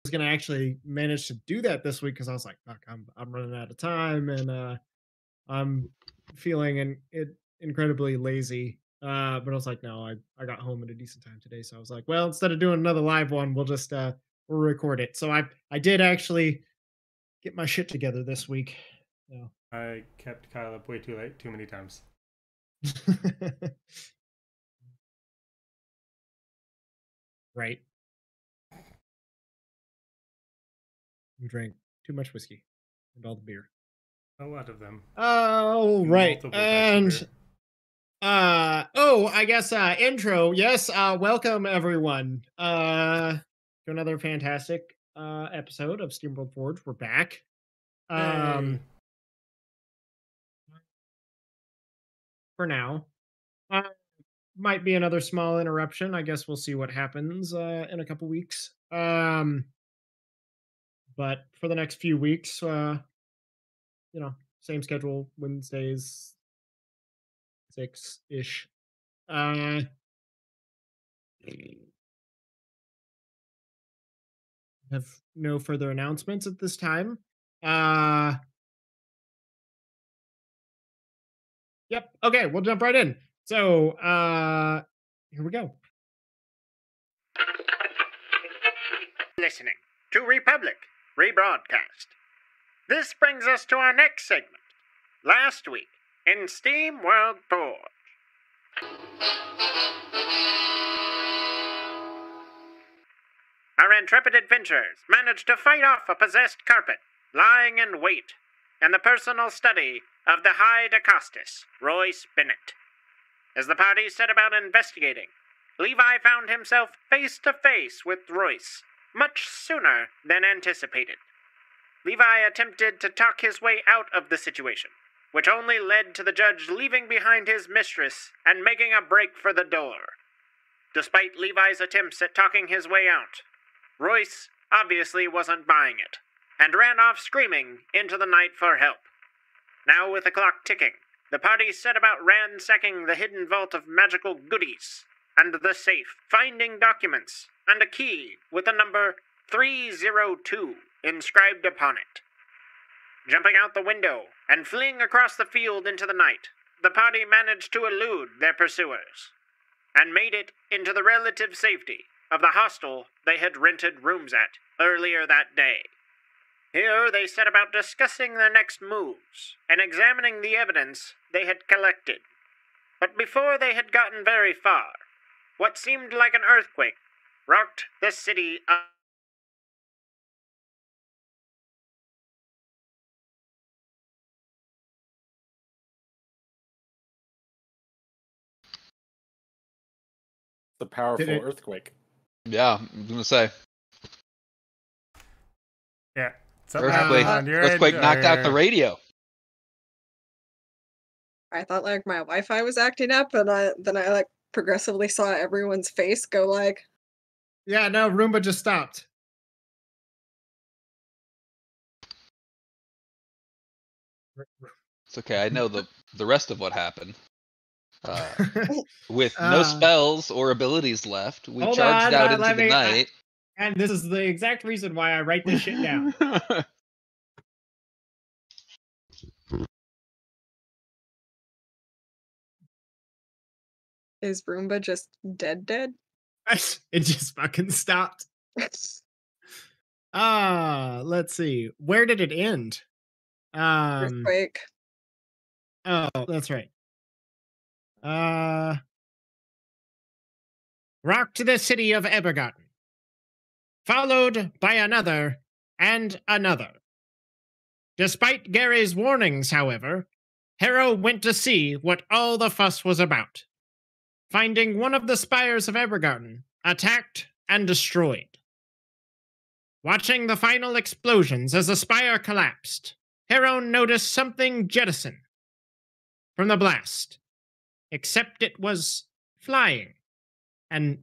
was gonna actually manage to do that this week because I was like, "Fuck, I'm running out of time and I'm feeling incredibly lazy." But I was like, "No, I got home at a decent time today." So I was like, "Well, instead of doing another live one, we'll record it." So I did actually get my shit together this week. So. I kept Kyle up way too late, too many times. Right. You drank too much whiskey and all the beer. A lot of them. Oh, right. Multiple And types of beer. I guess intro. Yes, welcome everyone. To another fantastic episode of Steamworld Forge. We're back. Yay. For now. Uh might be another small interruption. I guess we'll see what happens in a couple weeks. But for the next few weeks, same schedule, Wednesdays, 6-ish. Uh, have no further announcements at this time. Yep. Okay, we'll jump right in. So, here we go. Listening to Republic Rebroadcast. This brings us to our next segment. Last week in Steam World Forge. Our intrepid adventurers managed to fight off a possessed carpet lying in wait in the personal study of the High Decostus, Royce Bennett. As the party set about investigating, Levi found himself face to face with Royce much sooner than anticipated. Levi attempted to talk his way out of the situation, which only led to the judge leaving behind his mistress and making a break for the door. Despite Levi's attempts at talking his way out, Royce obviously wasn't buying it, and ran off screaming into the night for help. Now with the clock ticking, the party set about ransacking the hidden vault of magical goodies, and the safe, finding documents, and a key with the number 302 inscribed upon it. Jumping out the window and fleeing across the field into the night, the party managed to elude their pursuers, and made it into the relative safety of the hostel they had rented rooms at earlier that day. Here they set about discussing their next moves and examining the evidence they had collected. But before they had gotten very far, what seemed like an earthquake rocked the city up. The powerful earthquake. Yeah, I'm gonna say. Yeah. Earthquake knocked out the radio. I thought like my Wi-Fi was acting up, and then I like progressively saw everyone's face go like. Yeah, no, Roomba just stopped. It's okay. I know the rest of what happened. With no spells or abilities left, we charged out into the night. And this is the exact reason why I write this shit down. Is Roomba just dead? It just fucking stopped. Let's see. Where did it end? Earthquake. Oh, that's right. Rocked the city of Ebergarten, followed by another and another. Despite Gary's warnings, however, Harrow went to see what all the fuss was about, finding one of the spires of Ebergarten attacked and destroyed. Watching the final explosions as the spire collapsed, Harrow noticed something jettison from the blast, except it was flying and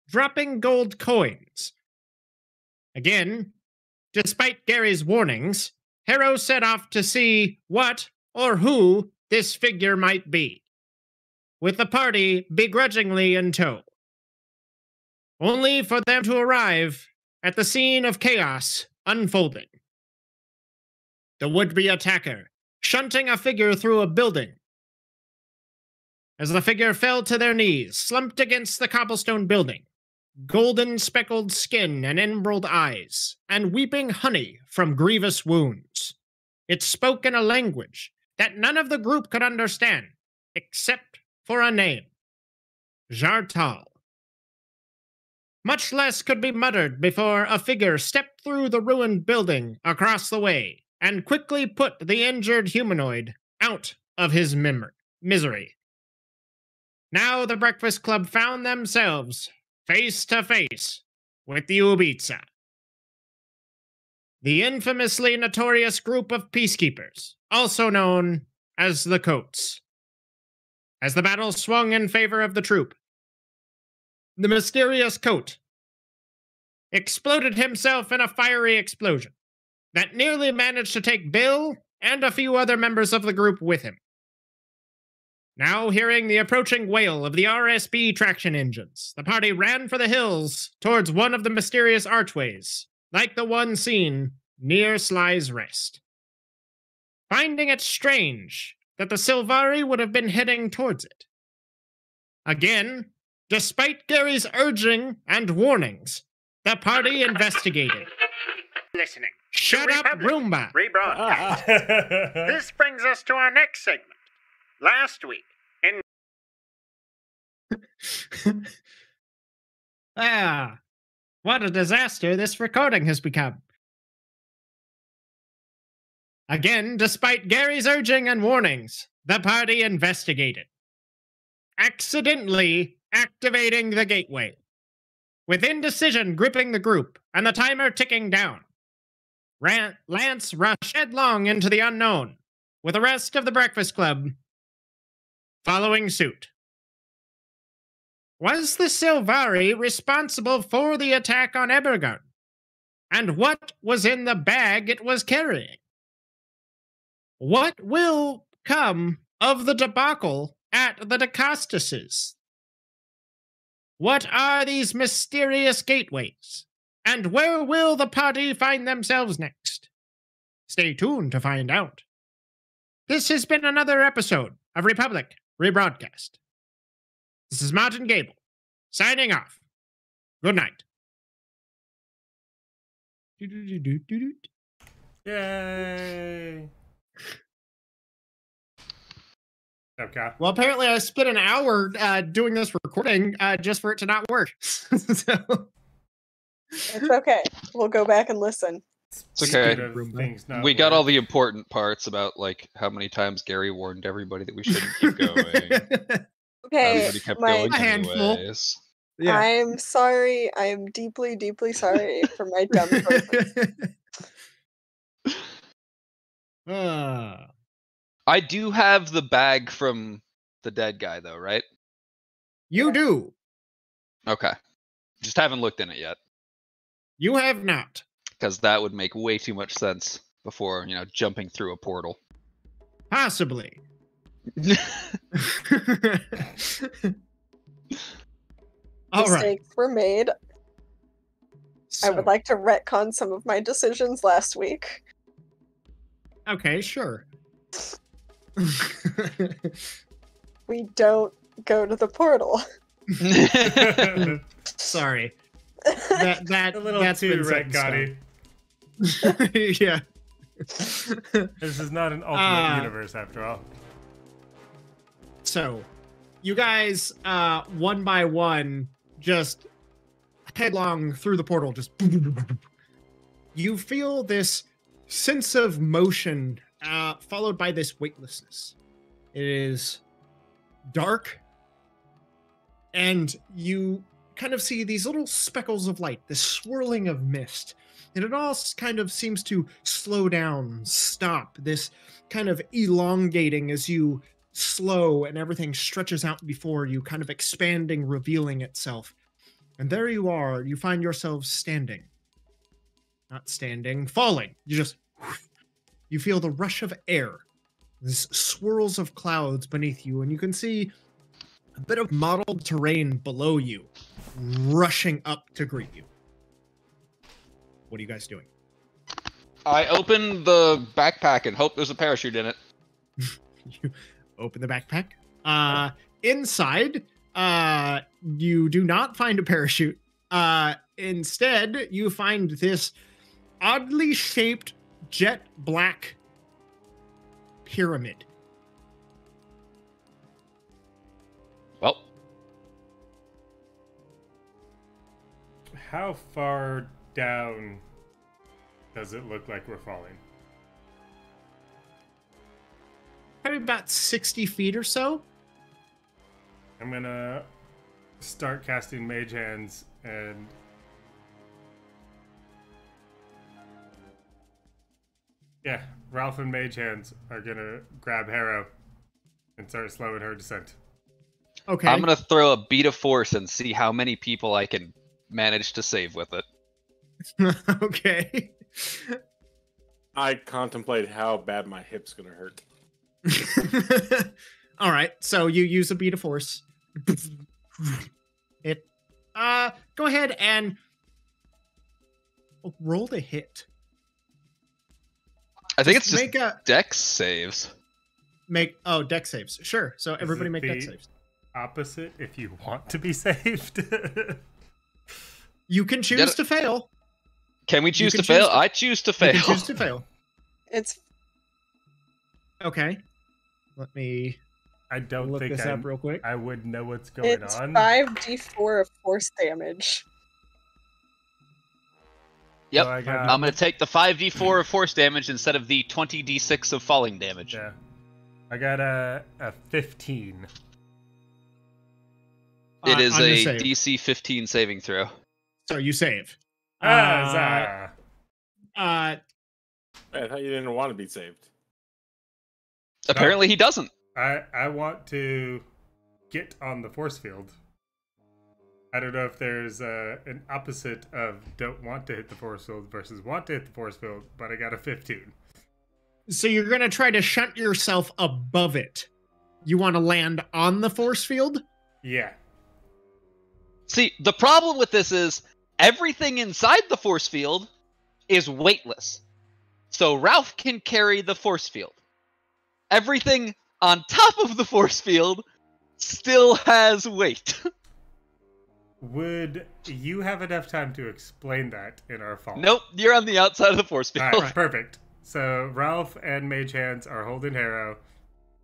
dropping gold coins. Again, despite Gary's warnings, Harrow set off to see what or who this figure might be, with the party begrudgingly in tow. Only for them to arrive at the scene of chaos unfolding. The would-be attacker shunting a figure through a building. As the figure fell to their knees, slumped against the cobblestone building, golden speckled skin and emerald eyes, and weeping honey from grievous wounds. It spoke in a language that none of the group could understand, except for a name. Jartal. Much less could be muttered before a figure stepped through the ruined building across the way and quickly put the injured humanoid out of his misery. Now the Breakfast Club found themselves face to face with the Ubitsa, the infamously notorious group of peacekeepers, also known as the Coats. As the battle swung in favor of the troop, the mysterious Coat exploded himself in a fiery explosion that nearly managed to take Bill and a few other members of the group with him. Now hearing the approaching wail of the RSB traction engines, the party ran for the hills towards one of the mysterious archways, like the one seen near Sly's Rest. Finding it strange that the Sylvari would have been heading towards it. Again, despite Gary's urging and warnings, the party investigated. Listening. Shut up, Roomba! Rebroadcast. This brings us to our next segment. Last week, in... What a disaster this recording has become. Again, despite Gary's urging and warnings, the party investigated, accidentally activating the gateway. With indecision gripping the group and the timer ticking down, Lance rushed headlong into the unknown, with the rest of the Breakfast Club following suit. Was the Sylvari responsible for the attack on Ebergarten? And what was in the bag it was carrying? What will come of the debacle at the DeCostases? What are these mysterious gateways? And where will the party find themselves next? Stay tuned to find out. This has been another episode of Republic Rebroadcast. This is Martin Gable, signing off. Good night. Yay! Okay. Well, apparently I spent an hour doing this recording just for it to not work. So... It's okay. We'll go back and listen. It's okay. We got all the important parts about like how many times Gary warned everybody that we shouldn't keep going. Okay, Everybody kept going handful. anyways. Yeah. I'm sorry. I am deeply, deeply sorry for my dumb person. I do have the bag from the dead guy, though, right? You do. Okay. Just haven't looked in it yet. You have not. Because that would make way too much sense before, jumping through a portal. Possibly. All right. Mistakes were made. So, I would like to retcon some of my decisions last week. Okay, sure. We don't go to the portal. Sorry. A little that's too been retconny. Yeah. This is not an ultimate universe after all. So, you guys, one by one, just headlong through the portal, just... You feel this sense of motion, followed by this weightlessness. It is dark, and you kind of see these little speckles of light, this swirling of mist, and it all kind of seems to slow down, stop, this kind of elongating as you slow and everything stretches out before you, kind of expanding, revealing itself. And there you are, you find yourselves standing. Not standing, falling. You feel the rush of air, these swirls of clouds beneath you, and you can see a bit of mottled terrain below you, rushing up to greet you. What are you guys doing? I open the backpack and hope there's a parachute in it. You open the backpack. Inside, you do not find a parachute. Instead, you find this oddly shaped jet black pyramid. Well, how far down does it look like we're falling? Probably about 60 feet or so. I'm gonna start casting Mage Hands and yeah, Ralph and Mage Hands are gonna grab Harrow and start slowing her descent. Okay. I'm gonna throw a beat of force and see how many people I can manage to save with it. Okay. I contemplate how bad my hip's gonna hurt. All right, so you use a beat of force. It. Go ahead and roll the hit. I think it's just make a dex saves. Dex saves. Sure. So everybody make dex saves. Opposite if you want to be saved. You can choose to fail. Can we choose to fail? I choose to fail. You can choose to fail. It's okay. Let me. I don't look think this up real quick. I would know what's going on. 5d4 of force damage. Yep. So I'm going to take the 5d4 of force damage instead of the 20d6 of falling damage. Yeah. I got a 15. It is a DC 15 saving throw. So you save. I I thought you didn't want to be saved. Apparently he doesn't. I want to get on the force field. I don't know if there's an opposite of don't want to hit the force field versus want to hit the force field, but I got a 15. So you're going to try to shunt yourself above it. You want to land on the force field? Yeah. See, the problem with this is everything inside the force field is weightless. So Ralph can carry the force field. Everything on top of the force field still has weight. Would you have enough time to explain that in our fall? Nope, you're on the outside of the force field. All right, perfect. So Ralph and Mage Hands are holding Harrow.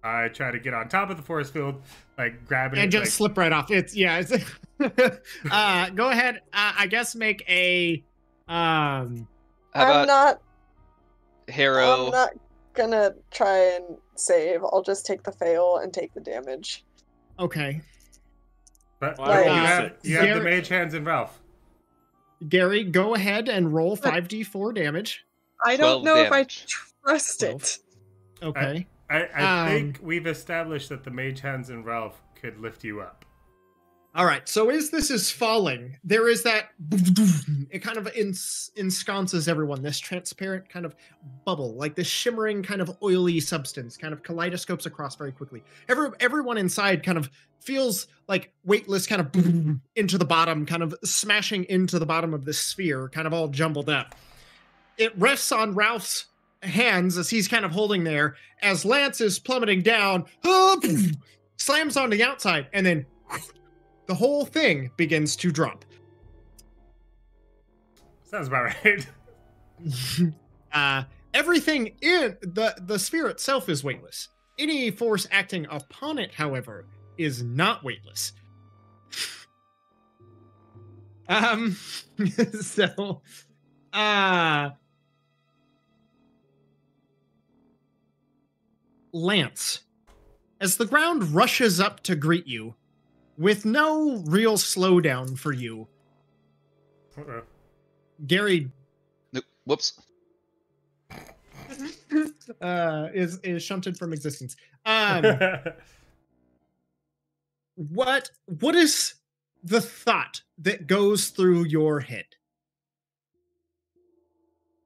I try to get on top of the force field, like grabbing and it, just slip right off. It's go ahead. I guess make a. How about Harrow? I'm not gonna try and save. I'll just take the fail and take the damage. Okay. But Like, you have the Mage Hands and Ralph. Gary, go ahead and roll 5d4 damage. I don't know if I trust 12. it. Okay. I think we've established that the Mage Hands and Ralph could lift you up. All right. So as this is falling, there is that. It kind of ensconces everyone. This transparent kind of bubble, like this shimmering kind of oily substance, kind of kaleidoscopes across very quickly. Everyone inside kind of feels like weightless, kind of into the bottom, kind of smashing into the bottom of this sphere, kind of all jumbled up. It rests on Ralph's hands as he's kind of holding there, as Lance is plummeting down, slams on the outside, and then the whole thing begins to drop. Sounds about right. Everything in the sphere itself is weightless. Any force acting upon it, however, is not weightless. So, Lance, as the ground rushes up to greet you, with no real slowdown for you, Gary Whoops. is shunted from existence. What is the thought that goes through your head?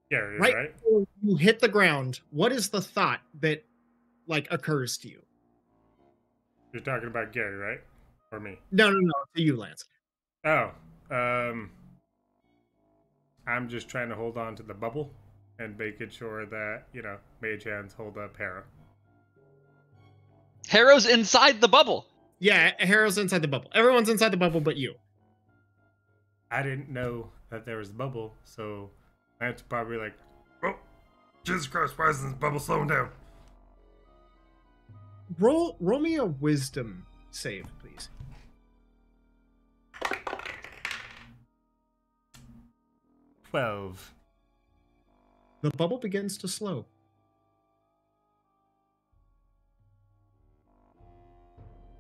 Gary, Right right? before you hit the ground, what is the thought that occurs to you? You're talking about Gary, right? Or me? No, to you, Lance. Oh, I'm just trying to hold on to the bubble and making sure that, mage hands hold up Hera. Harrow's inside the bubble. Yeah, Harrow's inside the bubble. Everyone's inside the bubble but you. I didn't know that there was a bubble, so Lance probably like, oh, Jesus Christ, why is this bubble slowing down? Roll me a wisdom save, please. 12. The bubble begins to slow.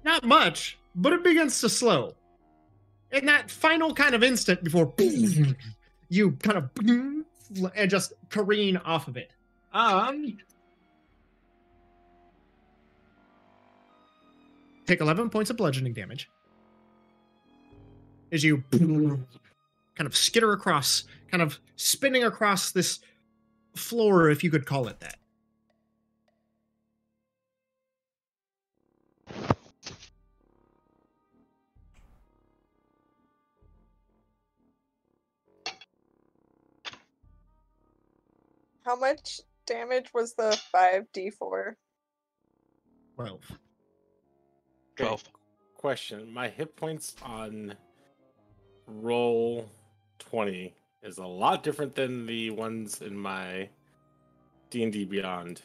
Not much, but it begins to slow. In that final kind of instant before you kind of and just careen off of it. Take 11 points of bludgeoning damage as you kind of skitter across, kind of spinning across this floor, if you could call it that. How much damage was the 5d4? 12. 12. Question: my hit points on roll 20 is a lot different than the ones in my D&D Beyond.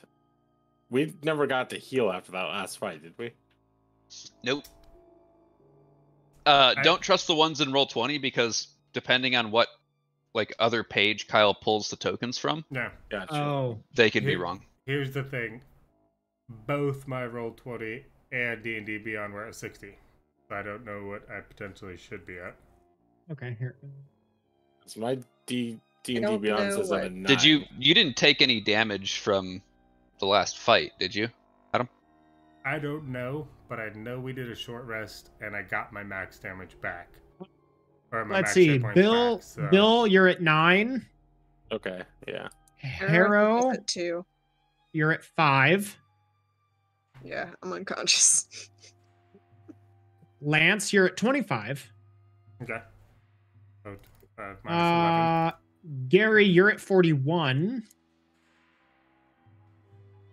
We never got to heal after that last fight, did we? Nope. Don't trust the ones in roll 20 because depending on what other page Kyle pulls the tokens from, No. Gotcha. Oh. they could be wrong. Here's the thing. Both my roll 20 and D&D Beyond were at 60. So I don't know what I potentially should be at. Okay, here. So my D&D don't Beyond know says I'm a what- 9. Did you didn't take any damage from the last fight, did you? Adam? I don't know, but I know we did a short rest and I got my max damage back. Or my Let's max see. hit points Bill, back, so- Bill, you're at 9. Okay, yeah. Harrow, Is at 2. you're at 5. Yeah, I'm unconscious. Lance, you're at 25. Okay. So, minus 11. Gary, you're at 41.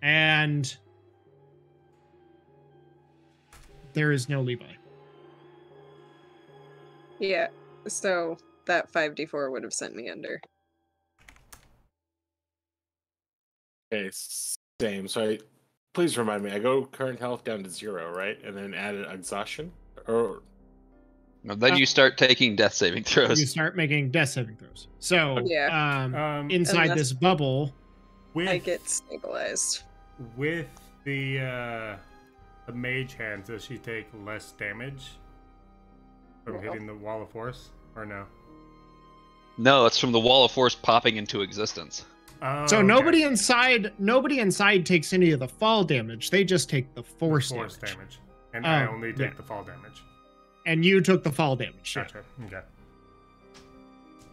And there is no Levi. Yeah, so that 5d4 would have sent me under. Okay, same. So please remind me, I go current health down to 0, right? And then add an exhaustion? Or Then you start taking death saving throws. You start making death saving throws. So, Yeah. inside Unless- this bubble, With, I get stabilized. with the mage hand, does she take less damage from No. hitting the wall of force? Or no? No, it's from the wall of force popping into existence. Oh, so okay. nobody inside takes any of the fall damage. They just take the force damage. damage. And I Oh, only take yeah. the fall damage. And you took the fall damage. Yeah. Gotcha. Okay.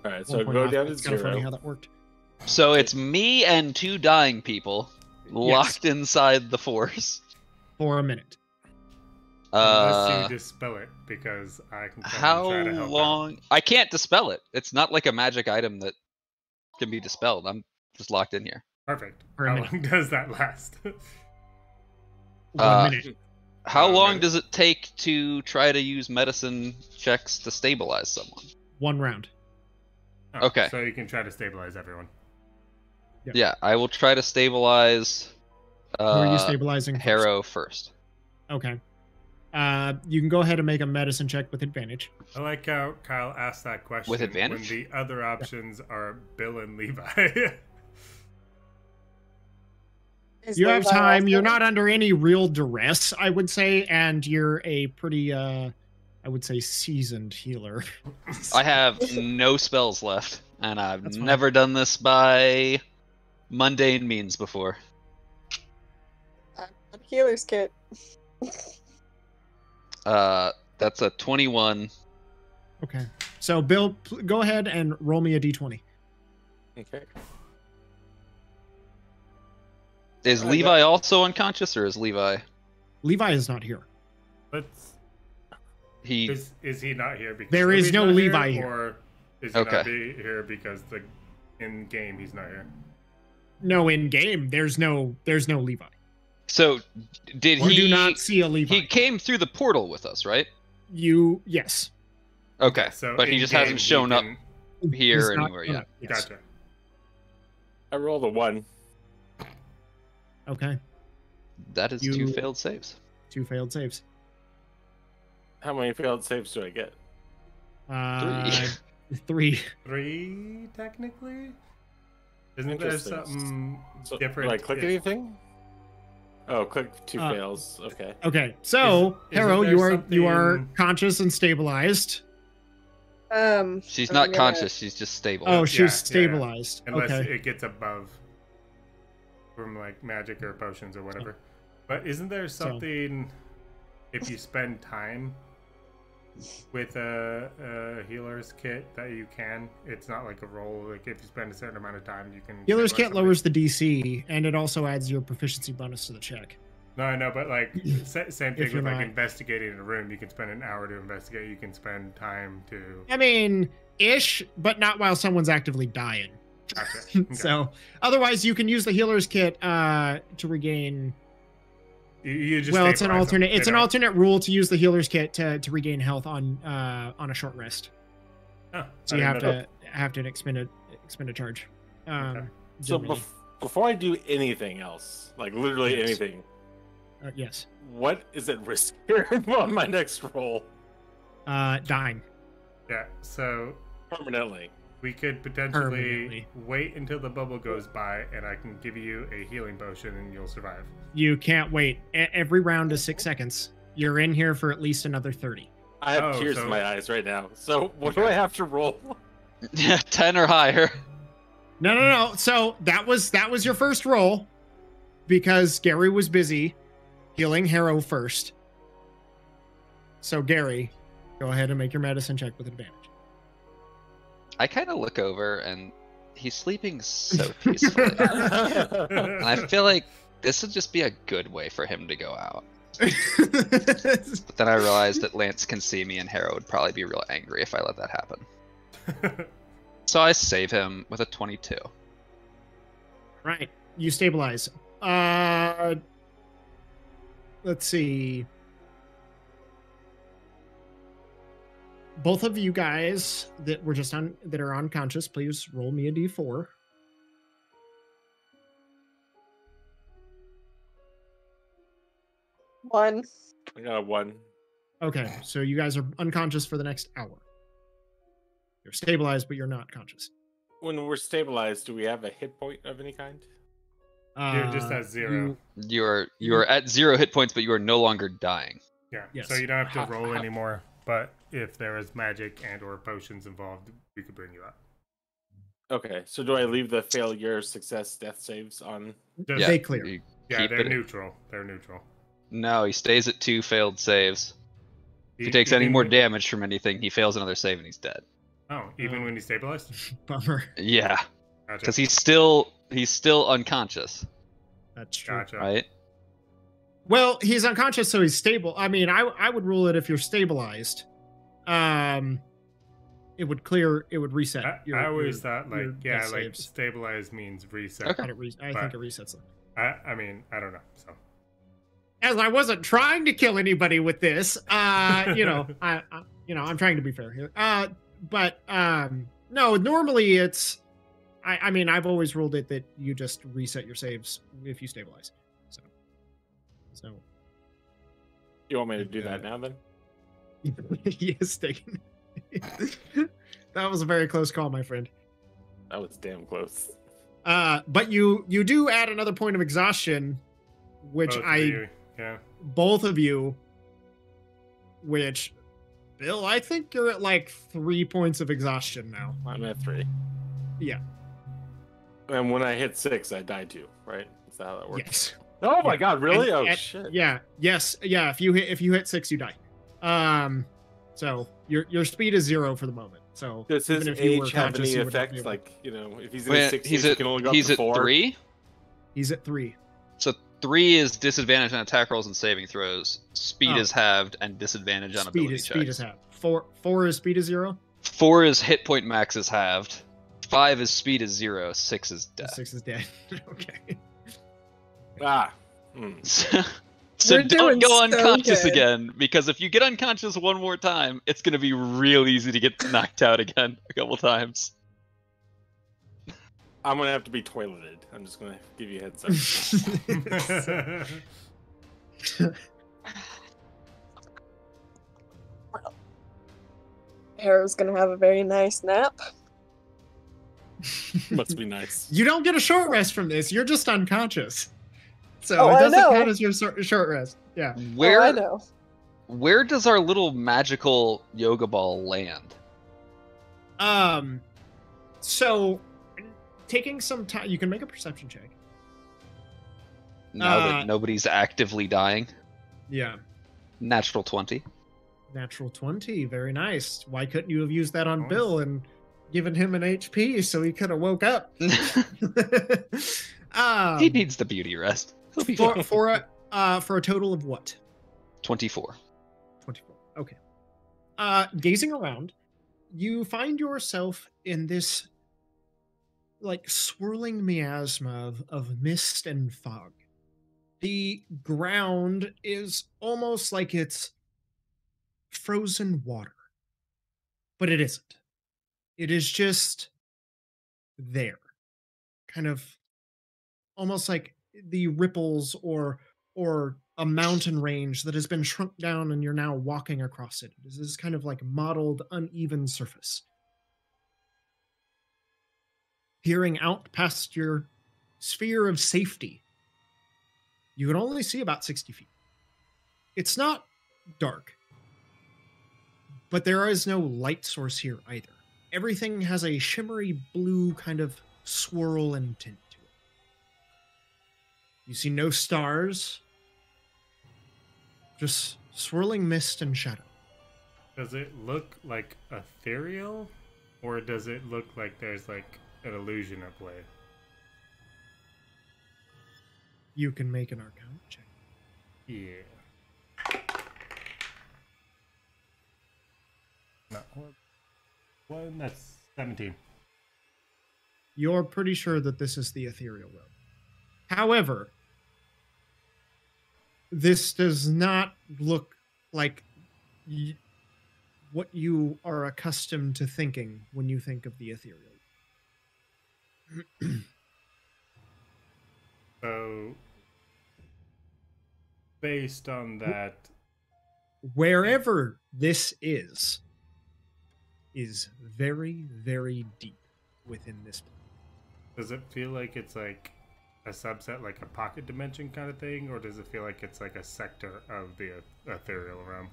Alright, so One point go off. down to It's kind of funny 0. how that worked. So it's me and 2 dying people locked inside the force. For a minute. Unless you dispel it, because I can How try to help long? I can't dispel it. It's not like a magic item that can be dispelled. I'm just locked in here. out. Perfect. For a How minute. long does that last? 1 minute. How Oh, long really? does it take to try to use medicine checks to stabilize someone? 1 round. Oh, Okay. So you can try to stabilize everyone. Yeah, I will try to stabilize Who are you stabilizing first? Harrow first. Okay. You can go ahead and make a medicine check with advantage. I like how Kyle asked that question With advantage? when the other options are Bill and Levi. Is You have Levi time. also- You're not under any real duress, I would say, and you're a pretty, I would say, seasoned healer. I have no spells left, and I've That's fine. never done this by mundane means before. I'm on healer's kit. That's a 21. Okay. So, Bill, go ahead and roll me a d20. Okay. Is I Levi also unconscious, or is Levi? Levi is not here. Let's. He Is he not here? Because There is Levi's no not Levi here. Or Is he not be here because in game he's not here? No, in game there's no Levi. So did he? Do not see a Levi. He came through the portal with us, right? Yes. Okay, so but he just hasn't shown up here He's anywhere yet. Yes. Gotcha. I rolled a 1. Okay. That is 2 failed saves. 2 failed saves. How many failed saves do I get? 3. 3 technically. Isn't there Interesting. something different? Do I click anything? Oh, click 2 fails. Okay. Okay, so Isn't Harrow, there you are something- conscious and stabilized. She's I'm not gonna- conscious. She's just stable. Oh, she's Yeah, yeah. stabilized. Unless Okay. it gets above from like magic or potions or whatever. But isn't there something if you spend time with a healer's kit that you can? It's not like a roll. Like if you spend a certain amount of time, you can. Healer's stabilize kit lowers the DC, and it also adds your proficiency bonus to the check. No, I know, but like same thing If you're with like not- investigating in a room. You can spend an hour to investigate. You can spend time to. I mean, ish, but not while someone's actively dying. Gotcha. Okay. So, otherwise, you can use the healer's kit to regain. You just Well, it's an stabilize them. alternate. They It's an don't- alternate rule to use the healer's kit to regain health on a short rest. Oh, So I you didn't know have to expend a charge. Okay. So generally. before I do anything else, like literally Yes. anything, Yes, what is at risk here on my next roll? dying. Yeah, so Permanently. we could potentially Permanently. wait until the bubble goes by, and I can give you a healing potion, and you'll survive. You can't wait. Every round is 6 seconds. You're in here for at least another 30. I have Oh, tears so- in my eyes right now. So what do I have to roll? 10 or higher. No. So that was your first roll because Gary was busy healing Harrow first. So Gary, go ahead and make your medicine check with advantage. I kind of look over and he's sleeping so peacefully. And I feel like this would just be a good way for him to go out. But then I realized that Lance can see me and Harrow would probably be real angry if I let that happen. So I save him with a 22. Right. You stabilize. Let's see. Both of you guys that were just that are unconscious, please roll me a d4. One. I got a 1. Okay, so you guys are unconscious for the next hour. You're stabilized, but you're not conscious. When we're stabilized, do we have a hit point of any kind? You're just at 0. You are at 0 hit points, but you are no longer dying. Yeah, Yes. so you don't have to How- roll how- anymore. But if there is magic and or potions involved, we could bring you up. Okay, so do I leave the failure, success, death saves on? Just- Yeah, They clear. you yeah, keep they're it- neutral. They're neutral. No, he stays at 2 failed saves. If he takes any Even more when- damage from anything, he fails another save and he's dead. Oh, even when he's stabilized? Bummer. Yeah, Gotcha. because he's still unconscious, That's true. Gotcha. right? Well, he's unconscious, so he's stable. I mean, I would rule it if you're stabilized. It would clear. It would reset. I always thought, like, your yeah, death like, saves. stabilized means reset. Okay. I think it resets them. I mean, I don't know, so. As I wasn't trying to kill anybody with this, I'm trying to be fair here. But no, normally it's. I mean, I've always ruled it that you just reset your saves if you stabilize. So. You want me to do that now then? Yes, taken. That was a very close call, my friend. That was damn close. But you do add another point of exhaustion, which Both of you, yeah. both of you, which Bill, I think you're at like 3 points of exhaustion now. I'm at 3. Yeah. And when I hit 6, I die too, right? Is that how that works? Yes. Oh my god, really? And- Oh and- shit. Yeah. Yes. Yeah. If you hit 6, you die. So your speed is 0 for the moment. So Does his even if you were age have conscious, any you would not be effect? able- Like, if he's in Well, his 60s, he's he at can only go up he's to at 4. 3. he's at 3. So 3 is disadvantage on attack rolls and saving throws. Speed Oh. is halved and disadvantage on ability Speed is checks. half. 4 is speed is 0. 4 is hit point max is halved. 5 is speed is 0. 6 is death. 6 is dead. Okay. Ah. So We're don't doing go so unconscious good. again, because if you get unconscious one more time, it's going to be real easy to get knocked out again a couple times. I'm gonna have to be toileted. I'm just gonna give you a heads up. Harrow's gonna have a very nice nap. Must be nice. You don't get a short rest from this. You're just unconscious. So Oh, it I doesn't know. count as your short rest. Yeah. Where Oh, I know. where does our little magical yoga ball land? So taking some time, you can make a perception check. Now that nobody's actively dying. Yeah. Natural 20. Natural 20. Very nice. Why couldn't you have used that on Nice. Bill and given him an HP so he could have woke up? He needs the beauty rest. He'll be fine. for a total of what? 24. 24. Okay. Gazing around, you find yourself in this like swirling miasma of mist and fog. The ground is almost like it's frozen water, but it isn't. It is just there, kind of almost like the ripples or a mountain range that has been shrunk down and you're now walking across it. This is kind of like mottled, uneven surface. Peering out past your sphere of safety, you can only see about 60 feet. It's not dark, but there is no light source here either. Everything has a shimmery blue kind of swirl and tint to it. You see no stars, just swirling mist and shadow. Does it look like ethereal, or does it look like there's like an illusion at play? You can make an Arcana check. Yeah. No, one. That's 17. You're pretty sure that this is the ethereal realm. However, this does not look like what you are accustomed to thinking when you think of the ethereal. So, based on that, Wherever this is very, very deep within this plane. does it feel like it's like a subset, like a pocket dimension kind of thing, or does it feel like it's like a sector of the ethereal realm?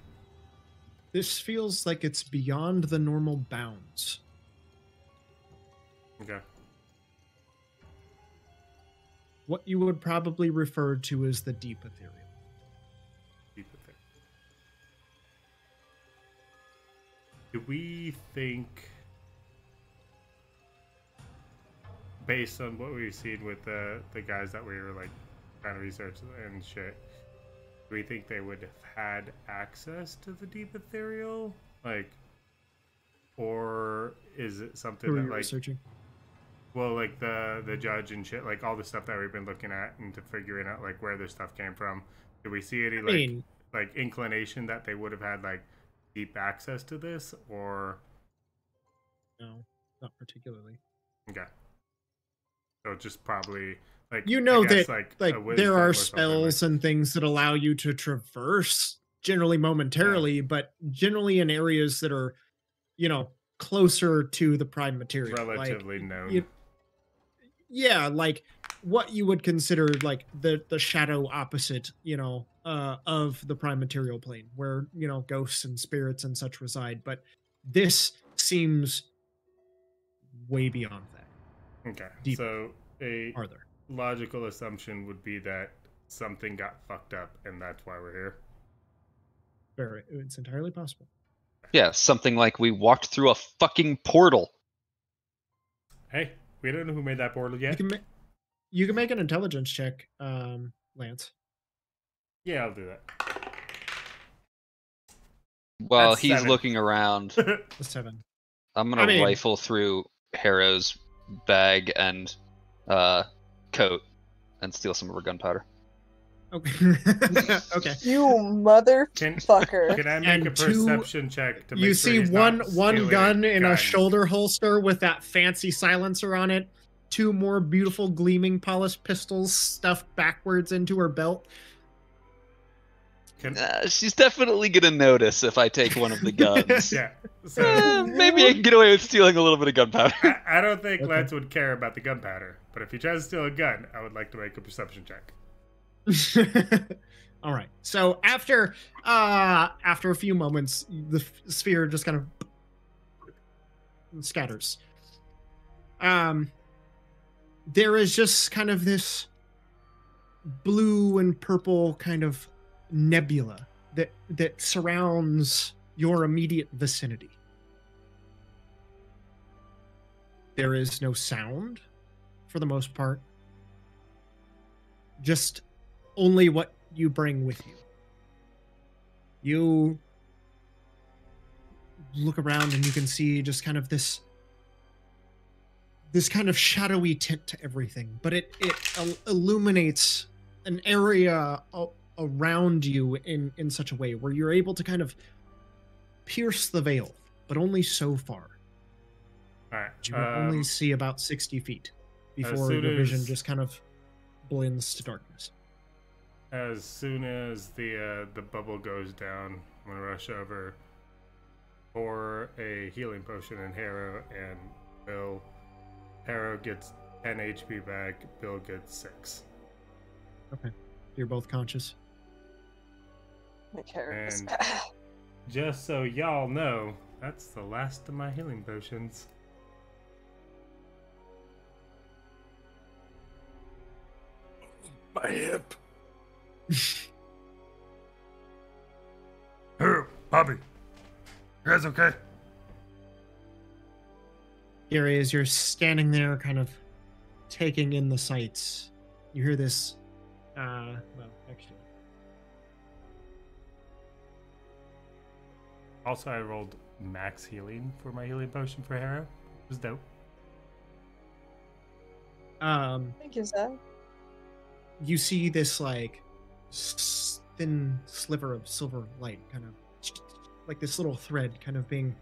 This feels like it's beyond the normal bounds. Okay. What you would probably refer to as the deep ethereal. Deep ethereal. Do we think, based on what we've seen with the guys that we were like trying to research and shit, do we think they would have had access to the deep ethereal? Like, or is it something Who are that you like, researching? well, like the judge and shit, like all the stuff that we've been looking at and to figuring out like where this stuff came from? Do we see any like inclination that they would have had like deep access to this, or No, not particularly. okay? So just probably like, You know I guess, that a like wisdom there or are something, spells and things that allow you to traverse generally momentarily, but generally in areas that are, closer to the prime material. relatively like, known. Yeah, like what you would consider like the shadow opposite, of the prime material plane, where ghosts and spirits and such reside. But this seems way beyond that. Okay, deep so a farther. logical assumption would be that something got fucked up, and that's why we're here. It's entirely possible. Yeah, something like we walked through a fucking portal. Hey, we don't know who made that portal yet. You can make an intelligence check, Lance. Yeah, I'll do that. While That's he's 7. looking around, The 7. I'm gonna rifle through Harrow's bag and coat and steal some of her gunpowder. Okay. Okay. You motherfucker. Can I make And a perception check to make You sure see he's one not stealing gun in a guns? shoulder holster with that fancy silencer on it. 2 more beautiful gleaming polished pistols stuffed backwards into her belt. She's definitely gonna notice if I take one of the guns. Yeah. So Maybe I can get away with stealing a little bit of gunpowder. I don't think Lance would care about the gunpowder, but if he tries to steal a gun, I would like to make a perception check. All right. So after a few moments, the sphere just kind of scatters. There is just kind of this blue and purple kind of nebula that surrounds your immediate vicinity. There is no sound for the most part. Just only what you bring with you. You look around and you can see just kind of this kind of shadowy tint to everything, but it illuminates an area around you in such a way where you're able to kind of pierce the veil, but only so far. All right. You can only see about 60 feet before your vision just kind of blends to darkness. As soon as the bubble goes down, I'm gonna rush over for a healing potion in Harrow and Bill. Harrow gets 10 HP back. Bill gets 6. Okay, you're both conscious. And just so y'all know, that's the last of my healing potions. My hip. Hey, Bobby. You guys okay? Gary, as you're standing there kind of taking in the sights, you hear this, well, actually. Also, I rolled max healing for my healing potion for Harrow. It was dope. Thank you, Zach. You see this, like, thin sliver of silver light, kind of, like this little thread kind of being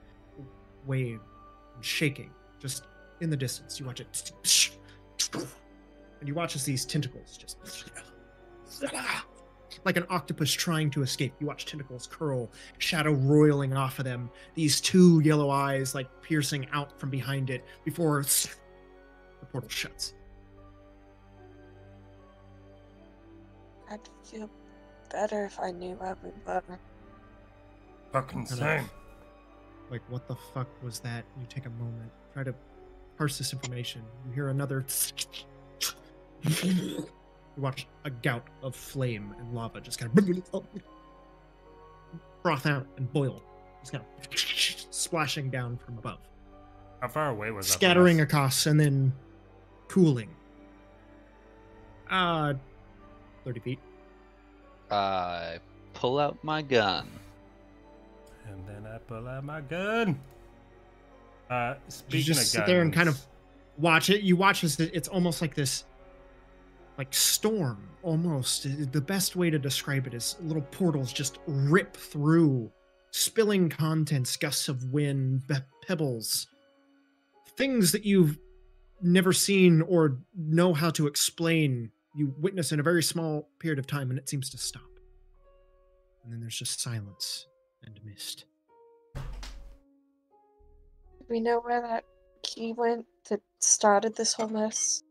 waved and shaking just in the distance. You watch it, and you watch as these tentacles just, like an octopus trying to escape. You watch tentacles curl, shadow roiling off of them, these 2 yellow eyes like piercing out from behind it before the portal shuts. I'd feel better if I knew where we were. Fucking same. Like, what the fuck was that? You take a moment, try to parse this information. You hear another. You watch a gout of flame and lava just kind of froth out and boil, just kind of splashing down from above. How far away was that? Scattering across and then cooling. 30 feet. I pull out my gun. And then I pull out my gun. Speaking You just of sit guns, there and kind of watch it. You watch as it's almost like this, like storm. Almost the best way to describe it is little portals just rip through, spilling contents, gusts of wind, pebbles, things that you've never seen or know how to explain. You witness in a very small period of time, and it seems to stop. And then there's just silence and mist. Do we know where that key went that started this whole mess?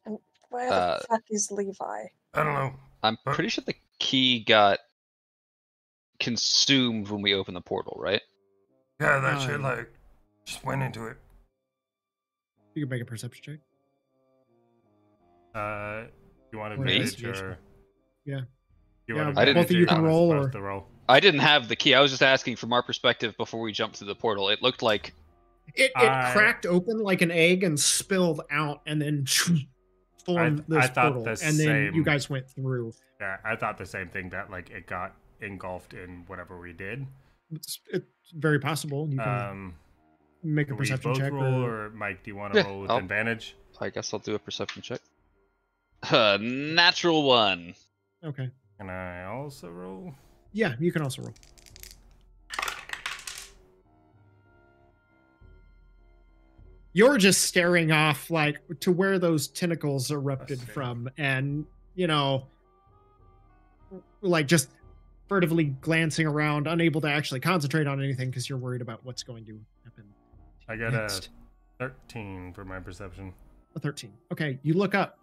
And where the fuck is Levi? I don't know. I'm pretty sure the key got consumed when we opened the portal, right? Yeah, that shit like just went into it. You can make a perception check. You want to Or manage investigation. or? Yeah. You Yeah, want I didn't- both of you can roll, or the roll. I didn't have the key. I was just asking from our perspective before we jumped through the portal. It looked like it cracked open like an egg and spilled out, and then formed I this thought portal. the And then same. you guys went through. Yeah, I thought the same thing, that like it got engulfed in whatever we did. It's very possible. You can make a Can we perception both check. roll, or Mike, do you want to Yeah, roll with I'll- advantage? I guess I'll do a perception check. Natural 1. Okay. Can I also roll? Yeah, you can also roll. You're just staring off, like, to where those tentacles erupted That's fair. from, and, you know, like, just furtively glancing around, unable to actually concentrate on anything because you're worried about what's going to happen. I got next. a 13 for my perception. A 13. Okay, you look up,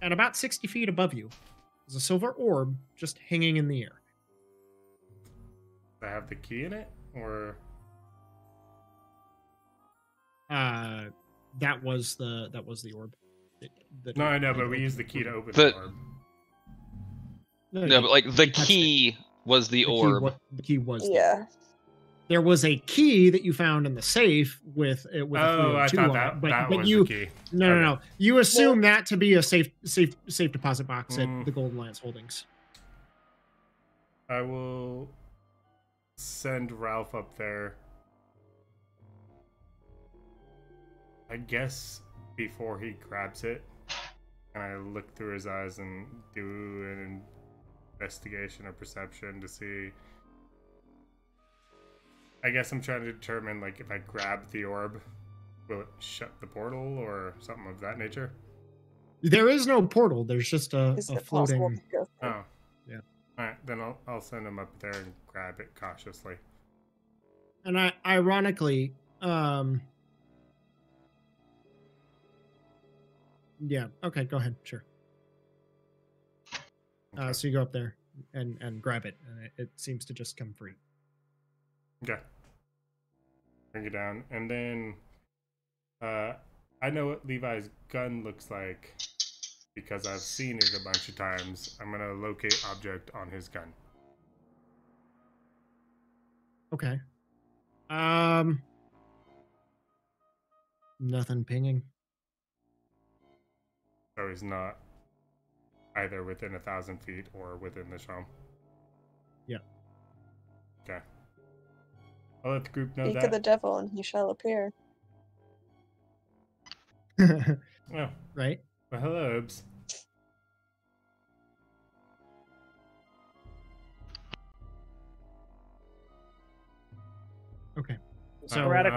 and about 60 feet above you is a silver orb just hanging in the air. Does I have the key in it, or That was the orb. no? I know, but we used the key to open The- the orb. No, but like the That's key was the orb. The key was. Yeah. There was a key that you found in the safe with a Oh, I 302 thought on that it, but that was you the key. no. You assume that to be a safe deposit box at Mm. the Golden Lance Holdings. I will send Ralph up there. I guess before he grabs it, and I look through his eyes and do an investigation or perception to see. I guess I'm trying to determine, like, if I grab the orb, will it shut the portal or something of that nature? There is no portal. There's just a Is it possible floating. to go through? Oh. Yeah. Alright, then I'll send him up there and grab it cautiously. And ironically, yeah. Okay, go ahead. Sure. Okay. So you go up there and grab it, and it seems to just come free. Okay. Bring it down. And then I know what Levi's gun looks like because I've seen it a bunch of times. I'm gonna locate object on his gun. Okay. Nothing pinging. So he's not either within 1,000 feet or within this realm. Yeah. Okay. I'll let the group know Speak of the that. devil, and he shall appear. Oh, Right? well, hello, Obs. Okay. So, So, Sporadic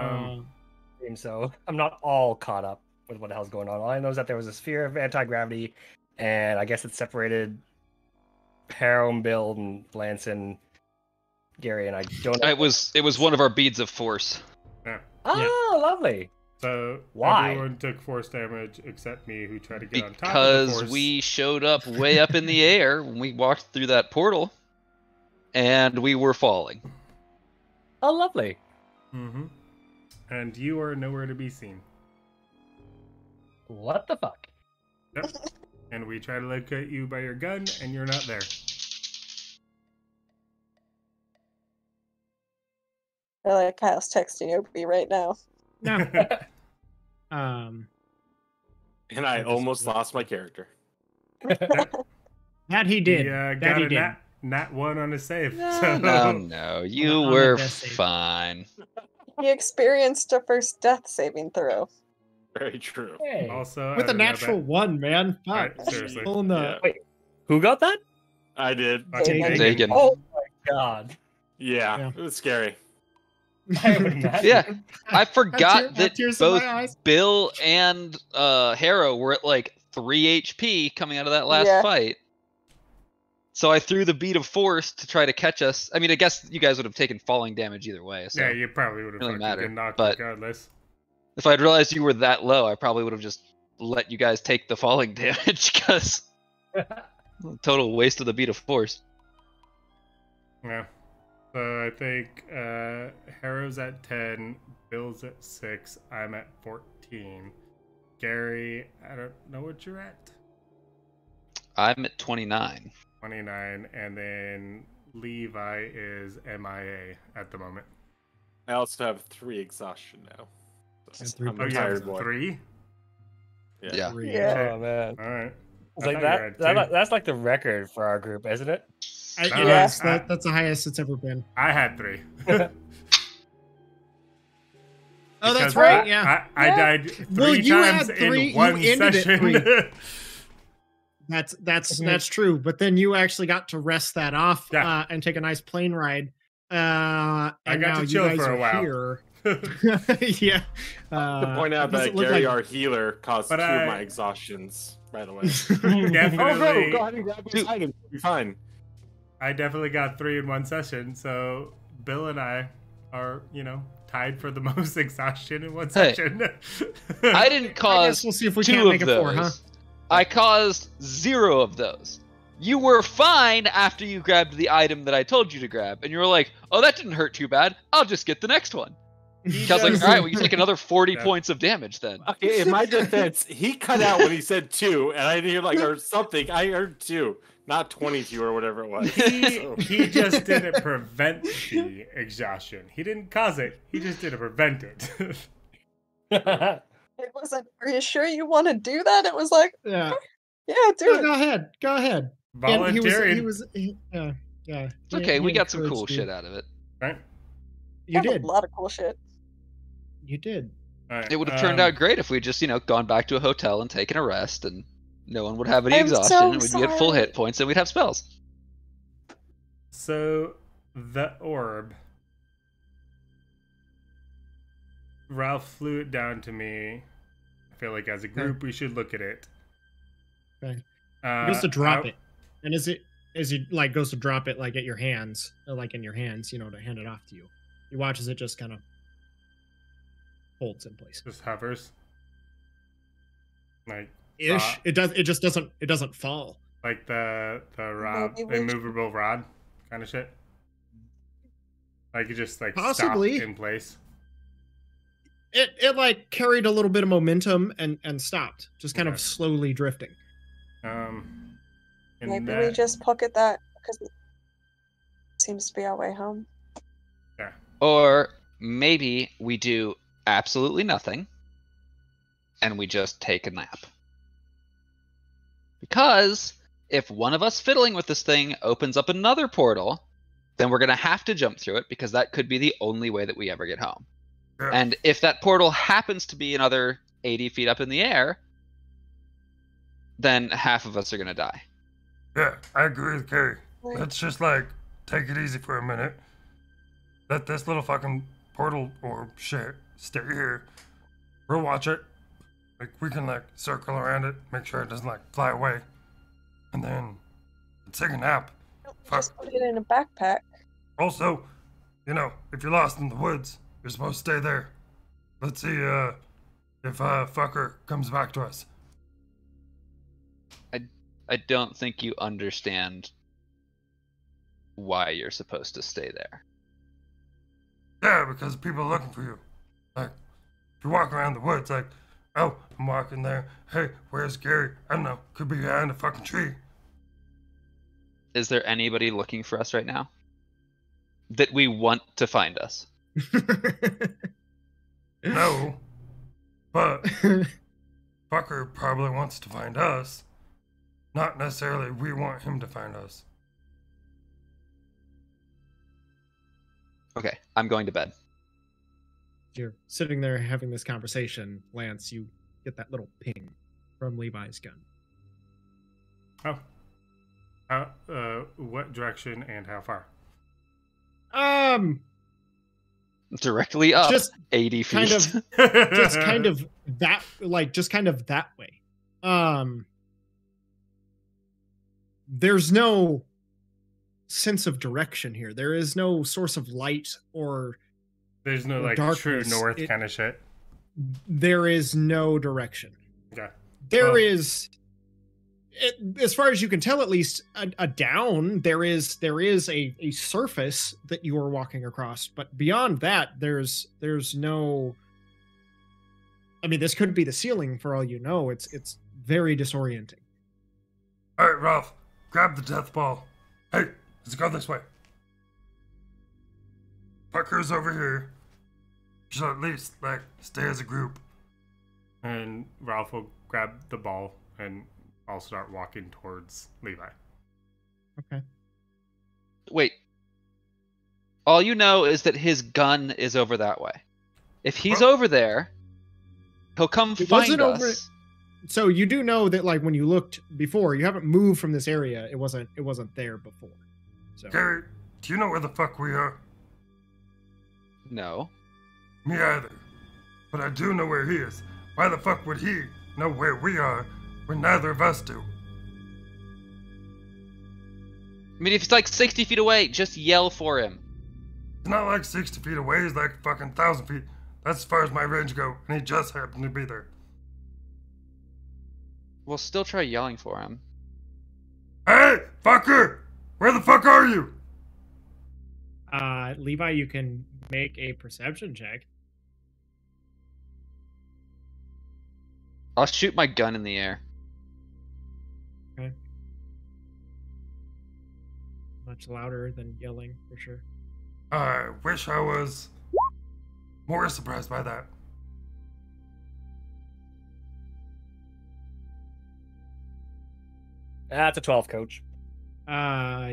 stream, so I'm not all caught up with what the hell's going on. All I know is that there was a sphere of anti-gravity, and I guess it separated Harrow, Bill, and Lance and Gary, and I don't know. It was one of our beads of force. Yeah. Oh, lovely. So Why? everyone took force damage except me, who tried to get on top of the Because force. we showed up way up in the air when we walked through that portal, and we were falling. Oh, lovely. Mm-hmm. And you are nowhere to be seen. What the fuck? Yep. And we try to locate you by your gun, and you're not there. I like Kyle's texting Opie right now. no. And I almost lost my character. That he did. Yeah, that got he a did. nat 1 on a save. No, so no, you on a were death save. fine. He experienced a first death saving throw. Very true. Hey. Also, With I a don't know natural that- one, man. Fuck. Alright, seriously. Pulling the. Yeah. Who got that? I did. Fucking Taken. Taken. Oh my god. Yeah, Yeah. it was scary. I would imagine. Yeah, I forgot Had that tears in both my eyes. Bill and Harrow were at like 3 HP coming out of that last Yeah. fight. So I threw the bead of force to try to catch us. I mean, I guess you guys would have taken falling damage either way. So Yeah, you probably would have really fucking matter, been knocked but- regardless. if I'd realized you were that low, I probably would have just let you guys take the falling damage because total waste of the bead of force. Yeah. So I think Harrow's at 10, Bill's at 6, I'm at 14. Gary, I don't know what you're at. I'm at 29. 29, and then Levi is MIA at the moment. I also have 3 exhaustion now. And 3 I'm Oh, a you tired have boy. 3? Yeah. Three. Yeah. Oh man. Alright. It's I like thought you had 2. that's like the record for our group, isn't it? Yes, that's the highest it's ever been. I had 3. Oh, that's Because right. Yeah. I died 3 Well, you times had 3, in one you ended at session. 3. That's true. But then you actually got to rest that off and take a nice plane ride. And I got now to chill you guys for a are while. here. Yeah. To point out that Gary, our healer, caused 2 of my exhaustions, by the way. Definitely. Oh, no, go ahead and grab his item. You'll be fine. I definitely got 3 in one session, so Bill and I are, tied for the most exhaustion in one session. I didn't cause we'll see if we 2 can't make of it those. 4, huh? I caused 0 of those. You were fine after you grabbed the item that I told you to grab, and you were like, "Oh, that didn't hurt too bad. I'll just get the next one." I was like, "All right, well, you take another 40 points of damage then." Okay, in my defense, he cut out when he said 2, and I didn't hear or something. I heard 2, not 22 or whatever it was. He just didn't prevent the exhaustion. He didn't cause it. He just didn't prevent it. It wasn't, are you sure you want to do that? It was like, Yeah. yeah, do it. Go ahead. Volunteering. Yeah. It's okay, we got some cool shit out of it. Right? You did. A lot of cool shit. You did. All right, It would have turned out great if we just, gone back to a hotel and taken a rest, and no one would have any exhaustion, and we'd be at full hit points, and we'd have spells. So, the orb. Ralph flew it down to me. I feel like as a group we should look at it. Okay. He goes to drop it. And as he goes to drop it at your hands, or in your hands, to hand it off to you. He watches it just kind of holds in place. Just hovers. Ish. It doesn't fall. Like the rod, immovable rod kind of shit. Like it just possibly stopped in place. It carried a little bit of momentum and stopped, just kind of slowly drifting. Maybe we just pocket that because it seems to be our way home. Yeah. Or maybe we do absolutely nothing and we just take a nap. Because if one of us fiddling with this thing opens up another portal, then we're going to have to jump through it because that could be the only way that we ever get home. Yeah. And if that portal happens to be another 80 feet up in the air, then half of us are going to die. Yeah, I agree with Carrie. Let's just take it easy for a minute. Let this little fucking portal orb shit stay here. We'll watch it. We can circle around it, make sure it doesn't fly away. And then take a nap. Just put it in a backpack. Also, if you're lost in the woods, you're supposed to stay there. Let's see if fucker comes back to us. I don't think you understand why you're supposed to stay there. Yeah, because people are looking for you. If you walk around the woods, oh, I'm walking there. Hey, where's Gary? I don't know. Could be behind a fucking tree. Is there anybody looking for us right now? That we want to find us? No. But fucker probably wants to find us. Not necessarily we want him to find us. Okay, I'm going to bed. You're sitting there having this conversation, Lance, you get that little ping from Levi's gun. Oh. What direction and how far? Directly up, just 80 feet. just kind of that way. There's no sense of direction here. There is no source of light or there's no darkness. True north kind of shit. There is no direction. Okay. There is, as far as you can tell, at least a down. There is a surface that you are walking across, but beyond that, there's no. I mean, this could be the ceiling for all you know. It's very disorienting. All right, Ralph, grab the death ball. Hey, let's go this way. Fucker's over here. Should at least stay as a group. And Ralph will grab the ball and I'll start walking towards Levi. Okay. Wait. All you know is that his gun is over that way. If he's over there, he'll come It find wasn't over- us. So you do know that, like, when you looked before, you haven't moved from this area. It wasn't there before. So Gary, do you know where the fuck we are? No. Me either. But I do know where he is. Why the fuck would he know where we are when neither of us do? I mean, if he's like 60 feet away, just yell for him. It's not like 60 feet away, he's like fucking 1,000 feet. That's as far as my range go, and he just happened to be there. We'll still try yelling for him. Hey, fucker! Where the fuck are you? Levi, you can make a perception check. I'll shoot my gun in the air. Okay. Much louder than yelling, for sure. I wish I was more surprised by that. That's a 12, coach.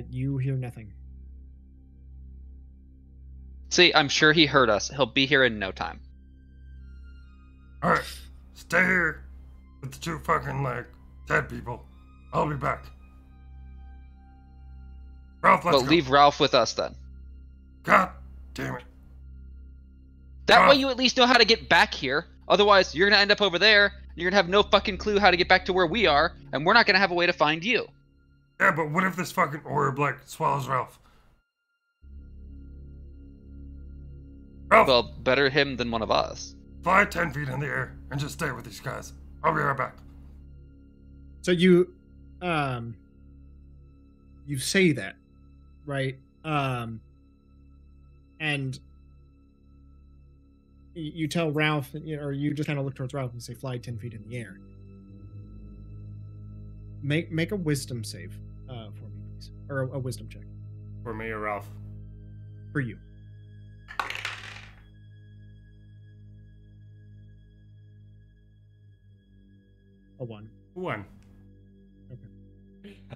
You hear nothing. See, I'm sure he heard us. He'll be here in no time. Alright, stay here with the two fucking, like, dead people. I'll be back. Ralph, let's But go. leave Ralph with us then. God damn it. That way you at least know how to get back here. Otherwise, you're gonna end up over there, and you're gonna have no fucking clue how to get back to where we are, and we're not gonna have a way to find you. Yeah, but what if this fucking orb, like, swallows Ralph? Ralph, Well, better him than one of us. fly 10 feet in the air and just stay with these guys. I'll be right back. So you say that, right? And you tell Ralph, or you just kind of look towards Ralph and say, "Fly 10 feet in the air." Make a wisdom save for me, please, or a wisdom check For me or Ralph? for you. A 1. 1.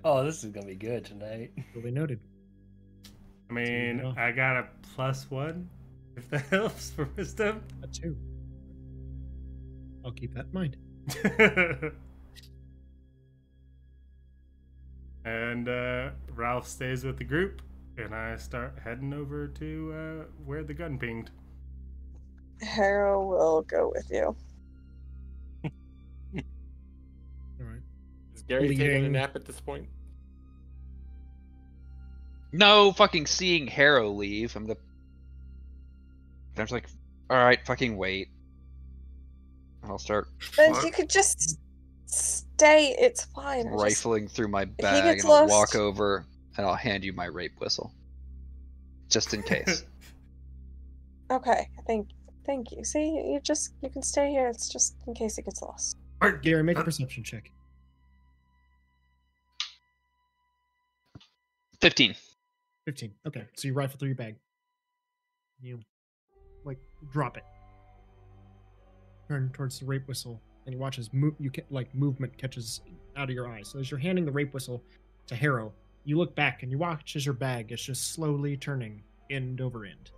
Oh, this is gonna be good tonight. Duly noted. I mean, Yeah. I got a +1, if that helps for wisdom. A 2. I'll keep that in mind. And Ralph stays with the group, and I start heading over to where the gun pinged. Harrow will go with you. All right. Is Gary taking a Leading. nap at this point? No fucking seeing Harrow leave. I'm just like, alright, fucking wait. I'll start Then you could just stay. It's fine. rifling through my he bag gets and I'll lost- walk over and I'll hand you my rape whistle. Just in case. Okay, thank you. See, you can stay here. It's just in case it gets lost. Wait, Gary, make a perception check. 15. 15. Okay, so you rifle through your bag. You, like, drop it. Turn towards the rape whistle, and you watch as movement catches out of your eyes. So as you're handing the rape whistle to Harrow, you look back and you watch as your bag is just slowly turning end over end.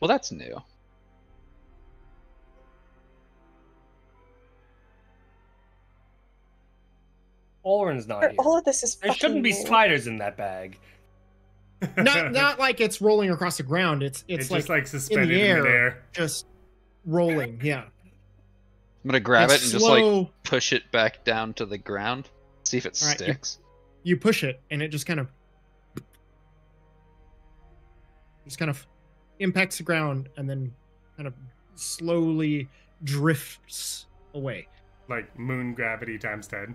Well, that's new. Oren's not here. All of this is There fucking shouldn't be new. spiders in that bag. Not like it's rolling across the ground. It's It's like just like in suspended the in air, midair. just rolling. Yeah. I'm gonna grab It's it and just like slow. push it back down to the ground. See if it All right, you- sticks. You push it, and it just kind of impacts the ground, and then kind of slowly drifts away. Like moon gravity times 10.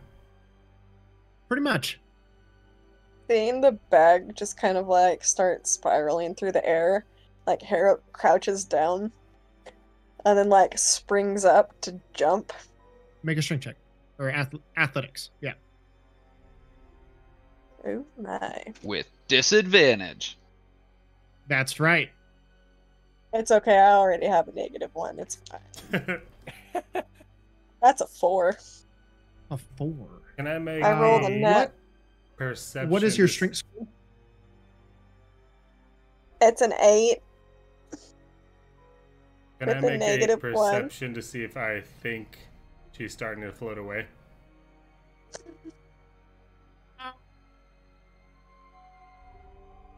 Pretty much. Seeing the bag just kind of like start spiraling through the air, like Harrow crouches down and then like springs up to jump. Make a strength check or athletics. Yeah. Oh my. With disadvantage. That's right. It's okay, I already have a -1. It's fine. That's a 4. A 4. Can I make I rolled a a- net. Perception. What is your strength score? It's an 8. Can with I a make a negative one? perception to see if I think she's starting to float away?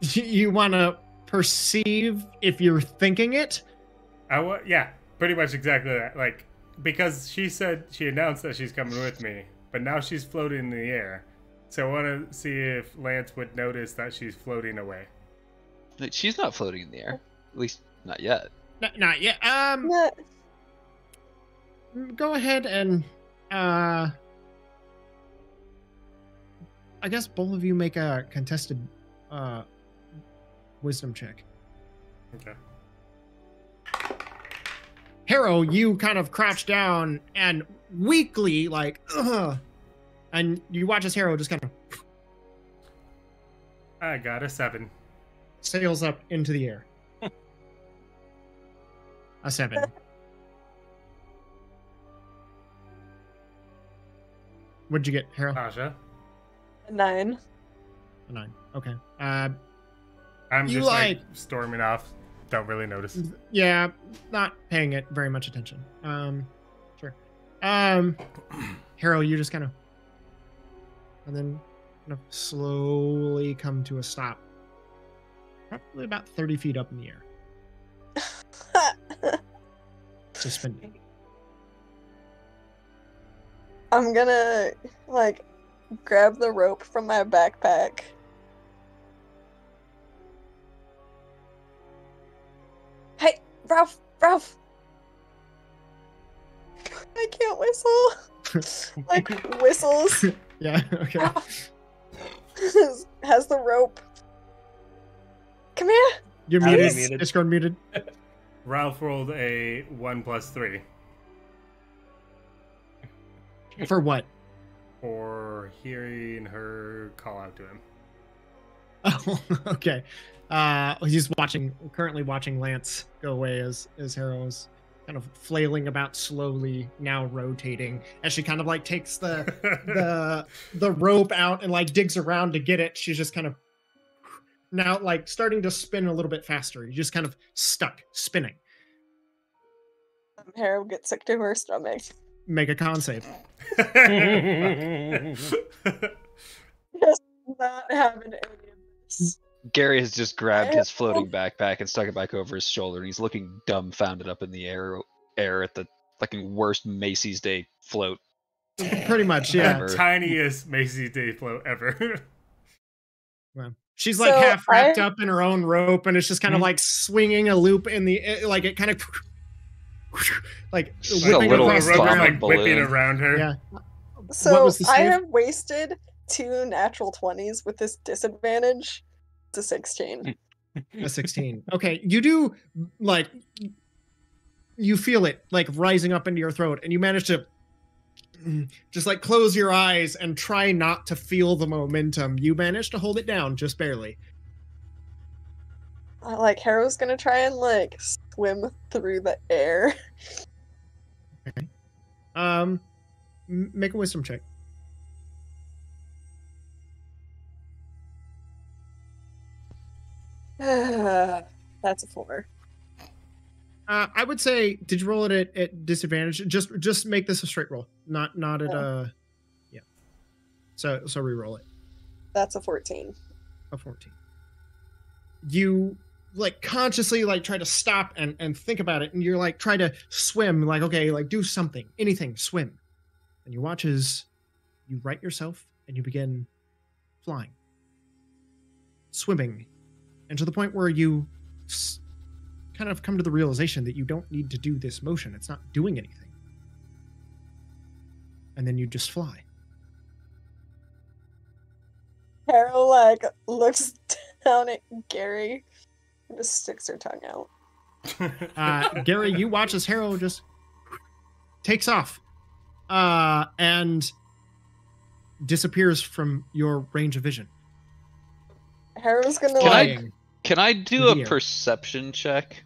You want to perceive if you're thinking it? Yeah, pretty much exactly that. Like, because she announced that she's coming with me, but now she's floating in the air. So I want to see if Lance would notice that she's floating away. She's not floating in the air. At least, not yet. Not yet. Not- Go ahead and I guess both of you make a contested wisdom check. Okay. Harrow, you kind of crouch down and weakly, and you watch as Harrow just kind of I got a 7. sails up into the air. A 7. What'd you get, Harrow? Tasha. 9. A 9. Okay. I'm You just like- storming off. Don't really notice. Yeah, not paying it very much attention. Sure. Harrow, you just kind of, and then kind of slowly come to a stop. Probably about 30 feet up in the air. Suspended. I'm gonna, grab the rope from my backpack. Hey, Ralph! I can't whistle. Whistles. Yeah, okay. Ralph has the rope. Come here. You're Are you muted. muted? Discord muted. Ralph rolled a 1 + 3 For what? for hearing her call out to him. Oh, okay. He's currently watching Lance go away as Harrow is kind of flailing about slowly, now rotating as she kind of takes the rope out and digs around to get it. She's just kind of now starting to spin a little bit faster. You're just kind of stuck spinning. Harrow gets sick to her stomach. Make a con save. Just not having any of this. Gary has just grabbed his Ew. floating backpack and stuck it back over his shoulder, and he's looking dumbfounded up in the air at the fucking worst Macy's Day float. Pretty much, yeah. Ever. Tiniest Macy's Day float ever. Well, she's So half wrapped I- up in her own rope, and it's just kind of swinging a loop in the it kind of Just a whipping little across the rope is ground. bomb whipping balloon. around her. Yeah. What So was the I save? have wasted 2 natural 20s with this disadvantage. It's a 16. A 16. Okay, you do you feel it rising up into your throat, and you manage to just close your eyes and try not to feel the momentum. You manage to hold it down just barely. Harrow's gonna try and swim through the air. Make a wisdom check. That's a 4. I would say, did you roll it at disadvantage? Just make this a straight roll, not at yeah. So re-roll it. That's a 14. A 14. You consciously try to stop and think about it, and you're try to swim, okay, do something, anything, swim. And you watch as you right yourself and you begin flying, swimming, and to the point where you kind of come to the realization that you don't need to do this motion. It's not doing anything. And then you just fly. Harrow looks down at Gary and just sticks her tongue out. Gary, you watch as Harrow just takes off and disappears from your range of vision. Harrow's gonna Flying. Can I do Dear. a perception check?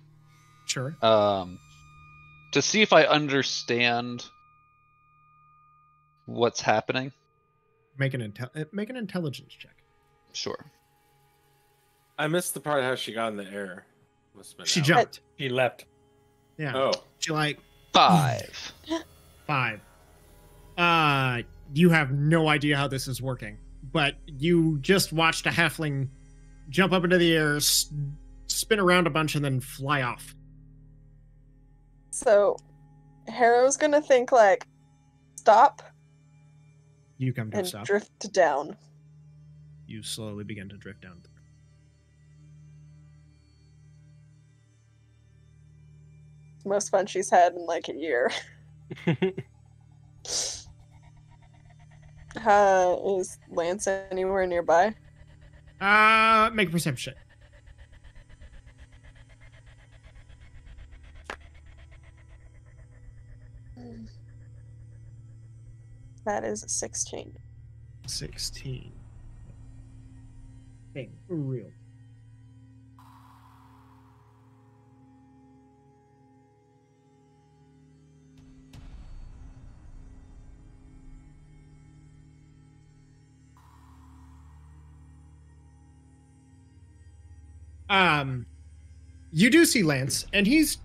Sure. To see if I understand what's happening? Make an intelligence check. Sure. I missed the part how she got in the air. Must have been She out. jumped. He leapt. Yeah. Oh, She like 5. 5. You have no idea how this is working, but you just watched a halfling jump up into the air, spin around a bunch, and then fly off. So, Harrow's gonna think like, stop You come to a and stop. drift down. You slowly begin to drift down. Most fun she's had in like a year. Is Lance anywhere nearby? Make a perception. That is a 16. 16. Hey, real. You do see Lance, and he's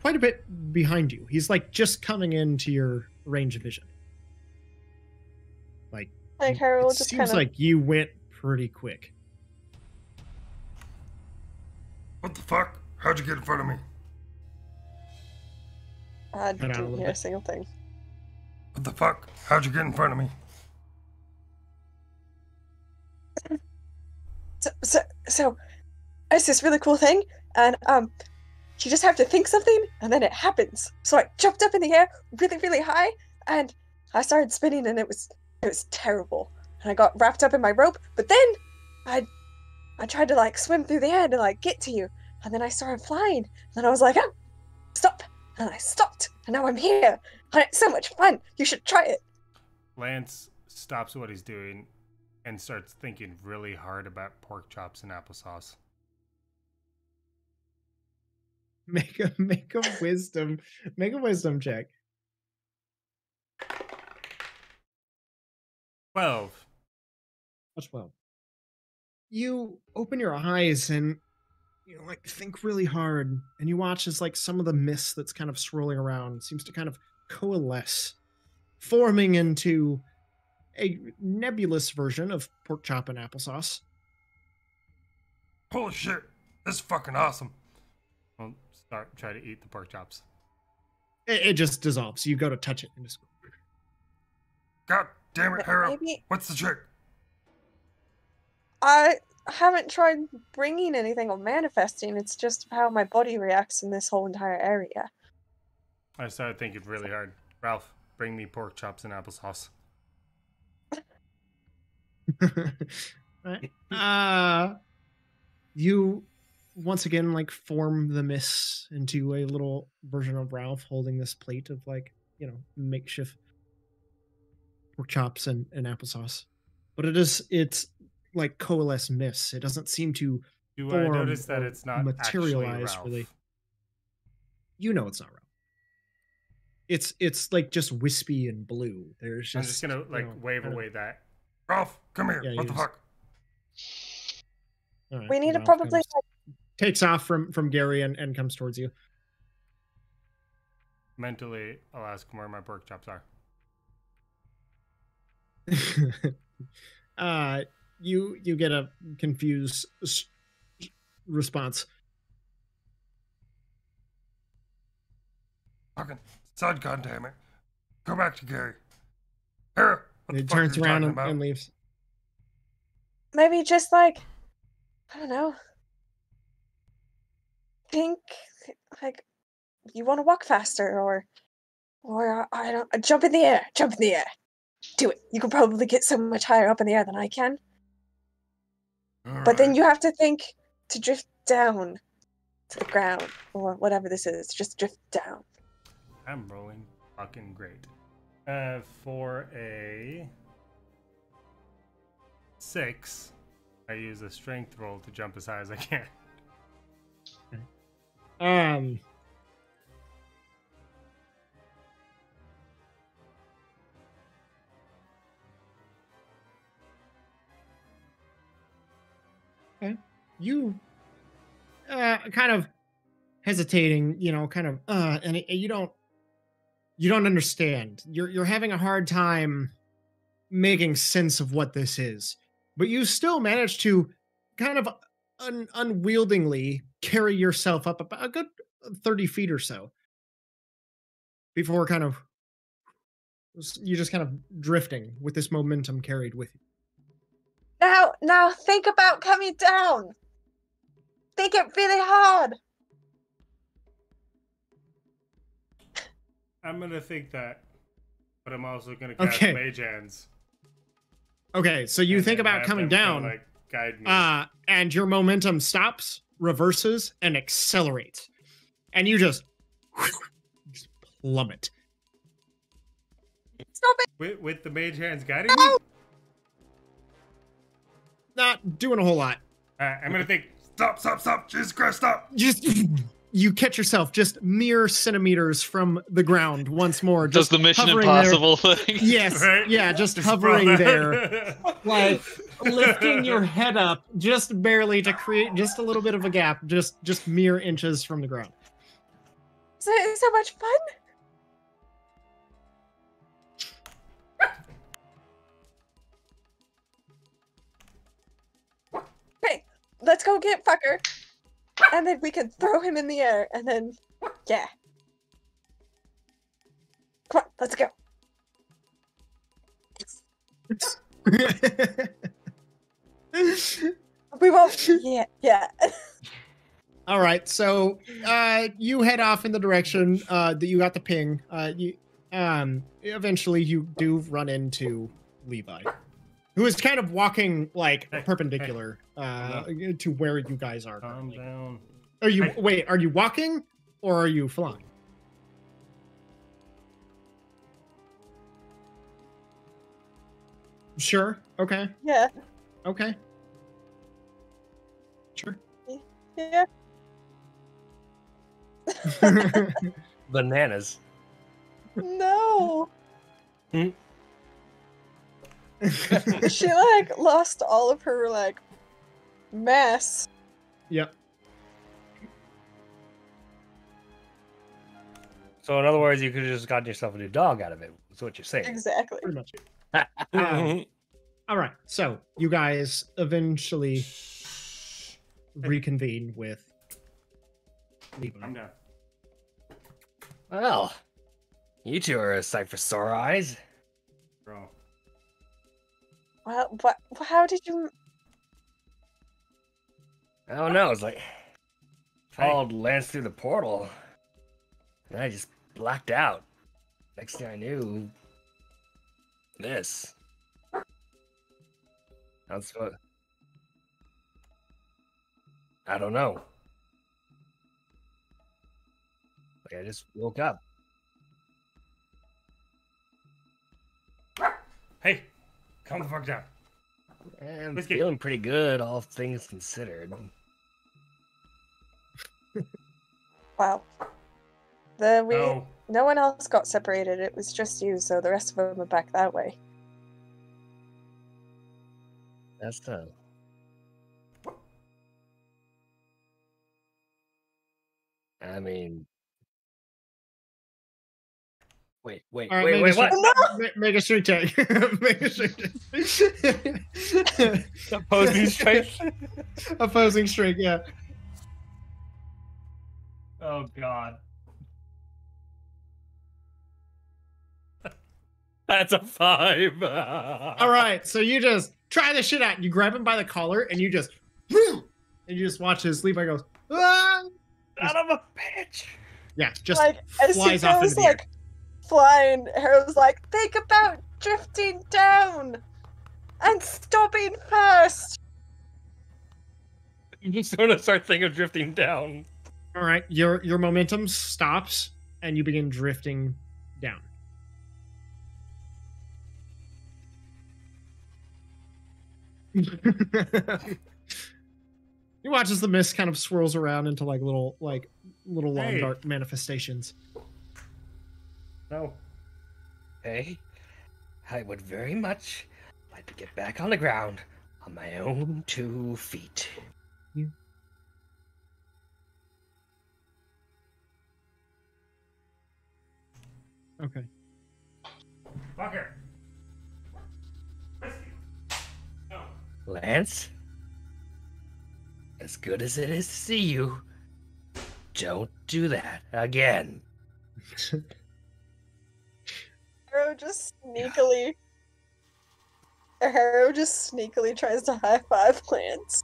quite a bit behind you. He's like just coming into your range of vision. Like, Like Harrow it just seems kind of like you went pretty quick. What the fuck? How'd you get in front of me? I Cut out a didn't little hear a bit. single thing. What the fuck? How'd you get in front of me? So it's this really cool thing, and you just have to think something, and then it happens. So I jumped up in the air really, really high, and I started spinning, and it was terrible. And I got wrapped up in my rope, but then I tried to like swim through the air to like get to you, and then I started flying, and then I was like, oh, stop, and I stopped, and now I'm here, and it's so much fun. You should try it. Lance stops what he's doing and starts thinking really hard about pork chops and applesauce. Make a wisdom check. 12. That's 12. You open your eyes and you know, like think really hard, and you watch as like some of the mist that's kind of swirling around seems to kind of coalesce, forming into a nebulous version of pork chop and applesauce. Holy shit. This is fucking awesome. I'll try to eat the pork chops. It just dissolves. You go to touch it and just God damn it, Harrow. Maybe What's the trick? I haven't tried bringing anything or manifesting. It's just how my body reacts in this whole entire area. I started thinking really hard. Ralph, bring me pork chops and applesauce. Right. You once again like form the mist into a little version of Ralph holding this plate of like, you know, makeshift pork chops and applesauce. But it's like coalesce mist. It doesn't seem to Do I form notice that or it's not materialize actually Ralph? really. You know it's not Ralph. It's like just wispy and blue. There's just I'm just gonna like wave away that. Ralph, come here. Yeah, What you the just- fuck? All right, We need to Ralph probably comes- takes off from Gary and comes towards you. Mentally, I'll ask him where my pork chops are. You get a confused response. Fucking son, goddammit. Go back to Gary. Harrow, what He the fuck turns are you around talking and, about? and leaves. maybe just like, I don't know, think like you want to walk faster, or I don't jump in the air. Do it. You can probably get so much higher up in the air than I can. But then Alright. you have to think to drift down to the ground, or whatever this is. Just drift down. I'm rolling fucking great. For a 6, I use a strength roll to jump as high as I can. you kind of hesitating, and you don't understand. You're having a hard time making sense of what this is, but you still manage to kind of unwieldingly carry yourself up about a good 30 feet or so before you just kind of drifting with this momentum carried with you. Now think about coming down. Think it really hard. I'm gonna think that, but I'm also gonna cast Okay. Mage Hands. Okay, so you and think then about have coming them down, kinda, like, guide me. and your momentum stops, reverses, and accelerates, and you just plummet. Stop it! With the Mage Hands guiding me? Not doing a whole lot. I'm gonna think. Stop! Jesus Christ, stop! Just you catch yourself just mere centimeters from the ground once more. Does Just the Mission hovering Impossible thing? Yes, Right? yeah, just Just hovering roll there, that. like lifting your head up just barely to create just a little bit of a gap, just mere inches from the ground. So much fun. Hey, let's go get fucker, and then we can throw him in the air, and then yeah. Come on, let's go. We won't. Yeah. All right, so you head off in the direction that you got the ping. Eventually you do run into Levi, who is kind of walking like perpendicular to where you guys are. Calm down. Are you walking or are you flying? Sure. Okay. Yeah. Okay. Sure. Yeah. Bananas. No. She like lost all of her like mass. Yep. So in other words, you could have just gotten yourself a new dog out of it. That's what you're saying. Exactly. Pretty much. All right. So you guys eventually reconvene with Levi. I'm down. Well, you two are a sight for sore eyes. Bro. Well, what? How did you? I don't know. It's like followed Lance through the portal, and I just blacked out. Next thing I knew, this. That's what. I don't know. Like I just woke up. Hey, calm the fuck down. I'm Whiskey. feeling pretty good, all things considered. Wow. No. No one else got separated. It was just you. So the rest of them are back that way. That's the. I mean. Wait, All right, what? Make a strength check. Make a strength check. Opposing strength? Opposing strength, yeah. Oh, God. That's a 5. All right, so you just try this shit out. You grab him by the collar and you just watch as Levi goes, ah! Son of a bitch. Yeah, just Like as he flies off goes into the air. like flying, Harrow's like, think about drifting down and stopping first. I'm just gonna start thinking of drifting down. All right, your momentum stops and you begin drifting down. You watch as the mist kind of swirls around into like little long Hey. dark manifestations. No. Hey, I would very much like to get back on the ground on my own 2 feet. You Okay. Fucker. Lance, as good as it is to see you, don't do that again. Harrow just sneakily tries to high five Lance.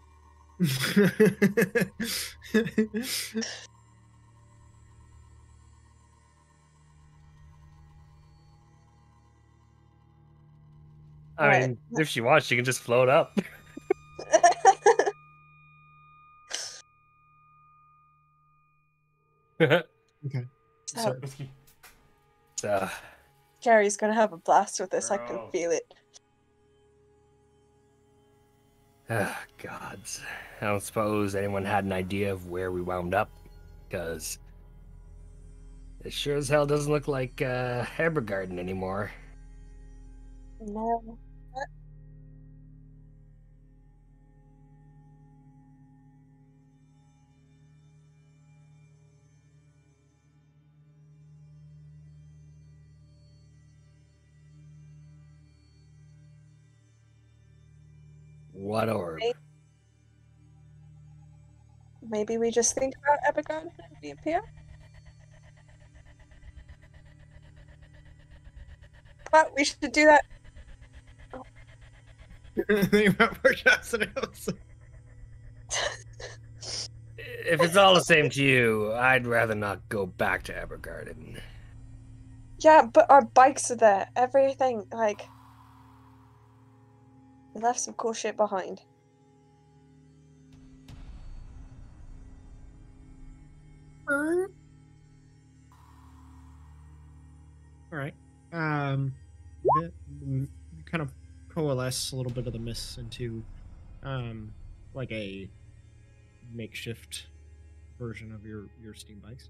I mean, if she wants, she can just float up. Okay. So, Whiskey. So, Gary's gonna have a blast with this. I can Girl. feel it. gods. I don't suppose anyone had an idea of where we wound up, because it sure as hell doesn't look like Hebergarden anymore. No. What orb? Maybe we just think about Epigon and reappear? But we should do that. Think about something else. If it's all the same to you, I'd rather not go back to Evergarden. Yeah, but our bikes are there. Everything, like... We left some cool shit behind. All right. Kind of coalesce a little bit of the mists into, like a makeshift version of your steam bikes.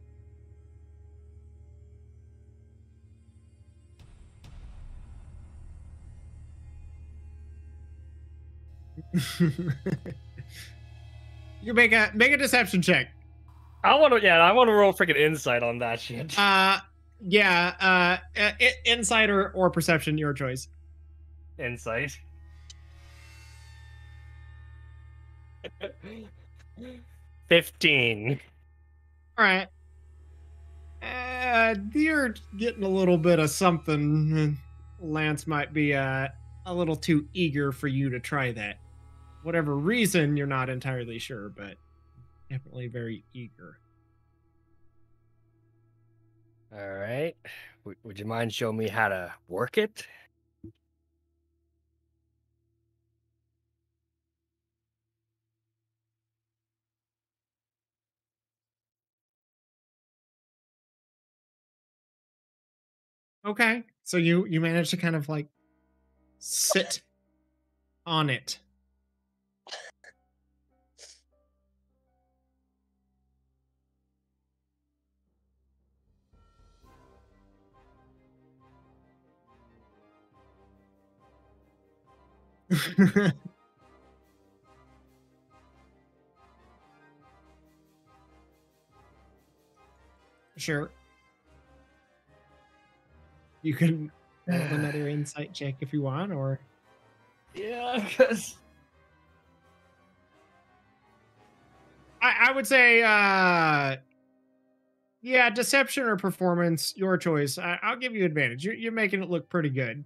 You make a deception check. I want to roll freaking insight on that shit. Insight or perception, your choice. Insight. 15. All right. You're getting a little bit of something. Lance might be a little too eager for you to try that. Whatever reason, you're not entirely sure, but definitely very eager. All right. Would you mind showing me how to work it? Okay, so you managed to kind of like sit on it. Sure. You can roll another insight check if you want, or Yeah, because I would say, yeah, deception or performance, your choice. I'll give you advantage. You're making it look pretty good.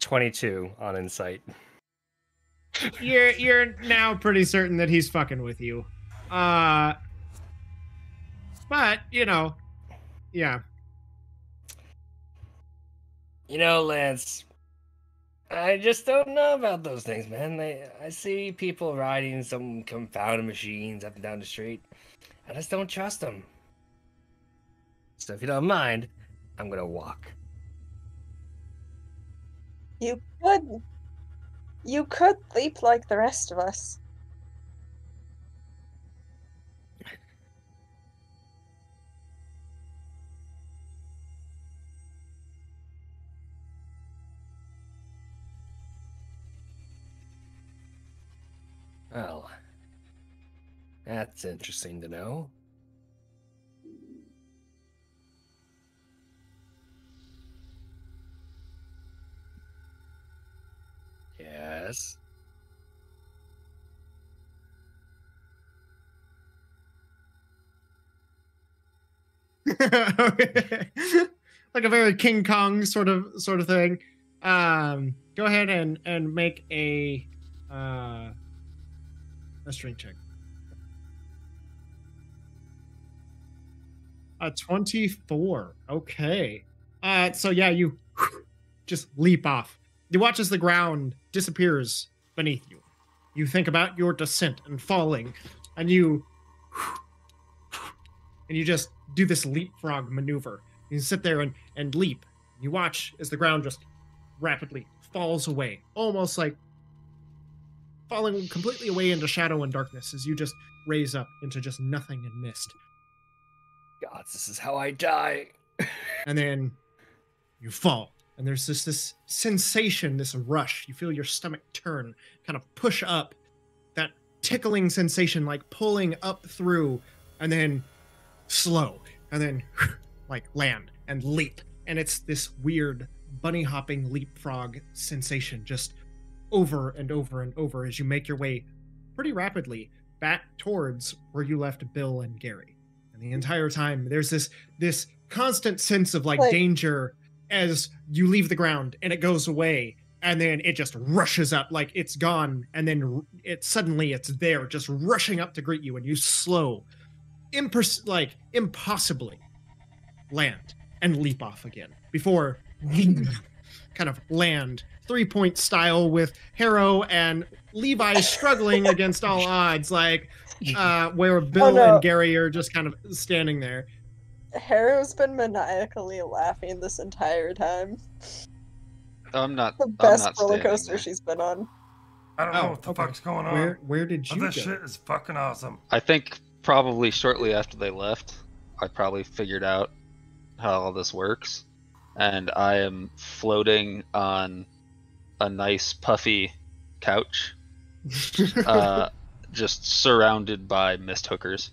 22 on insight. You're now pretty certain that he's fucking with you. But yeah. You know, Lance, I just don't know about those things, man. I see people riding some confounded machines up and down the street. I just don't trust them. So if you don't mind, I'm gonna walk. You could leap like the rest of us. Well, that's interesting to know. Yes. Like a very King Kong sort of thing. Go ahead and make a strength check. A 24. Okay. So yeah, you just leap off. You watch as the ground disappears beneath you. You think about your descent and falling, and you just do this leapfrog maneuver. You sit there and leap. You watch as the ground just rapidly falls away, almost like falling completely away into shadow and darkness as you just raise up into just nothing and mist. Gods, this is how I die. And then you fall. And there's this sensation, this rush. You feel your stomach turn, kind of push up. That tickling sensation, like pulling up through, and then slow. And then like land and leap. And it's this weird bunny hopping leapfrog sensation just over and over and over as you make your way pretty rapidly back towards where you left Bill and Gary. And the entire time there's this constant sense of like danger as you leave the ground and it goes away, and then it just rushes up like it's gone, and then it's there just rushing up to greet you, and you slow impossibly land and leap off again before kind of land 3-point style with Harrow and Levi struggling against all odds, like where Bill and Gary are just kind of standing there. Harrow's been maniacally laughing this entire time. I'm not. The best I'm not roller coaster there. she's been on. I don't know what the fuck's going on. Where did you This go? shit is fucking awesome. I think probably shortly after they left, I probably figured out how all this works, and I am floating on a nice puffy couch, just surrounded by mist hookers.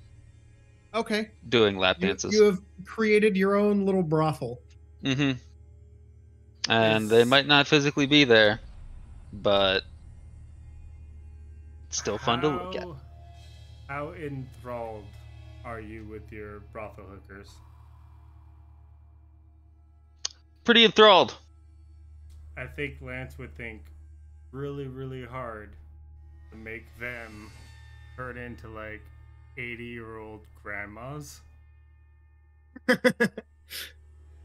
Okay. Doing lap dances. You have created your own little brothel. Mm-hmm. And they might not physically be there, but it's still fun to look at. How enthralled are you with your brothel hookers? Pretty enthralled. I think Lance would think really, really hard to make them turn into like 80-year-old grandmas.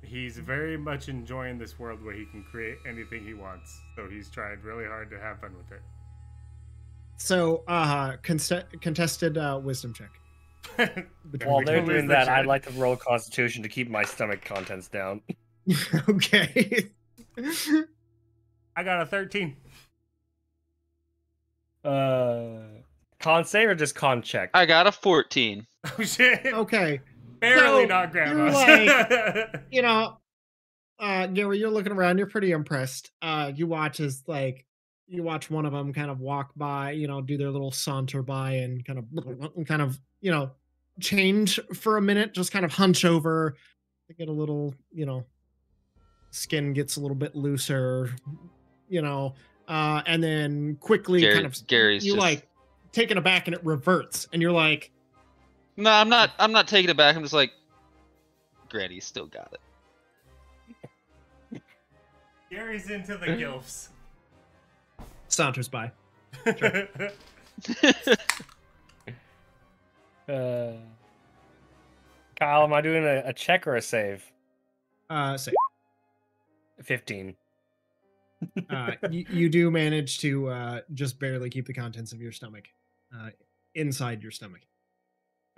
He's very much enjoying this world where he can create anything he wants. So he's tried really hard to have fun with it. So, contested wisdom check. While they're doing that, I'd like to roll Constitution to keep my stomach contents down. Okay. I got a 13. Con save or just con check? I got a 14. Oh shit. Okay. Barely So, not grandmas. You're like, Gary, you're looking around. You're pretty impressed. You watch as one of them kind of walk by, do their little saunter by and kind of, change for a minute, just kind of hunch over. They get a little, skin gets a little bit looser, and then quickly Gary's you just... like taken aback and it reverts and you're like, no, I'm not taking it back. I'm just like, Granny's still got it. Gary's into the gilfs. Saunters by. Kyle, am I doing a check or a save? Save. 15. You do manage to just barely keep the contents of your stomach inside your stomach.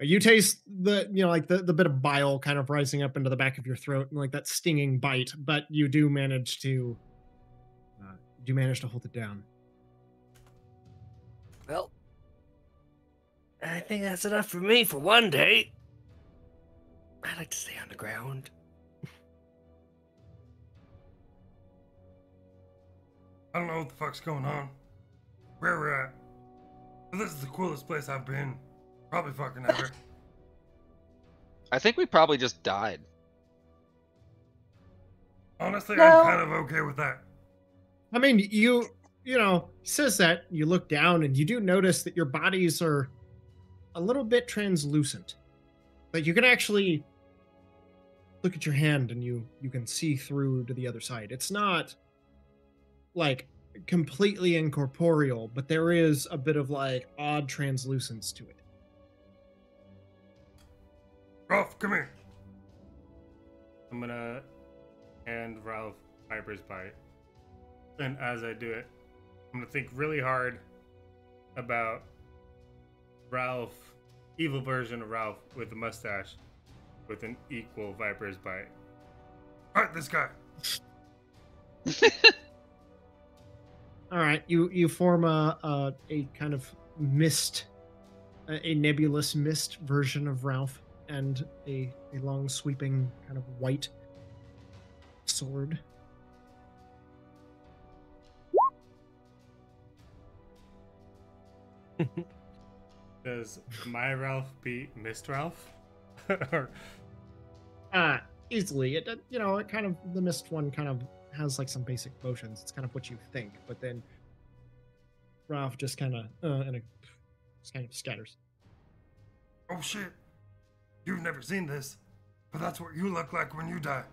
You taste the bit of bile kind of rising up into the back of your throat and like that stinging bite, but you do manage to hold it down. Well, I think that's enough for me for one day. I like to stay on the ground. I don't know what the fuck's going on. Where we're at. This is the coolest place I've been. Probably fucking ever. I think we probably just died. Honestly, No. I'm kind of okay with that. I mean, you know, he says that, you look down and you do notice that your bodies are a little bit translucent. Like you can actually look at your hand and you can see through to the other side. It's not like completely incorporeal, but there is a bit of like odd translucence to it. Ralph, come here. I'm gonna hand Ralph Piper's Bite. And as I do it, I'm gonna think really hard about Ralph, evil version of Ralph with a mustache with an equal Viper's Bite. Alright, this guy. All right, you form a kind of mist, a nebulous mist version of Ralph, and a long sweeping kind of white sword. Does my Ralph beat Mist Ralph? Or Easily. It it kind of, the mist one kind of has like some basic motions. It's kind of what you think, but then Ralph just kind of just kind of scatters. Oh shit. You've never seen this, but that's what you look like when you die.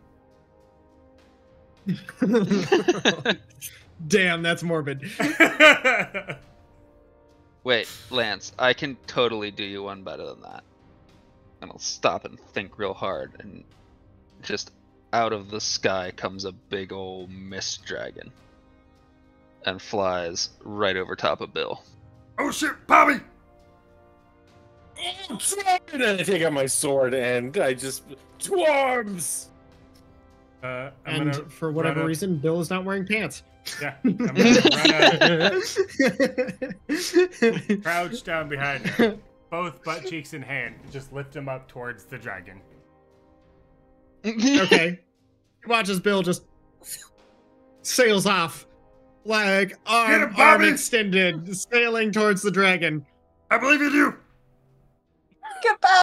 Damn, that's morbid. Wait, Lance, I can totally do you one better than that. And I'll stop and think real hard, and just out of the sky comes a big old mist dragon and flies right over top of Bill. Oh shit, Bobby! And then I take out my sword and I just dwarves. I'm And gonna for whatever run up- reason, Bill is not wearing pants. Yeah, I'm gonna run up, crouch down behind him, both butt cheeks in hand, and just lift him up towards the dragon. Okay. He watches Bill just sails off, like Get arm him, Bobby! extended, sailing towards the dragon. I believe in you! Goodbye.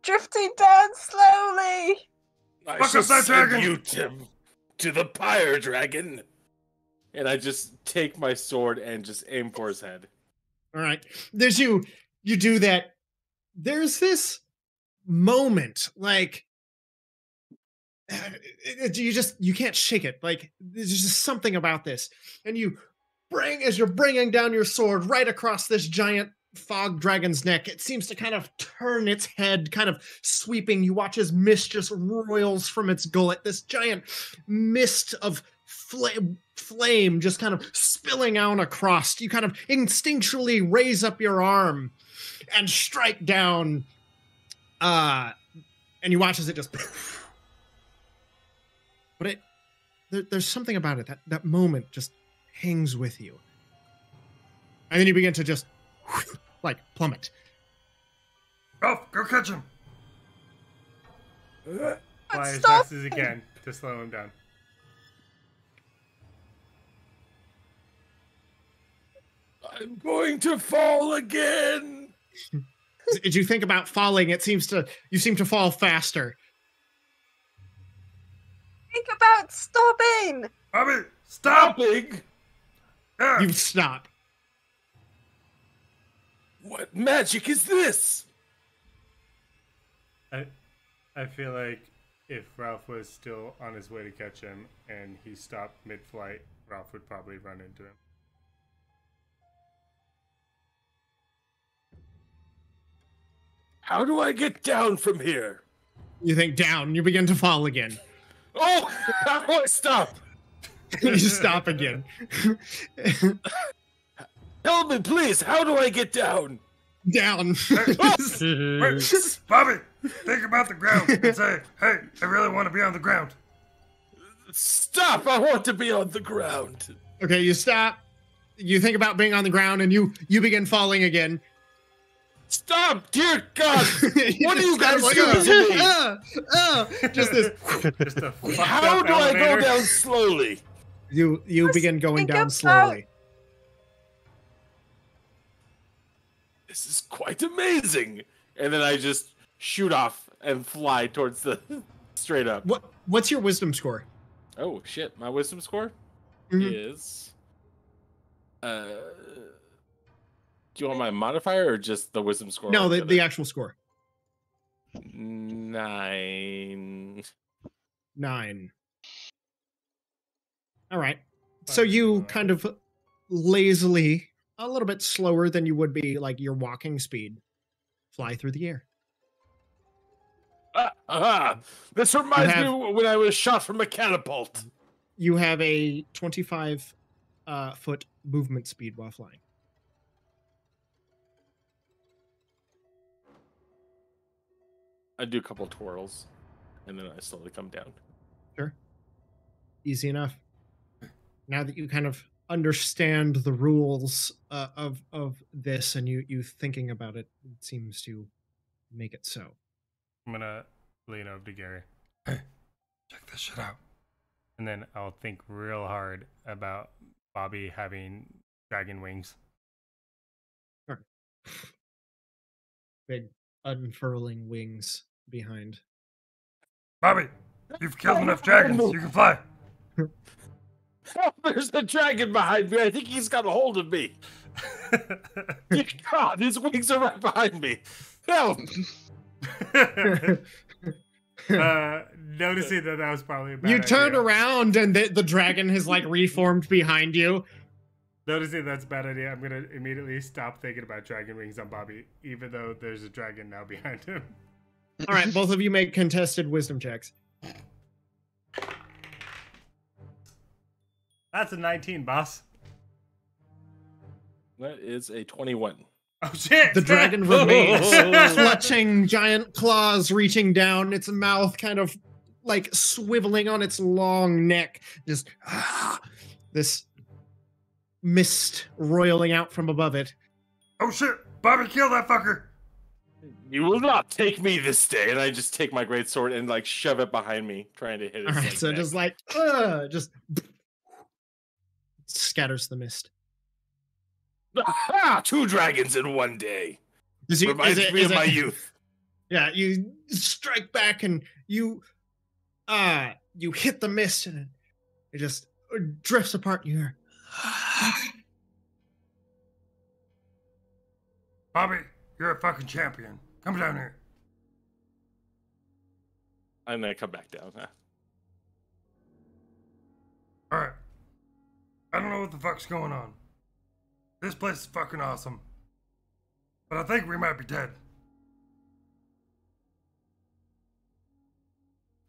Drifting down slowly. I Fuck shall up that send dragon! you to the pyre dragon. And I just take my sword and just aim for his head. All right. There's you do that. There's this moment, like you can't shake it. Like there's just something about this. And as you're bringing down your sword right across this giant fog dragon's neck, it seems to kind of turn its head, kind of sweeping. You watch as mist just roils from its gullet. This giant mist of flame just kind of spilling out across. You kind of instinctually raise up your arm and strike down, and you watch as it just but there's something about it, that moment just hangs with you, and then you begin to just like plummet. Ralph, go catch him! Fly as Stop. fast as he can to slow him down. I'm going to fall again. As you think about falling, you seem to fall faster. Think about stopping. Bobby, stop! Stopping? Yeah. You stop. What magic is this? I feel like if Ralph was still on his way to catch him and he stopped mid-flight, Ralph would probably run into him. How do I get down from here? You think down. You begin to fall again. Oh, how do I stop? You stop again. Help me, please. How do I get down? Down. Wait, Bobby, think about the ground and say, hey, I really want to be on the ground. Stop! I want to be on the ground. Okay, you stop. You think about being on the ground, and you begin falling again. Stop! Dear God! What are you just kind guys of doing to me? Just this. Just a fucked How up do I go elevator. down slowly? You Just begin going think down about- slowly. This is quite amazing. And then I just shoot off and fly towards the straight up. What's your wisdom score? Oh shit! My wisdom score Mhm. is. Do you want my modifier or just the wisdom score? No, altogether? the actual score. 9. 9. All right. So you kind of lazily, a little bit slower than you would be like your walking speed, fly through the air. This reminds me when I was shot from a catapult. You have a 25 foot movement speed while flying. I do a couple twirls, and then I slowly come down. Sure. Easy enough. Now that you kind of understand the rules of this and you thinking about it, it seems to make it so. I'm gonna lean over to Gary. Hey, check this shit out. And then I'll think real hard about Bobby having dragon wings. Sure. Big unfurling wings behind. Bobby, you've killed enough dragons. You can fly. Oh, there's a dragon behind me. I think he's got a hold of me. God, his wings are right behind me. Help! Noticing that was probably a bad You turn idea. around and the dragon has like reformed behind you. Noticing that's a bad idea, I'm gonna immediately stop thinking about dragon wings on Bobby, even though there's a dragon now behind him. All right, both of you make contested wisdom checks. That's a 19, boss. That is a 21. Oh shit! The dragon remains, clutching giant claws, reaching down, its mouth kind of like swiveling on its long neck. Just this mist roiling out from above it. Oh shit! Bobby, kill that fucker! You will not take me this day. And I just take my greatsword and like shove it behind me, trying to hit it. All right, so just like just scatters the mist. Ah, 2 dragons in one day. Reminds me of my youth. Yeah, you strike back and you hit the mist and it just drifts apart. And you hear, Bobby, you're a fucking champion. Come down here. And then I come back down. Alright. I don't know what the fuck's going on. This place is fucking awesome. But I think we might be dead.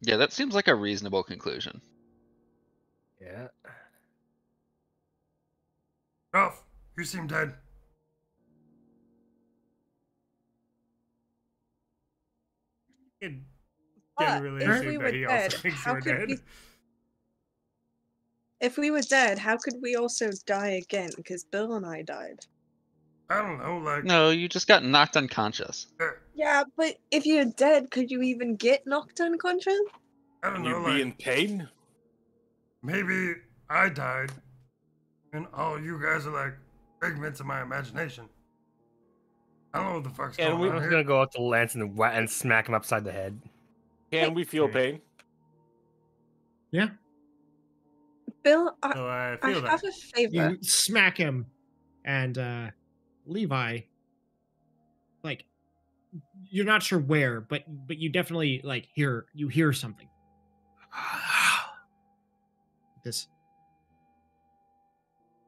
Yeah, that seems like a reasonable conclusion. Yeah. Ralph, you seem dead. It generally if assume we that were he dead, also thinks how we're could dead. we? If we were dead, how could we also die again? Because Bill and I died. I don't know, like... No, you just got knocked unconscious. Yeah, but if you're dead, could you even get knocked unconscious? I don't Can know, you like... be in pain? Maybe I died, and all you guys are like figments of my imagination. I don't know what the fuck's And going we- on I'm just here. gonna go up to Lance and smack him upside the head. Can we feel pain? yeah. Bill, So I I feel have that. a favor. You smack him, and Levi, like, you're not sure where, but you definitely like hear something. This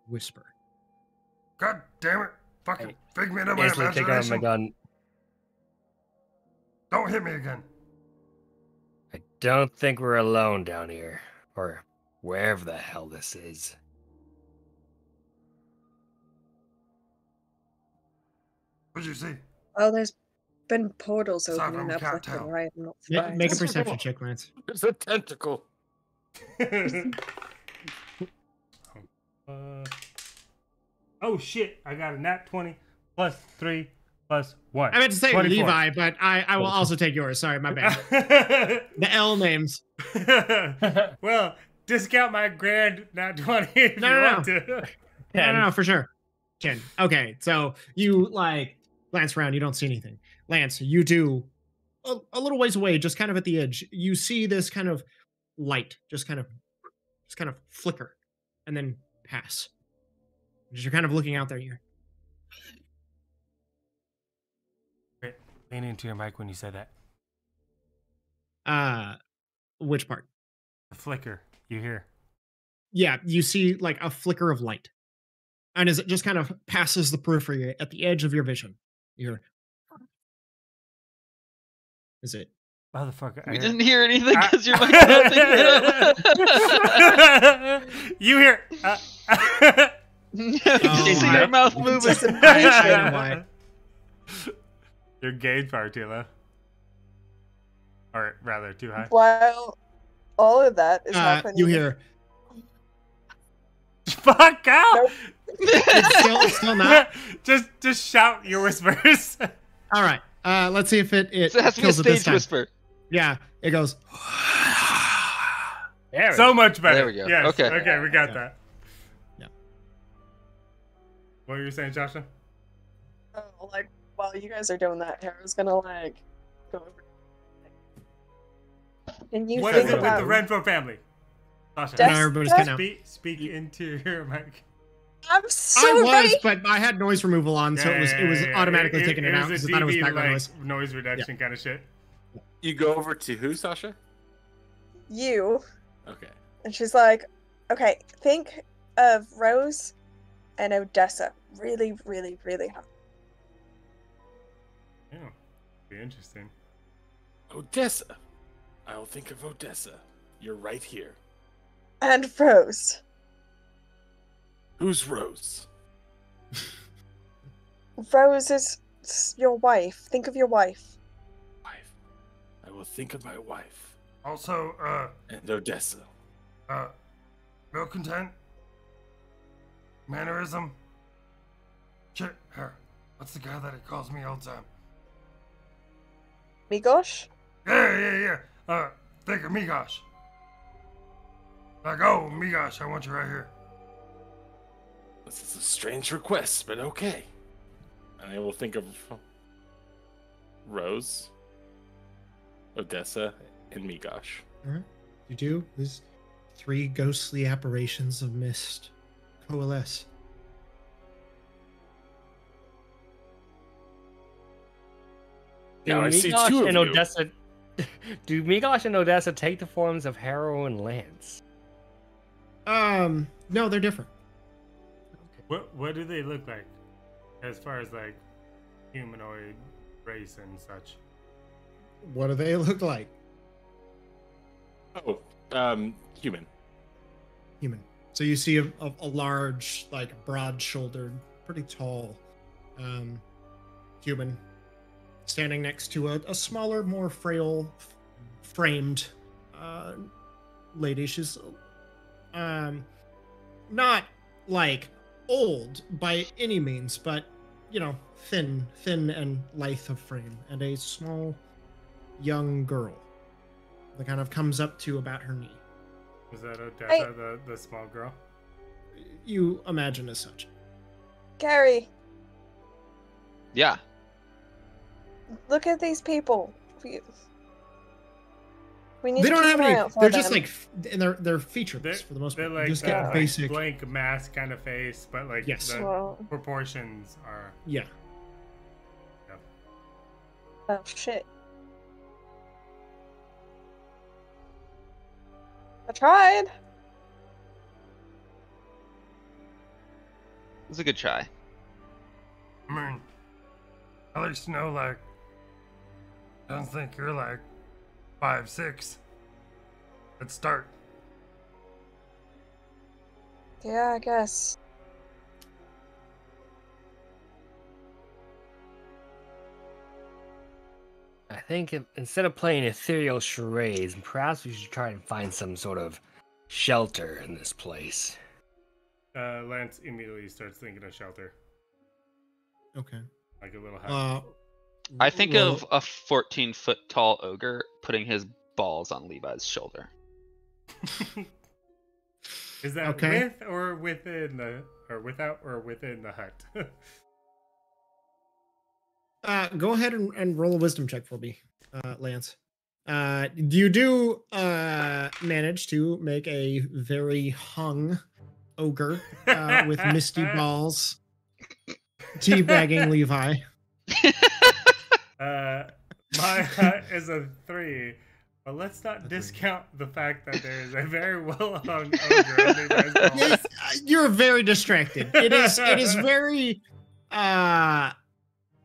whisper. God damn it! Fucking Hey, figment of my Instantly take out my imagination. gun. Don't hit me again. I don't think we're alone down here. Or wherever the hell this is. What'd you see? Oh, there's been portals Aside opening from up Cat left and Town. right. I'm not Yeah, surprised. make a perception check, Lance. There's a tentacle. Oh shit! I got a nat 20 plus 3 plus 1. I meant to say 24. Levi, but I will also take yours. Sorry, my bad. The L names. Well, discount my grand nat 20 if No, you no, want to. No, for sure. 10. Okay, so you like glance around. You don't see anything. Lance, you do a little ways away, just kind of at the edge. You see this kind of light, just kind of flicker, and then pass. As you're kind of looking out there, you're Wait, lean into your mic when you say that. which part? The flicker. You hear? Yeah, you see like a flicker of light. And as it just kind of passes the periphery at the edge of your vision, you're. Is it? Motherfucker. We didn't hear anything because your mic's not picking it up. You hear? You see your mouth moving. I know why. Your gain power too low. Or rather, too high. While all of that is happening, You hear. Fuck out! Nope. It's still not. Just shout your whispers. All right. Let's see if it It has to be a kills it this stage time. whisper. Yeah, it goes. There we So go. much better. There we go. Yes. Okay. Okay, we got Yeah. that. Yeah. What were you saying, Joshua? like while you guys are doing that, Tara's gonna like go over. And you What think is it with about the Renfro family? Sasha, Des- Now everybody's getting out. speak into your mic. I'm so I was, ready. but I had noise removal on, so it was Yeah. automatically taking it out was because a I thought it was DB, background like, noise. noise reduction kind of shit. You go over to who, Sasha? You. Okay. And she's like, okay, think of Rose and Odessa. Really, really, really hard. Yeah, be interesting. Odessa. I'll think of Odessa. You're right here. And Rose. Who's Rose? Rose is your wife. Think of your wife. Wife. I will think of my wife. Also, And Odessa. malcontent, mannerism. Shit, her. What's the guy that he calls me all the time? Migosh? Yeah. Think of Migosh. Like, oh, Migosh, I want you right here. This is a strange request, but okay. And I will think of Rose, Odessa, and Migosh. You do? These three ghostly apparitions of mist coalesce. Now I see Migosh two of and you. Odessa. Do Migosh and Odessa take the forms of Harrow and Lance? No, they're different. What do they look like? As far as, like, humanoid race and such. What do they look like? Oh, human. Human. So you see a large, like, broad-shouldered, pretty tall, human standing next to a smaller, more frail, framed, lady. She's, not, like, old by any means, but, you know, thin and lithe of frame, and a small, young girl that kind of comes up to about her knee. Was that Odessa, the small girl? You imagine as such. Gary, Yeah. look at these people. We need They to don't keep have an eye any. out for They're just them. like, and they're featureless for the most They're part. like You just a get basic. blank mask kind of face, but like Yes. the Well, proportions are. Yeah. oh shit. I tried. It was a good try. I mean, at least you know, like, I don't think you're like 5'6". Let's start. Yeah, I guess. I think instead of playing ethereal charades, perhaps we should try and find some sort of shelter in this place. Lance immediately starts thinking of shelter, Okay. like a little hut. I think roll- of a 14-foot tall ogre putting his balls on Levi's shoulder. Is that okay. with or within the, or without or within the hut? Go ahead and roll a wisdom check for me, Lance. You do manage to make a very hung ogre with misty balls teabagging Levi. My is a 3, but let's not discount the fact that there is a very well hung ogre on Levi's balls. You're very distracted. It is very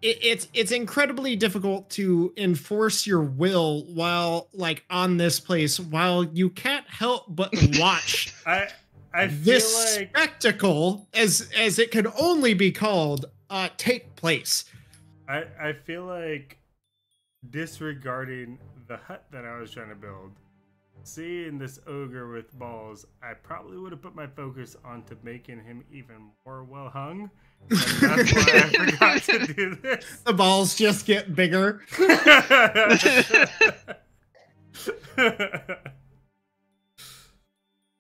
it's incredibly difficult to enforce your will while like on this place while you can't help but watch I this feel like spectacle as it could only be called take place. I feel like disregarding the hut that I was trying to build, seeing this ogre with balls, I probably would have put my focus onto making him even more well hung. And that's why I forgot to do this. The balls just get bigger.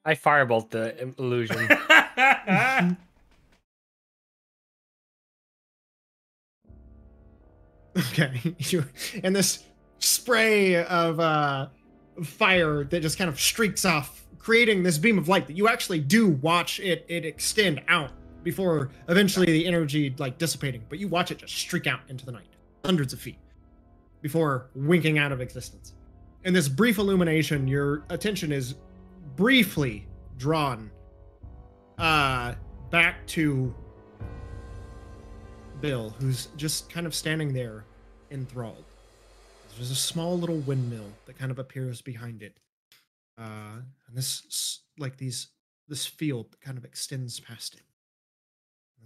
I firebolt the illusion. Okay. And this spray of fire that just kind of streaks off, creating this beam of light that you actually do watch it extend out before eventually the energy like dissipating. But you watch it just streak out into the night, hundreds of feet, before winking out of existence. In this brief illumination, your attention is briefly drawn back to Bill, who's just kind of standing there enthralled. There's a small little windmill that kind of appears behind it. And this field that kind of extends past it.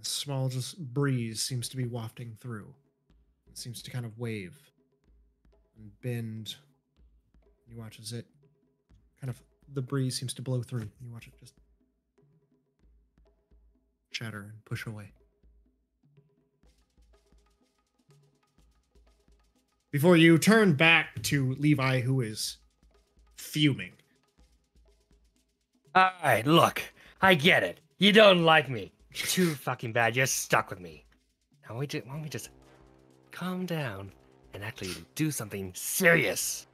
A small just breeze seems to be wafting through. It seems to kind of wave and bend. You watch as it kind of, the breeze seems to blow through. You watch it just shatter and push away. Before you turn back to Levi, who is fuming. Alright, look. I get it. You don't like me. You're too fucking bad. You're stuck with me. Now why don't we just calm down and actually do something serious?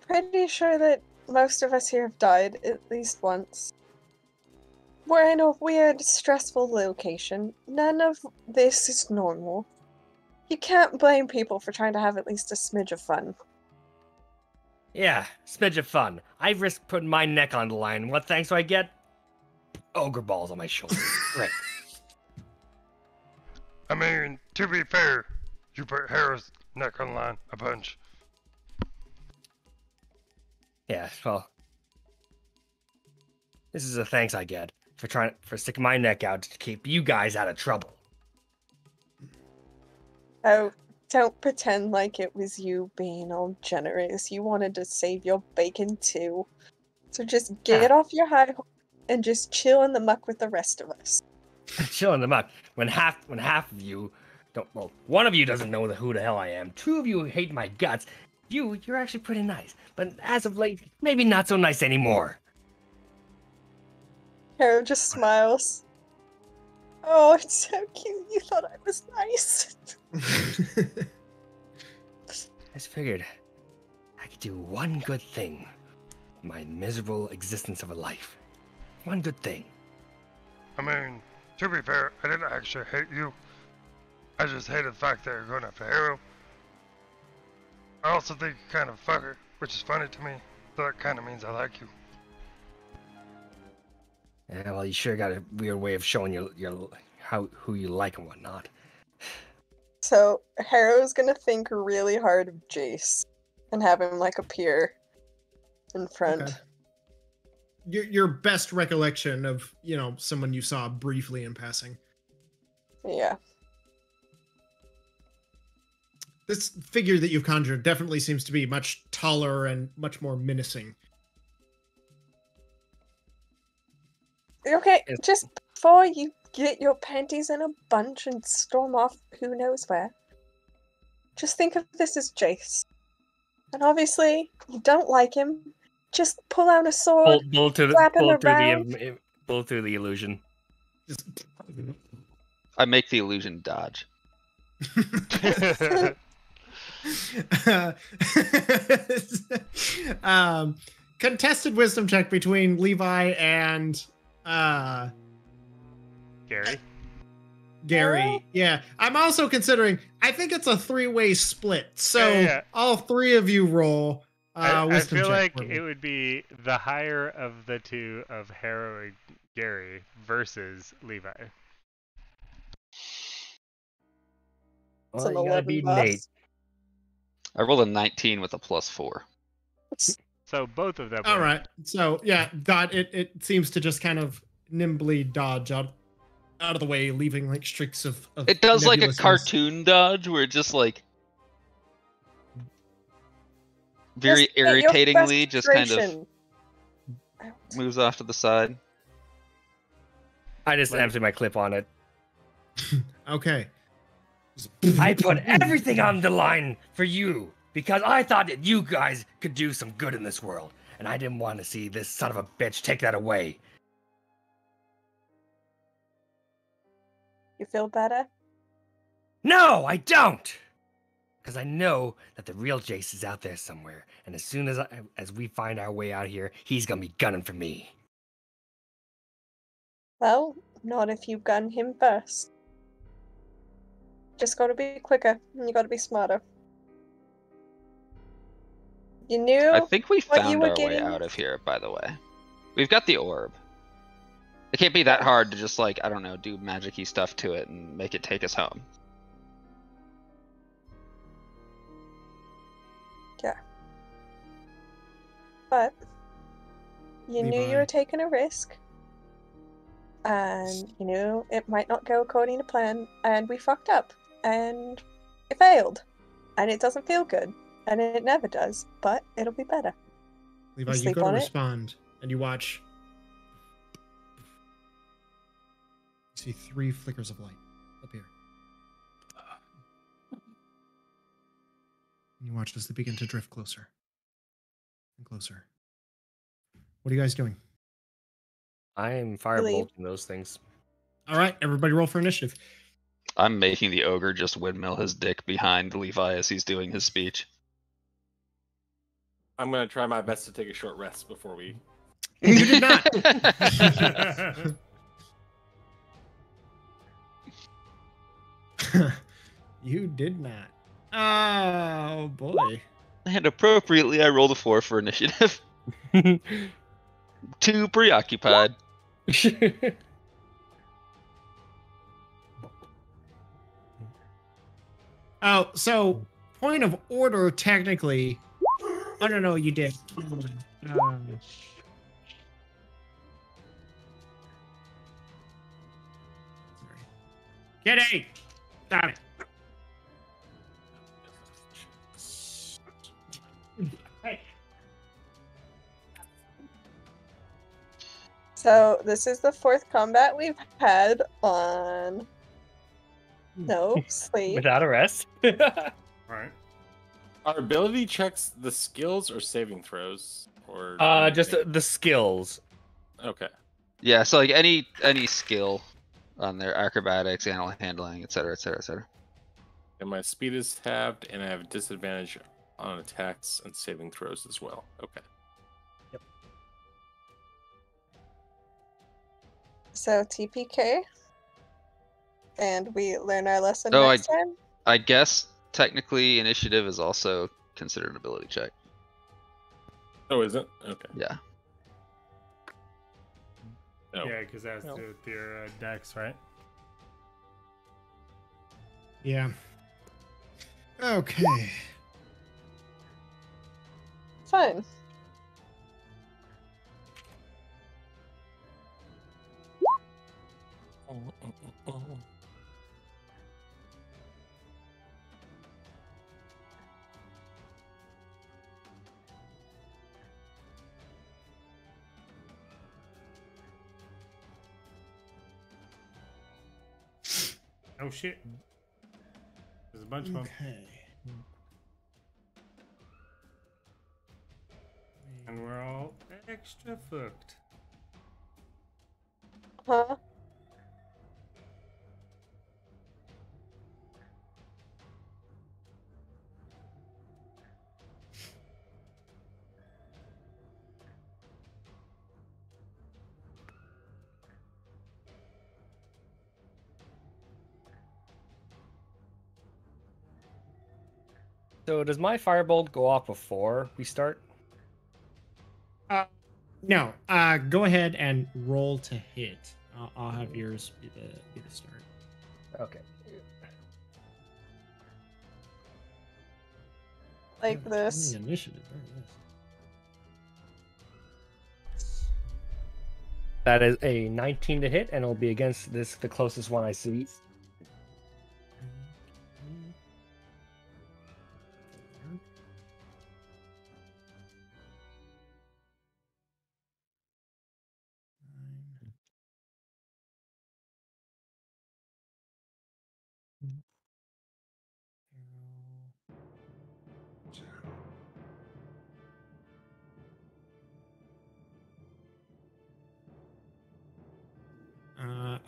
Pretty sure that most of us here have died at least once. We're in a weird, stressful location. None of this is normal. You can't blame people for trying to have at least a smidge of fun. Yeah, smidge of fun. I've risked putting my neck on the line. What thanks do I get? Ogre balls on my shoulders. Right. I mean, to be fair, you put Harrow's neck on the line a bunch. Yeah, well, this is a thanks I get for sticking my neck out to keep you guys out of trouble. Oh, don't pretend like it was you being all generous. You wanted to save your bacon too. So just get off your high horse and just chill in the muck with the rest of us. Chill in the muck. When half of you don't, well, one of you doesn't know who the hell I am. Two of you hate my guts. You're actually pretty nice. But as of late, maybe not so nice anymore. Harold just smiles. Oh, it's so cute. You thought I was nice. I just figured I could do one good thing in my miserable existence of a life. One good thing. I mean, to be fair, I didn't actually hate you. I just hated the fact that you're going after Harrow. I also think you're kind of a fucker, which is funny to me. So that kind of means I like you. Yeah, well, you sure got a weird way of showing who you like and whatnot. So Harrow's gonna think really hard of Jace and have him like appear in front. Okay. Your best recollection of, someone you saw briefly in passing. Yeah. This figure that you've conjured definitely seems to be much taller and much more menacing. Okay, just before you get your panties in a bunch and storm off who knows where, just think of this as Jace. And obviously, you don't like him. Just pull out a sword, slap him around. Pull through the illusion. I make the illusion dodge. Contested wisdom check between Levi and Gary. Gary. Yeah. I'm also considering, I think it's a 3-way split. So Yeah. all 3 of you roll I wisdom feel check like for me. it would be the higher of the two of Harrow and Gary versus Levi. It's Well, an you gotta 11 be boss. Nate. I rolled a 19 with a +4. So both of them. All were- right. So yeah, God, it seems to just kind of nimbly dodge out of the way, leaving like streaks of It does like a nebulousness. cartoon dodge where it just like very Just get your irritatingly just kind of frustration out. moves off to the side. I just Like- emptied my clip on it. Okay. I put everything on the line for you because I thought that you guys could do some good in this world, and I didn't want to see this son of a bitch take that away. You feel better? No, I don't. Because I know that the real Jace is out there somewhere, and as soon as we find our way out here, he's gonna be gunning for me. Well, not if you gun him first. Just gotta be quicker, and you gotta be smarter. You knew I think we what you found were our way getting- out of here, by the way. We've got the orb. It can't be that hard to just like, I don't know, do magic-y stuff to it and make it take us home. but you knew you Levi. were taking a risk. And you knew it might not go according to plan, and we fucked up. And it failed. And it doesn't feel good. And it never does, but it'll be better. Levi, You you sleep go to on it? respond, and you watch. You see 3 flickers of light up here. And you watch as they begin to drift closer and closer. What are you guys doing? I am Leave. firebolting those things. All right, everybody roll for initiative. I'm making the ogre just windmill his dick behind Levi as he's doing his speech. I'm gonna try my best to take a short rest before we. You did not. You did not. Oh boy. And appropriately, I rolled a 4 for initiative. Too preoccupied. Oh, so point of order technically. Oh no, you did. Kitty! Stop it. Hey. So this is the 4th combat we've had on no sleep. Without a rest. Right. Are ability checks the skills or saving throws? Or Just the skills. Okay. Yeah, so like any skill on their acrobatics, animal handling, etc., etc., etc. And my speed is halved, and I have disadvantage on attacks and saving throws as well. Okay. So TPK. And we learn our lesson Oh, next time. I guess technically initiative is also considered an ability check. Oh, is it? Okay. Yeah. No. Yeah, because that has to do with your dex, right? Yeah. Okay. Fine. Oh shit. There's a bunch of them. Okay. And we're all extra fucked. Huh? So does my firebolt go off before we start? No. Go ahead and roll to hit. I'll have yours be the start. Okay. Like this. The initiative. Very nice. That is a 19 to hit, and it'll be against the closest one I see.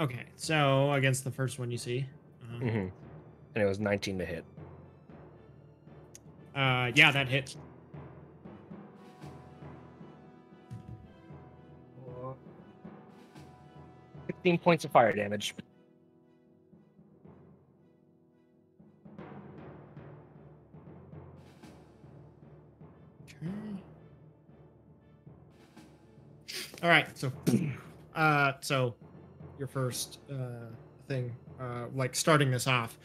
Okay, so against the first one you see. And it was 19 to hit. Yeah, that hits. 16 points of fire damage. Okay. All right, so your first thing, like starting this off,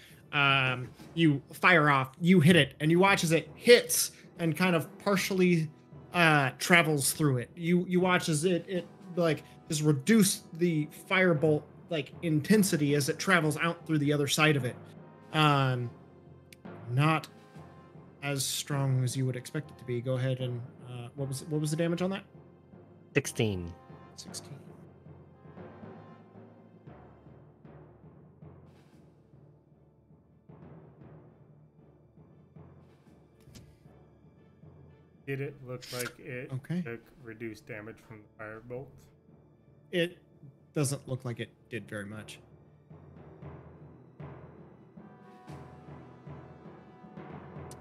you fire off, you hit it, and you watch as it hits and kind of partially travels through it. You watch as it like just reduce the firebolt like intensity as it travels out through the other side of it. Not as strong as you would expect it to be. Go ahead and what was the damage on that? 16. 16. Did it look like it Okay. took reduced damage from the firebolt? It doesn't look like it did very much.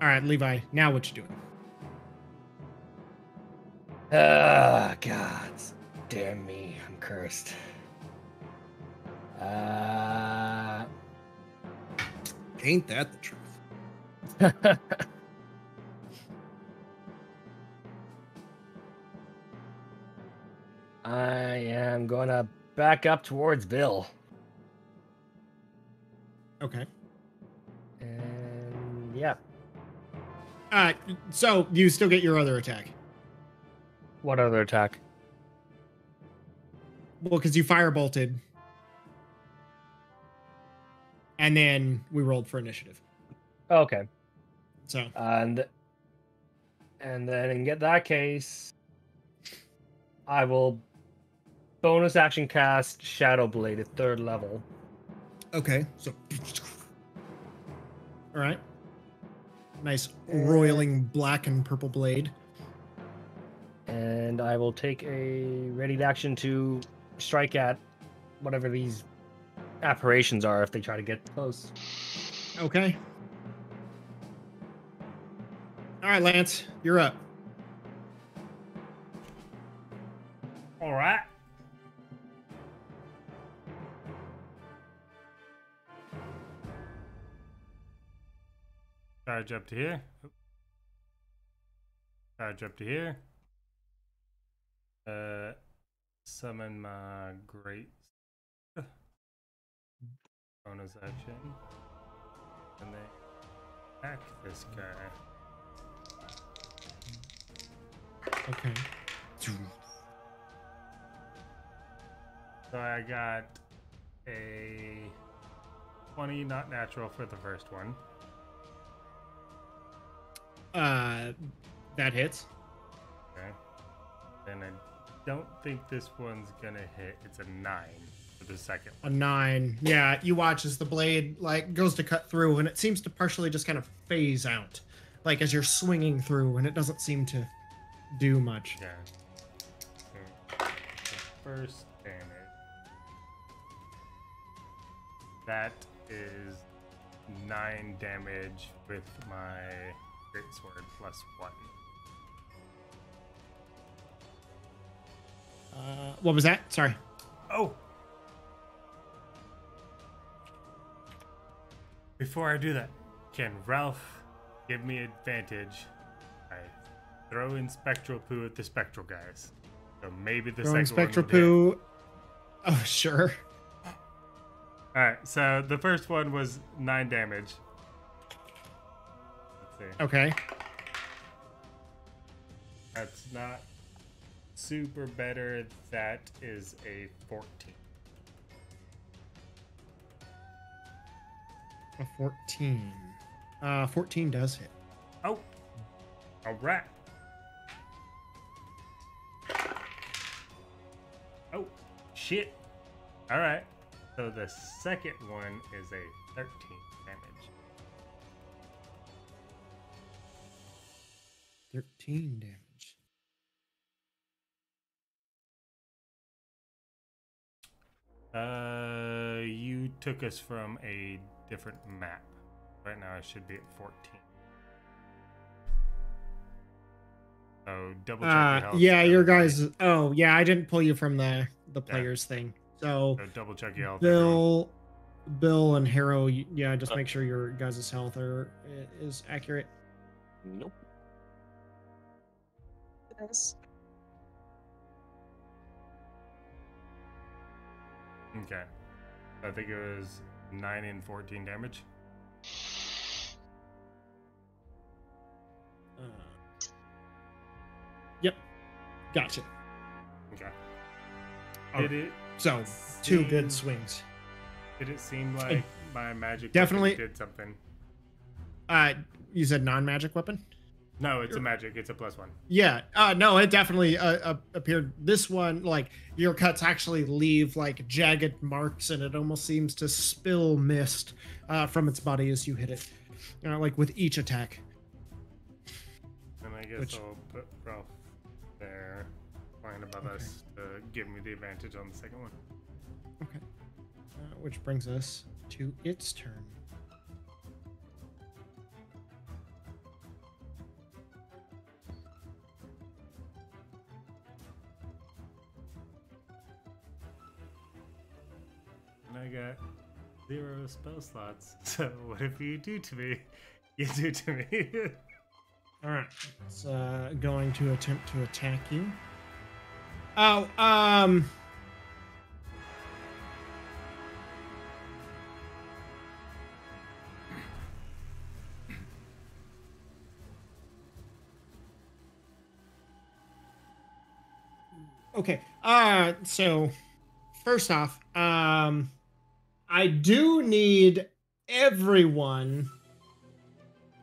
All right, Levi, now what you doing? Ah, God. Damn me. I'm cursed. Ain't that the truth? I am going to back up towards Bill. Okay. And yeah. So you still get your other attack. What other attack? Well, because you firebolted. And then we rolled for initiative. Okay. So And then in that case, I will bonus action cast Shadow Blade at 3rd level. okay, so all right, nice roiling black and purple blade. And I will take a ready action to strike at whatever these apparitions are if they try to get close. Okay. All right, Lance, you're up. All right. Charge up to here. Charge up to here. Summon my great bonus action. And then attack this guy. Okay. So I got a 20 not natural for the first one. That hits. Okay. And I don't think this one's gonna hit. It's a 9 for the second A one. 9. Yeah, you watch as the blade like goes to cut through, and it seems to partially just kind of phase out, like as you're swinging through, and it doesn't seem to do much. Yeah. Okay. The first damage. That is 9 damage with my greatsword plus 1. What was that? Sorry. Oh! Before I do that, can Ralph give me advantage. I throw in spectral poo at the spectral guys. So maybe the Throwing second one spectral would hit. poo. Oh, sure. Alright, so the first one was 9 damage. Let's see. Okay. That's not super better. That is a 14. A 14. 14 does hit. Oh! Alright. Oh, shit. Alright. So the second one is a 13 damage. 13 damage. You took us from a different map. Right now I should be at 14. So double check your health. Yeah, your everybody. guys. Oh, yeah, I didn't pull you from the players thing. So So double check your health. everyone. Bill and Harrow, yeah, just make sure your guys' health is accurate. Nope. It is. Okay. I think it was 9 and 14 damage. Yep. Gotcha. Okay. Alright. Did it So, 2 seem- good swings. Did it seem like my magic Definitely- weapon did something? You said non-magic weapon? No, it's a magic. It's a +1. Yeah. No, it definitely appeared. This one, like, your cuts actually leave, like, jagged marks, and it almost seems to spill mist from its body as you hit it, like, with each attack. And I guess Which- I'll put Ralph there, flying above us, to give me the advantage on the second one. Okay. Which brings us to its turn. And I got 0 spell slots. So whatever you do to me, you do to me. All right. It's going to attempt to attack you. Oh, okay. So first off, I do need everyone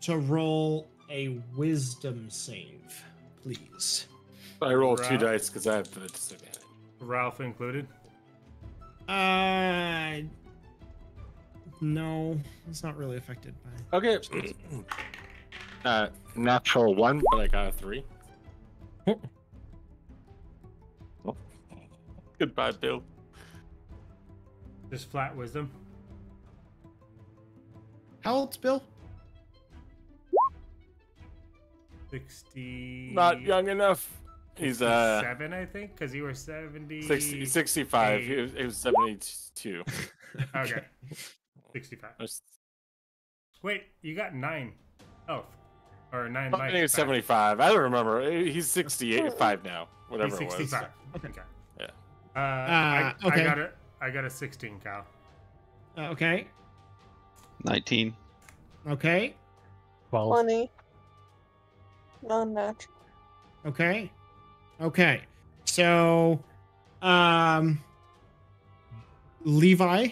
to roll a wisdom save, please. I roll 2 Right. dice because I have the disadvantage. Ralph included. No, it's not really affected by. Okay. Natural 1, but I got a 3. Oh. Goodbye, Bill. Just flat wisdom. How old's Bill? 60. Not young enough. He's 7, I think, because you were 70. 65. He was 72. Okay. 65. Wait, you got 9 health. Or 9 I life. think it's back. 75. I don't remember. He's 65 now. Whatever He's it was. 65. Okay. Yeah. Okay. I got a 16, Kyle. Okay. 19. Okay. 12. 20. Non-natural. Okay. Okay. So, Levi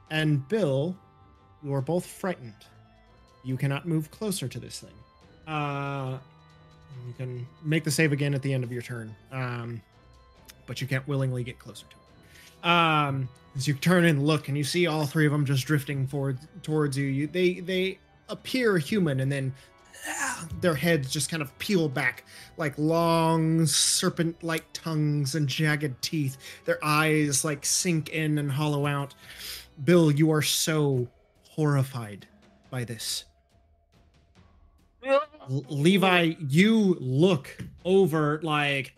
and Bill, you are both frightened. You cannot move closer to this thing. You can make the save again at the end of your turn, but you can't willingly get closer to it. As you turn and look, and you see all 3 of them just drifting forward towards you. They appear human, and then their heads just kind of peel back like long serpent-like tongues and jagged teeth. Their eyes like sink in and hollow out. Bill, you are so horrified by this. Levi, you look over like,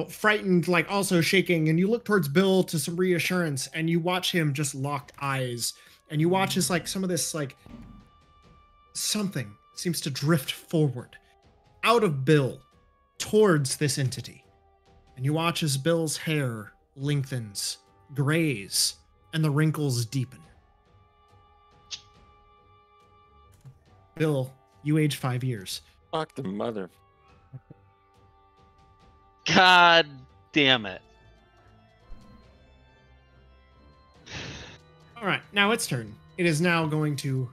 frightened, like also shaking, and you look towards Bill to some reassurance, and you watch him just locked eyes, and you watch as like some of this like something seems to drift forward, out of Bill, towards this entity. And you watch as Bill's hair lengthens, grays, and the wrinkles deepen. Bill, you age 5 years. Fuck the mother. God damn it. All right, now its turn. It is now going to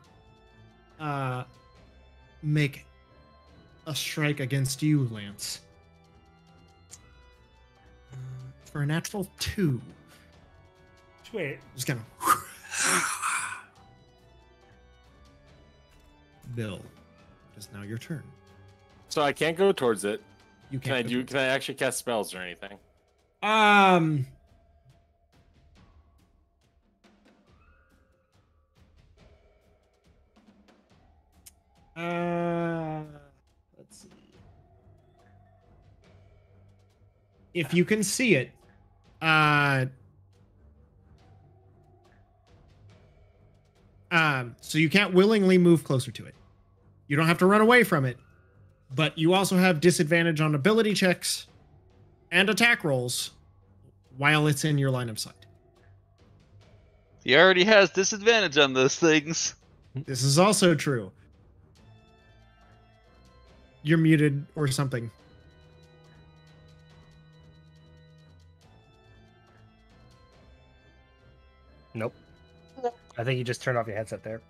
make a strike against you, Lance. For a natural 2. Wait. Just gonna. Bill, it is now your turn. So I can't go towards it. You Can I do? Can I actually cast spells or anything? Let's see. If you can see it, so you can't willingly move closer to it. You don't have to run away from it, but you also have disadvantage on ability checks and attack rolls while it's in your line of sight. He already has disadvantage on those things. This is also true. You're muted or something. Nope. No. I think you just turned off your headset there.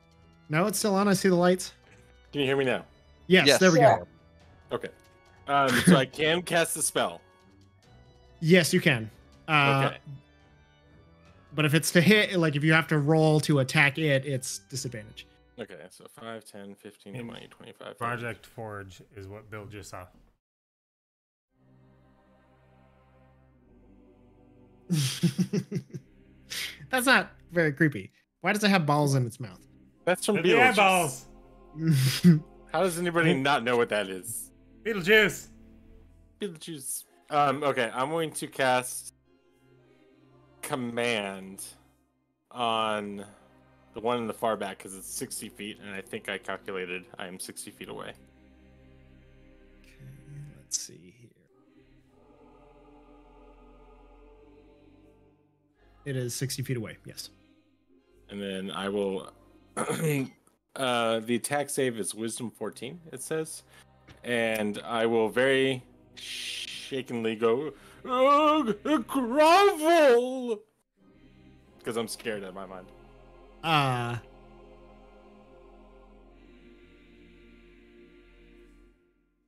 No, it's still on. I see the lights. Can you hear me now? Yes, Yes. there we Yeah. go. Okay. So I can cast the spell. Yes, you can. Okay. But if it's to hit, like if you have to roll to attack it, it's disadvantage. Okay, so 5, 10, 15, In 20, 25, 30. Project Forge is what Bill just saw. That's not very creepy. Why does it have balls in its mouth? That's from The Beetlejuice. eyeballs! How does anybody not know what that is? Beetlejuice! Beetlejuice. Okay, I'm going to cast Command on the one in the far back because it's 60 feet, and I think I calculated I am 60 feet away. Okay, let's see here. It is 60 feet away, yes. And then I will. The attack save is Wisdom 14, it says. And I will very shakenly go, grovel! Because I'm scared in my mind.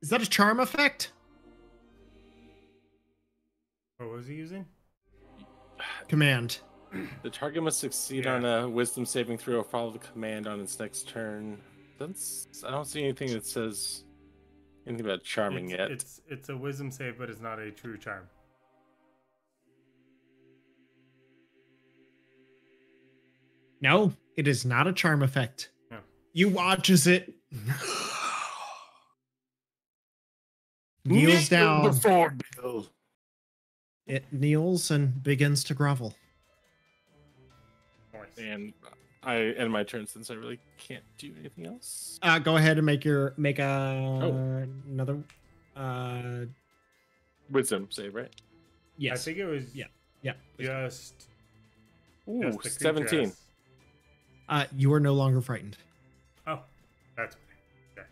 Is that a charm effect? What was he using? Command. The target must succeed on a wisdom saving throw or follow the command on its next turn. I don't see anything that says anything about charming yet. It's a wisdom save, but it's not a true charm. No, it is not a charm effect. No. You watch as it kneels down. Before Bill. It kneels and begins to grovel. And I end my turn since I really can't do anything else. Go ahead and make another Wisdom save, right? yes. I think it was Yeah. just Ooh, just the creature 17. has- You are no longer frightened. Oh, that's okay.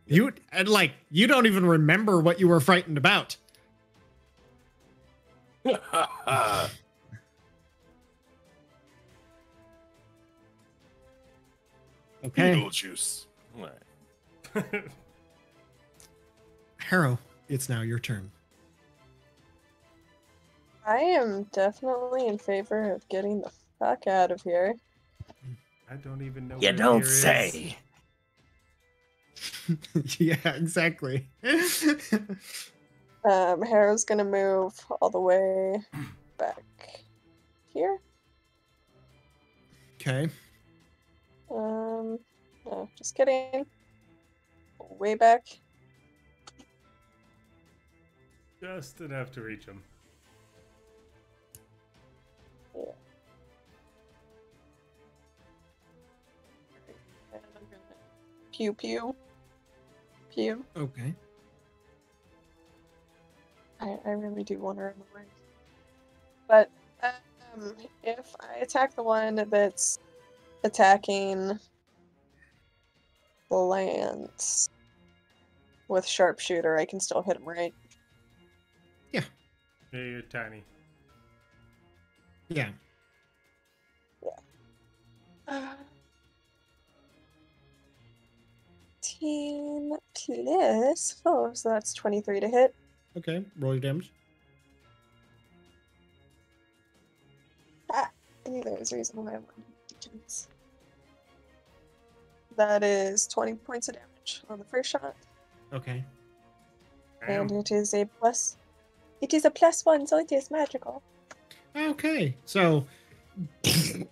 You don't even remember what you were frightened about. Okay. Beetlejuice. All right. Harrow, it's now your turn. I am definitely in favor of getting the fuck out of here. I don't even know. You where don't here is. say. Yeah, exactly. Harrow's gonna move all the way back here. Okay. No, just kidding. Way back. Just enough to reach him. Yeah. And I'm gonna Pew pew. Pew. Okay. I really do want to run away. But if I attack the one that's attacking the Lance with sharpshooter, I can still hit him, right? Yeah, you're tiny. Yeah. Yeah. 10 plus 4, so that's 23 to hit. Okay. Roll your damage. I knew there was a reason why I wanted to do this. That is 20 points of damage on the first shot. Okay. And it is a plus. It is a +1, so it is magical. Okay. So you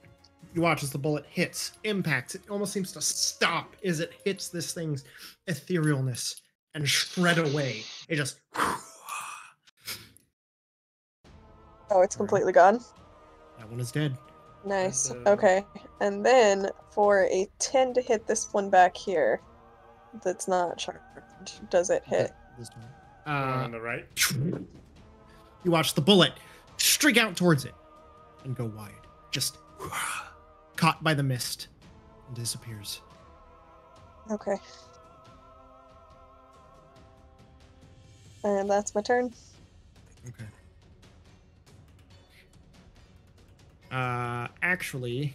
watch as the bullet hits, impacts. It almost seems to stop as it hits this thing's etherealness and shred away. It just. Oh, it's completely gone. That one is dead. Nice. Okay. And then for a 10 to hit this one back here, that's not charged, does it hit? This time. On the right. You watch the bullet streak out towards it and go wide. Just caught by the mist and disappears. Okay. And that's my turn. Okay. Actually,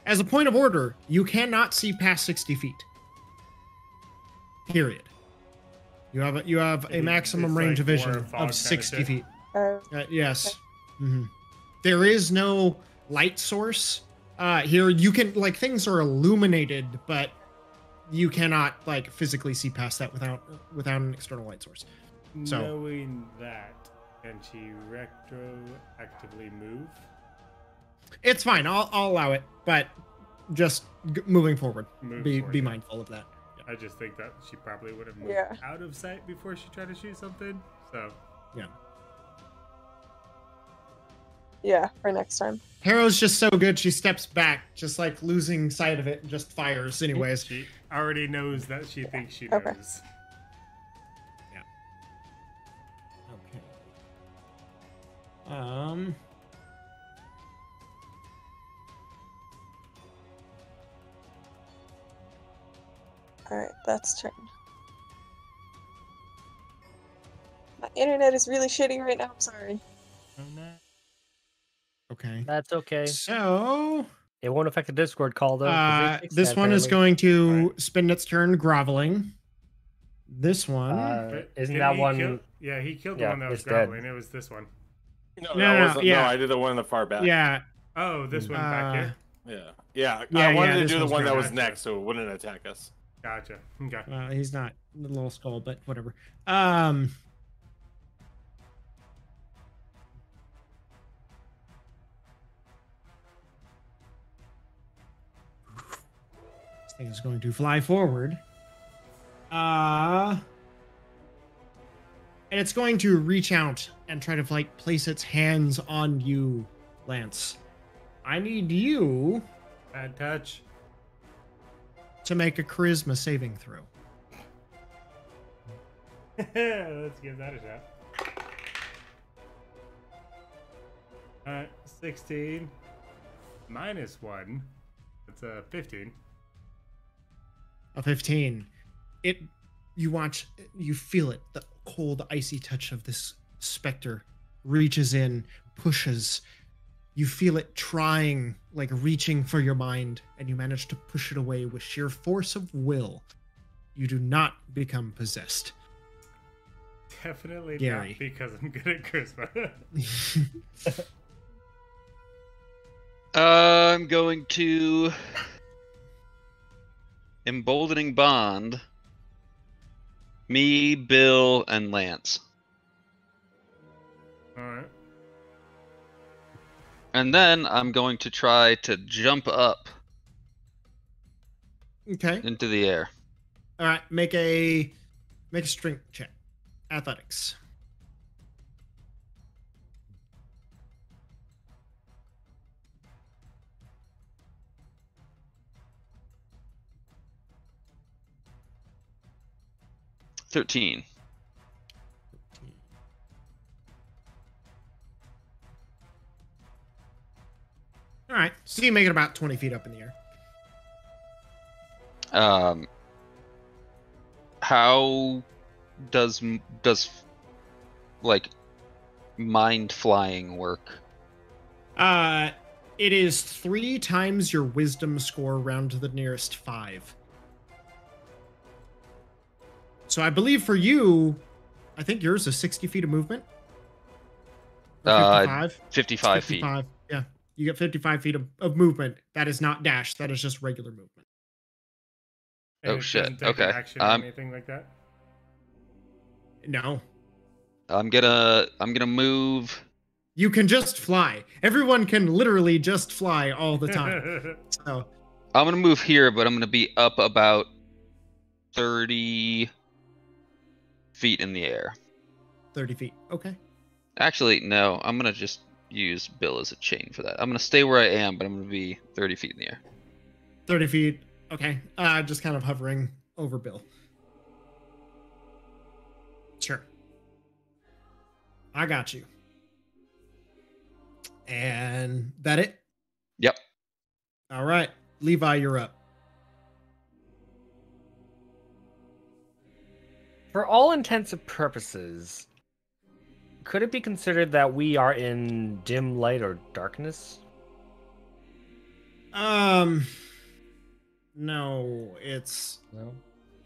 as a point of order, you cannot see past 60 feet. Period. You have a maximum It's range of like vision more fog of kinda 60 shit. feet. Uh, Yes. Hmm. There is no light source here. You can things are illuminated, but you cannot physically see past that without an external light source. So Knowing that, can she retroactively move? it's fine. I'll allow it, but just moving forward, be forward, yeah. mindful of that. I just think that she probably would have moved Yeah. out of sight before she tried to shoot something. So Yeah. yeah, for next time. Harrow's just so good. She steps back, just losing sight of it, and just fires anyways. she already knows that she thinks she Okay. knows. Okay. Alright, that's turn. My internet is really shitty right now, I'm sorry. Okay. That's okay. So It won't affect the Discord call though. 'cause they fixed this that, one is apparently. going to Right. spend its turn groveling. This one. But Isn't didn't that he one? kill- yeah, he killed the Yeah, one that was it's dead. groveling. It was this one. No, No, that no, wasn't, yeah. no, I did the one in the far back. Yeah. Oh, this one back here. Yeah. Yeah. Yeah, I wanted yeah, to this do the one's one that gonna was happen. next so it wouldn't attack us. Gotcha. Okay. He's not the little skull, but whatever. This thing is going to fly forward. And it's going to reach out and try to place its hands on you, Lance. I need you Bad touch. to make a charisma saving throw. Let's give that a shot. Alright, 16 minus 1. That's a 15. A 15. You feel it, the cold, icy touch of this specter reaches in, pushes. You feel it trying, reaching for your mind, and you manage to push it away with sheer force of will. You do not become possessed. Definitely Gary. not because I'm good at charisma. I'm going to emboldening bond me, Bill, and Lance. Alright. And then I'm going to try to jump up Okay. into the air. All right. Make a strength check. Athletics. 13. All right, so you make it about 20 feet up in the air. How does like mind flying work? It is 3 times your wisdom score round to the nearest 5. So I believe for you, I think yours is 60 feet of movement. Or 55. 55 feet. 55. Yeah, you get 55 feet of movement. That is not dash. That is just regular movement. And Oh, it shit. doesn't take an Okay. action or anything like that? No. I'm gonna move. You can just fly. Everyone can literally just fly all the time. So I'm gonna move here, but I'm gonna be up about 30 feet in the air. 30 feet. Okay. Actually, no. I'm gonna just use Bill as a chain for that. I'm gonna stay where I am, but I'm gonna be 30 feet in the air. 30 feet. Okay. Just kind of hovering over Bill. Sure. I got you. And that it? Yep. All right. Levi, you're up. For all intents and purposes, could it be considered that we are in dim light or darkness? No, it's No.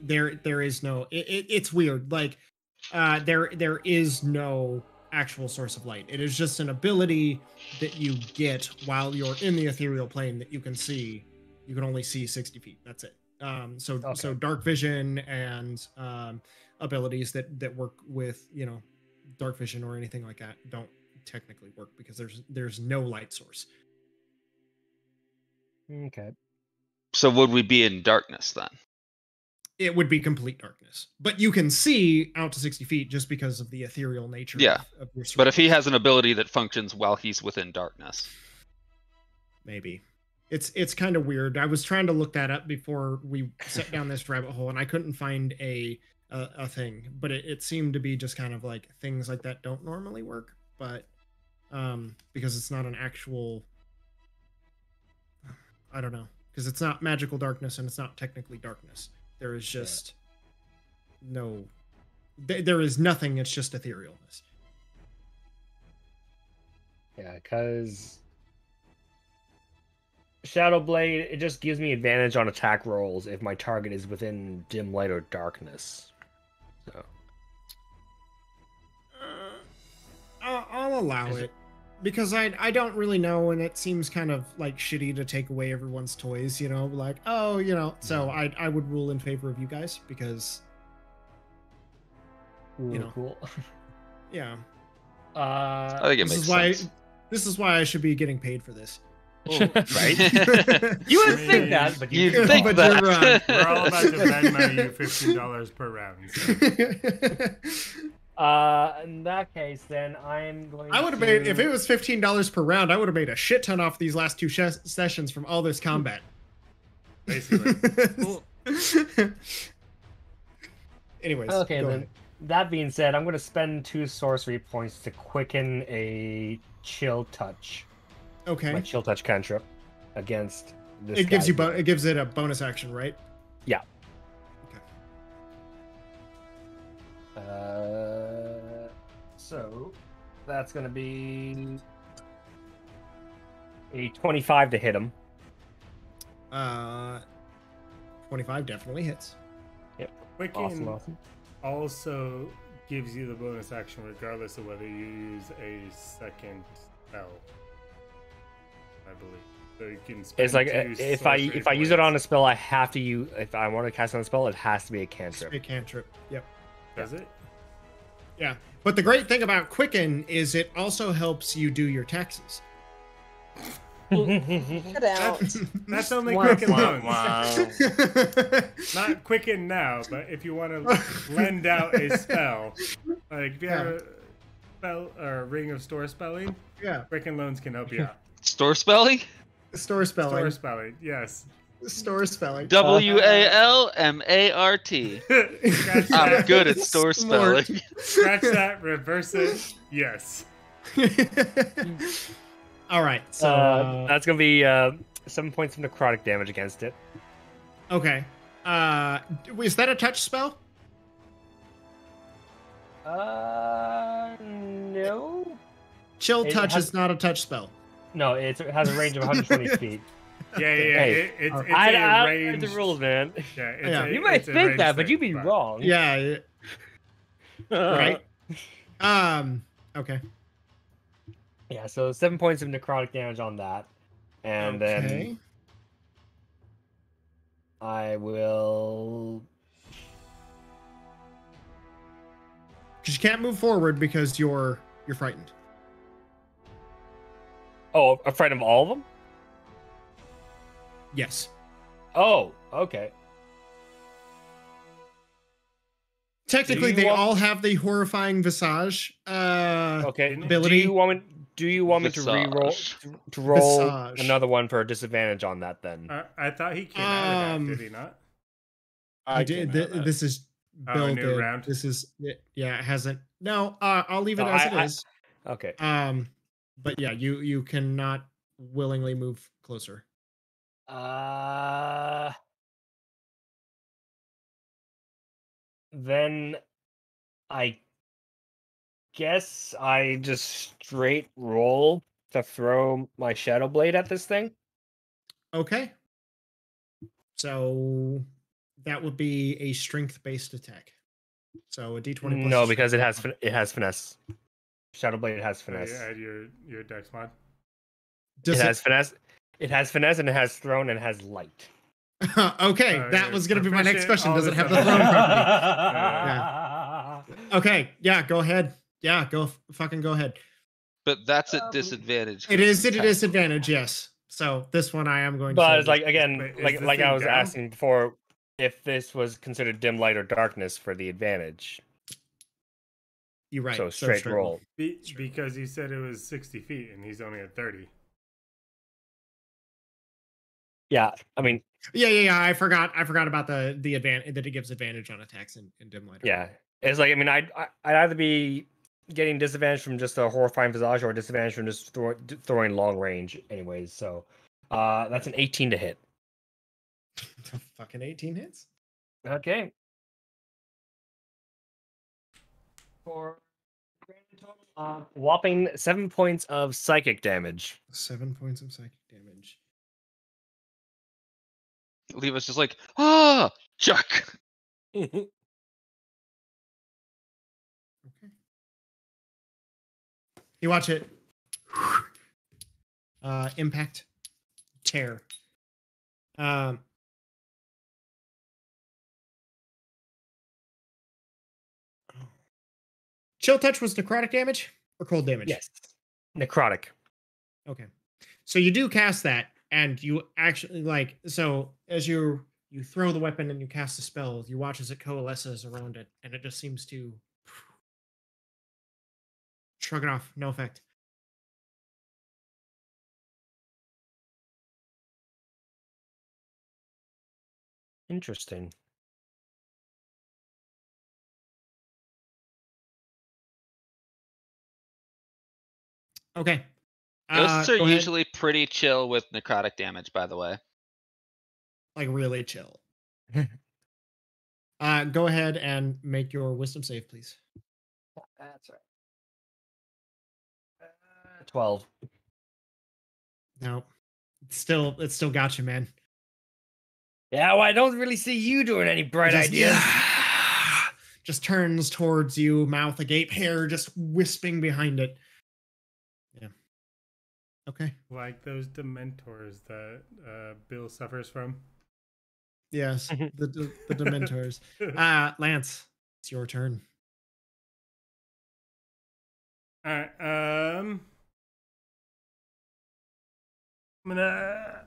there is no it's weird. Like there is no actual source of light. It is just an ability that you get while you're in the ethereal plane that you can see. You can only see 60 feet. That's it. So dark vision and abilities that work with, you know, dark vision or anything like that don't technically work because there's no light source. Okay. So would we be in darkness then? It would be complete darkness, but you can see out to 60 feet just because of the ethereal nature. Yeah. Of your But if he surroundings. has an ability that functions while he's within darkness. Maybe it's kind of weird. I was trying to look that up before we set down this rabbit hole, and I couldn't find a thing. But it seemed to be just kind of like things like that don't normally work. But because it's not an actual, I don't know, because it's not magical darkness and it's not technically darkness. There is just no, there is nothing. It's just etherealness. Yeah, because Shadow Blade, it just gives me advantage on attack rolls if my target is within dim light or darkness. So I'll allow it because I don't really know, and it seems kind of like shitty to take away everyone's toys, you know, like, oh, you know, so I would rule in favor of you guys because you know, cool. Yeah. I think it makes sense. This is why I should be getting paid for this. Right? You would think that, but you think but that. you're wrong. We're all about to Venmo you $15 per round. So. In that case, then I'm going. I would have made, if it was $15 per round, I would have made a shit ton off these last 2 sessions from all this combat. Basically. Anyways. Okay, go then. ahead. That being said, I'm going to spend 2 sorcery points to quicken a chill touch. Okay. My chill touch cantrip against this. It gives guy. it gives it a bonus action, right? Yeah. Okay. So that's going to be a 25 to hit him. 25 definitely hits. Yep. Quicken Awesome. also gives you the bonus action regardless of whether you use a second spell, I believe. So you can spend It's like 2 if I sorcery use it on a points. spell, I have to use. If I want to cast on a spell, it has to be a cantrip. A cantrip. Yep. Does it? Yeah. But the great thing about Quicken is it also helps you do your taxes. Get out. That's only Wow. Quicken Wow, loans. wow. Not Quicken now, but if you want to lend out a spell, like if you have a spell or a ring of store spelling, Yeah. Quicken loans can help you out. Store spelling? Store spelling. Store spelling, yes. Store spelling. Walmart. Scratch I'm that. good at store Smart. spelling. Scratch that. Reverse it. Yes. All right. So that's gonna be 7 points of necrotic damage against it. okay. Is that a touch spell? No. Chill It touch has- is not a touch spell. No, it has a range of 120 feet. Yeah. Hey, It's I a don't know range. the rules, man. Yeah, Yeah. You might it's a think range that, but thing, you'd be wrong. Yeah. Right. Okay. Yeah, so 7 points of necrotic damage on that. And then I will... Because you can't move forward because you're frightened. Oh, I'm frightened of all of them? Yes. Oh, okay. Technically, Do you they want- all have the horrifying visage Okay. ability. Do you want me to re-roll to roll Visage. another one for a disadvantage on that then? I thought he came out of that, did he not? I did. This is Oh, a new builded. round? This is it hasn't. No, I'll leave it No, as it is. Okay. But yeah, you cannot willingly move closer. Then I guess I just straight roll to throw my Shadow Blade at this thing. Okay. So that would be a strength-based attack. So a D20 plus. No, because it has finesse. Shadow Blade has finesse. You add your dex mod. Does It has finesse. It has finesse and it has thrown and it has light. Okay, that you're was going to be my next proficient, question. all Does it this have the stuff. throne property? Okay, yeah, go ahead. Yeah, fucking go ahead. But that's at disadvantage. It is at a disadvantage, yes. So this one I am going to. But it's like again, Wait, is like this I thing was down? asking before, if this was considered dim light or darkness for the advantage. You're right. So straight roll. Because he said it was 60 feet and he's only at 30. Yeah, I mean, Yeah. I forgot about the advantage that it gives advantage on attacks in dim light. yeah, it's like I mean, I'd either be getting disadvantage from just a horrifying visage or disadvantage from just throwing long range, anyways. So, that's an 18 to hit. Fucking 18 hits. Okay. For whopping 7 points of psychic damage. 7 points of psychic damage. Levi's just like, Chuck. Okay. You watch it. Impact. Tear. Chill touch was necrotic damage or cold damage? Yes. Necrotic. Okay. So you do cast that, and you actually so as you throw the weapon and you cast the spell, you watch as it coalesces around it, and it just seems to shrug it off. No effect. Interesting. Okay. Ghosts are go ahead. usually pretty chill with necrotic damage, by the way. Like really chill. Go ahead and make your wisdom save, please. That's right. 12. No. It's still got you, man. Yeah, well, I don't really see you doing any bright ideas. Just turns towards you, mouth agape, hair just wisping behind it. Yeah. Okay. Like those dementors that Bill suffers from. Yes, the Dementors. Lance, it's your turn. Alright, I'm gonna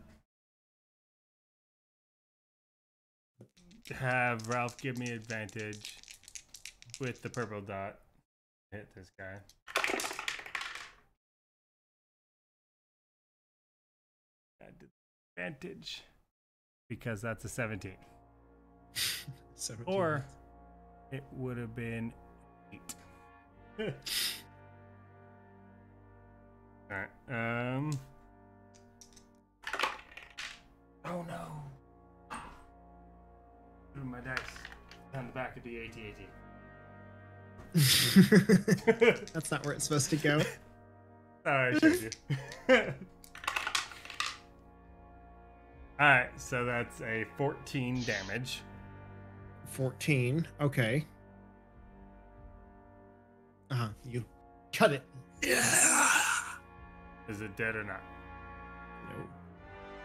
have Ralph give me advantage with the purple dot. Hit this guy. Add advantage. because that's a 17. 17. Or it would have been 8. Alright, oh no! Moving my dice on the back of the AT-AT. That's not where it's supposed to go. Sorry, I showed you. Alright, so that's a 14 damage. 14. Okay. You cut it. Yeah. Is it dead or not? No.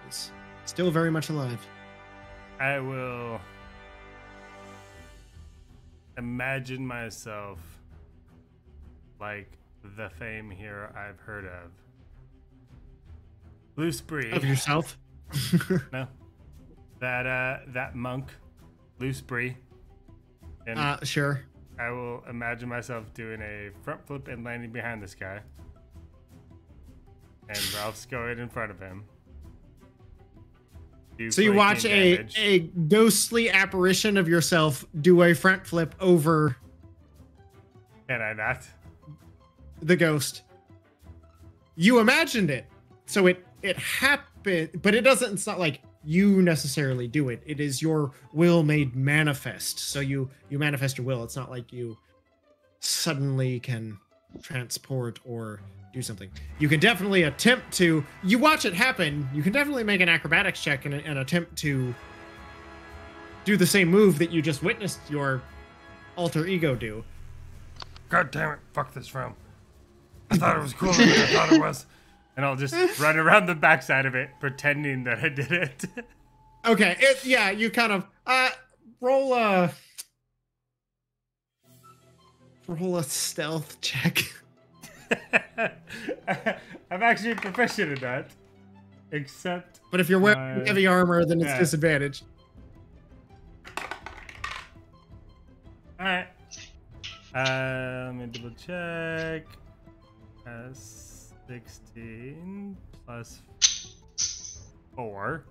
It's still very much alive. I will imagine myself like the fame hero I've heard of. Loose Bree. Of yourself? No. That monk, Loose Bree. And sure. I will imagine myself doing a front flip and landing behind this guy. And Ralph's going in front of him. So you watch a ghostly apparition of yourself do a front flip over Can I not? the ghost. You imagined it. So it happened, but it doesn't, it's not like you necessarily do it. It is your will made manifest. So you manifest your will. It's not like you suddenly can transport or do something. You can definitely attempt to, you watch it happen, you can definitely make an acrobatics check and attempt to do the same move that you just witnessed your alter ego do. God damn it. Fuck this room. I thought it was cooler than I thought it was. And I'll just run around the backside of it, pretending that I did it. Okay, you kind of roll a stealth check. I'm actually proficient in that. Except But if you're wearing heavy armor, then it's disadvantage. Alright. Let me double check. 16 plus 4.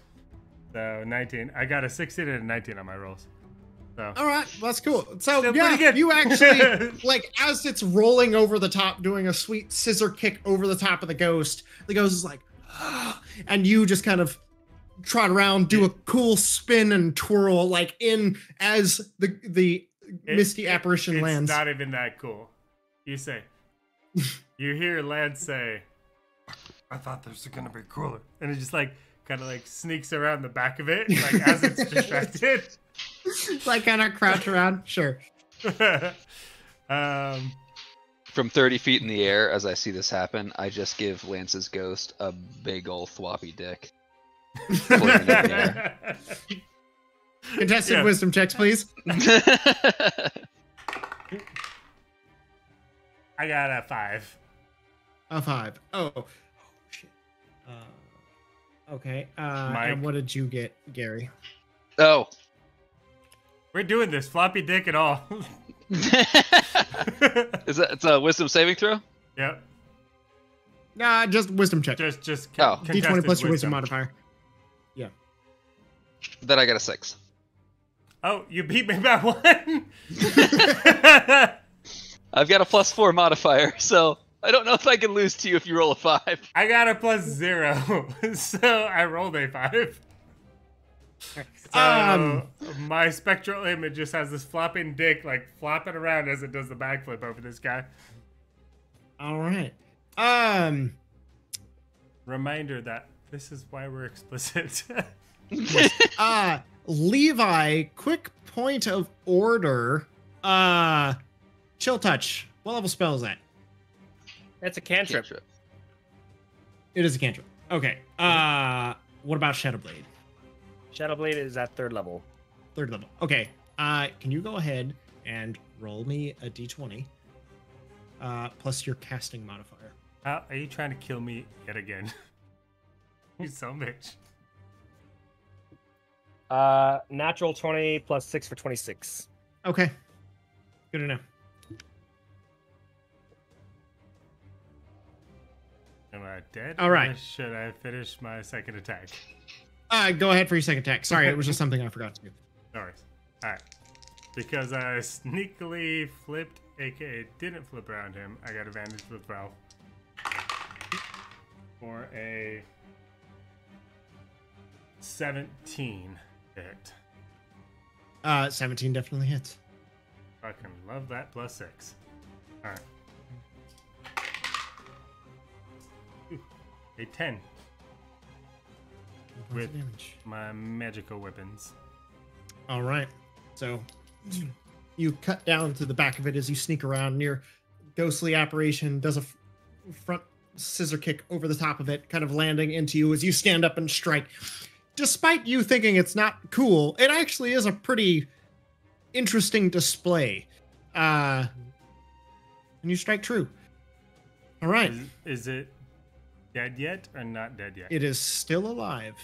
So 19. I got a 16 and a 19 on my rolls. So. All right, that's cool. So Still yeah, pretty good. you actually like as it's rolling over the top, doing a sweet scissor kick over the top of the ghost is like, and you just kind of trot around, do a cool spin and twirl, like in as the misty apparition lands. It's not even that cool. You hear Lance say, I thought this was gonna be cooler. and it just like kind of like sneaks around the back of it, like as it's distracted. Like kind of crouch around, sure. um. From 30 feet in the air, as I see this happen, I just give Lance's ghost a big ol' thwoppy dick. Floating in the air. Contested wisdom checks, please. I got a 5. A 5. Oh shit. Okay. Mike. And what did you get, Gary? Oh. We're doing this, floppy dick and all. It's a wisdom saving throw? Yep. Nah, just wisdom check. Just D20 plus your wisdom modifier. Yeah. Then I got a 6. Oh, you beat me by 1. I've got a +4 modifier, so I don't know if I can lose to you if you roll a 5. I got a +0, so I rolled a 5. So my spectral image just has this flopping dick like flopping around as it does the backflip over this guy. All right. Reminder that this is why we're explicit. Levi, quick point of order. Chill touch. What level spell is that? That's a cantrip. It is a cantrip. Okay. What about Shadowblade? Shadowblade is at 3rd level. 3rd level. Okay. Can you go ahead and roll me a d20 plus your casting modifier? Are you trying to kill me yet again? You son of a bitch. Natural 20 plus 6 for 26. Okay. Good to know. Am I dead? All right. Or should I finish my second attack? Go ahead for your second attack. Sorry, it was just something I forgot to do. No worries. Alright. Because I sneakily flipped, aka didn't flip around him, I got advantage with Ralph. For a 17 hit. 17 definitely hits. Fucking love that plus 6. Alright. A 10. With damage. my magical weapons. All right. So you cut down to the back of it as you sneak around. Your ghostly apparition does a front scissor kick over the top of it, kind of landing into you as you stand up and strike. Despite you thinking it's not cool, it actually is a pretty interesting display. And you strike true. All right. Is it dead yet or not dead yet? It is still alive.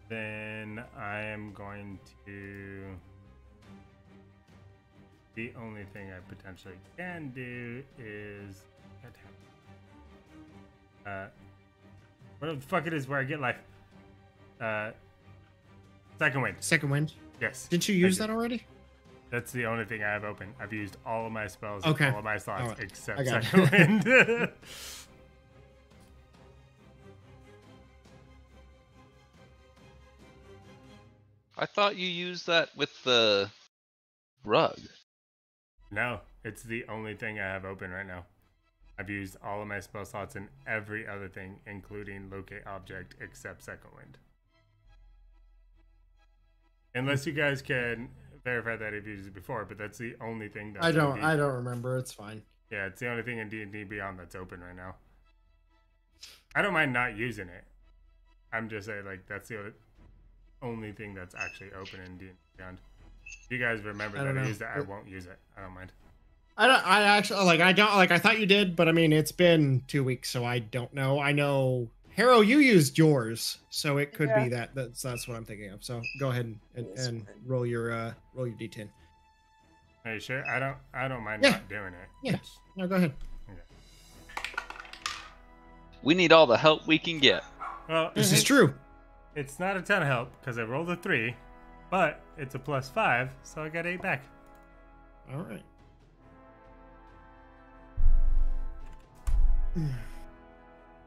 Then I am going to... The only thing I potentially can do is... Whatever the fuck it is where I get life. Second wind. Second wind? Yes. Didn't you use that already? That's the only thing I have open. I've used all of my spells, okay. And all of my slots, right. except second wind. I thought you used that with the rug. No, it's the only thing I have open right now. I've used all of my spell slots and every other thing, including locate object, except second wind. Unless you guys can verify that I've used it before, but that's the only thing that I don't remember. It's fine. Yeah, it's the only thing in D&D Beyond that's open right now. I don't mind not using it. I'm just saying, like, that's the only thing that's actually open in D&D Beyond. If you guys remember that I used it, I won't use it. I don't mind. I thought you did, but I mean, it's been 2 weeks, so I don't know. I know, Harrow, you used yours, so it could be that. That's what I'm thinking of. So go ahead and roll your D10. Are you sure? I don't mind not doing it. Yeah. No, go ahead. Okay. We need all the help we can get. Well, this is true. It's not a ton of help because I rolled a 3, but it's a +5, so I got 8 back. All right.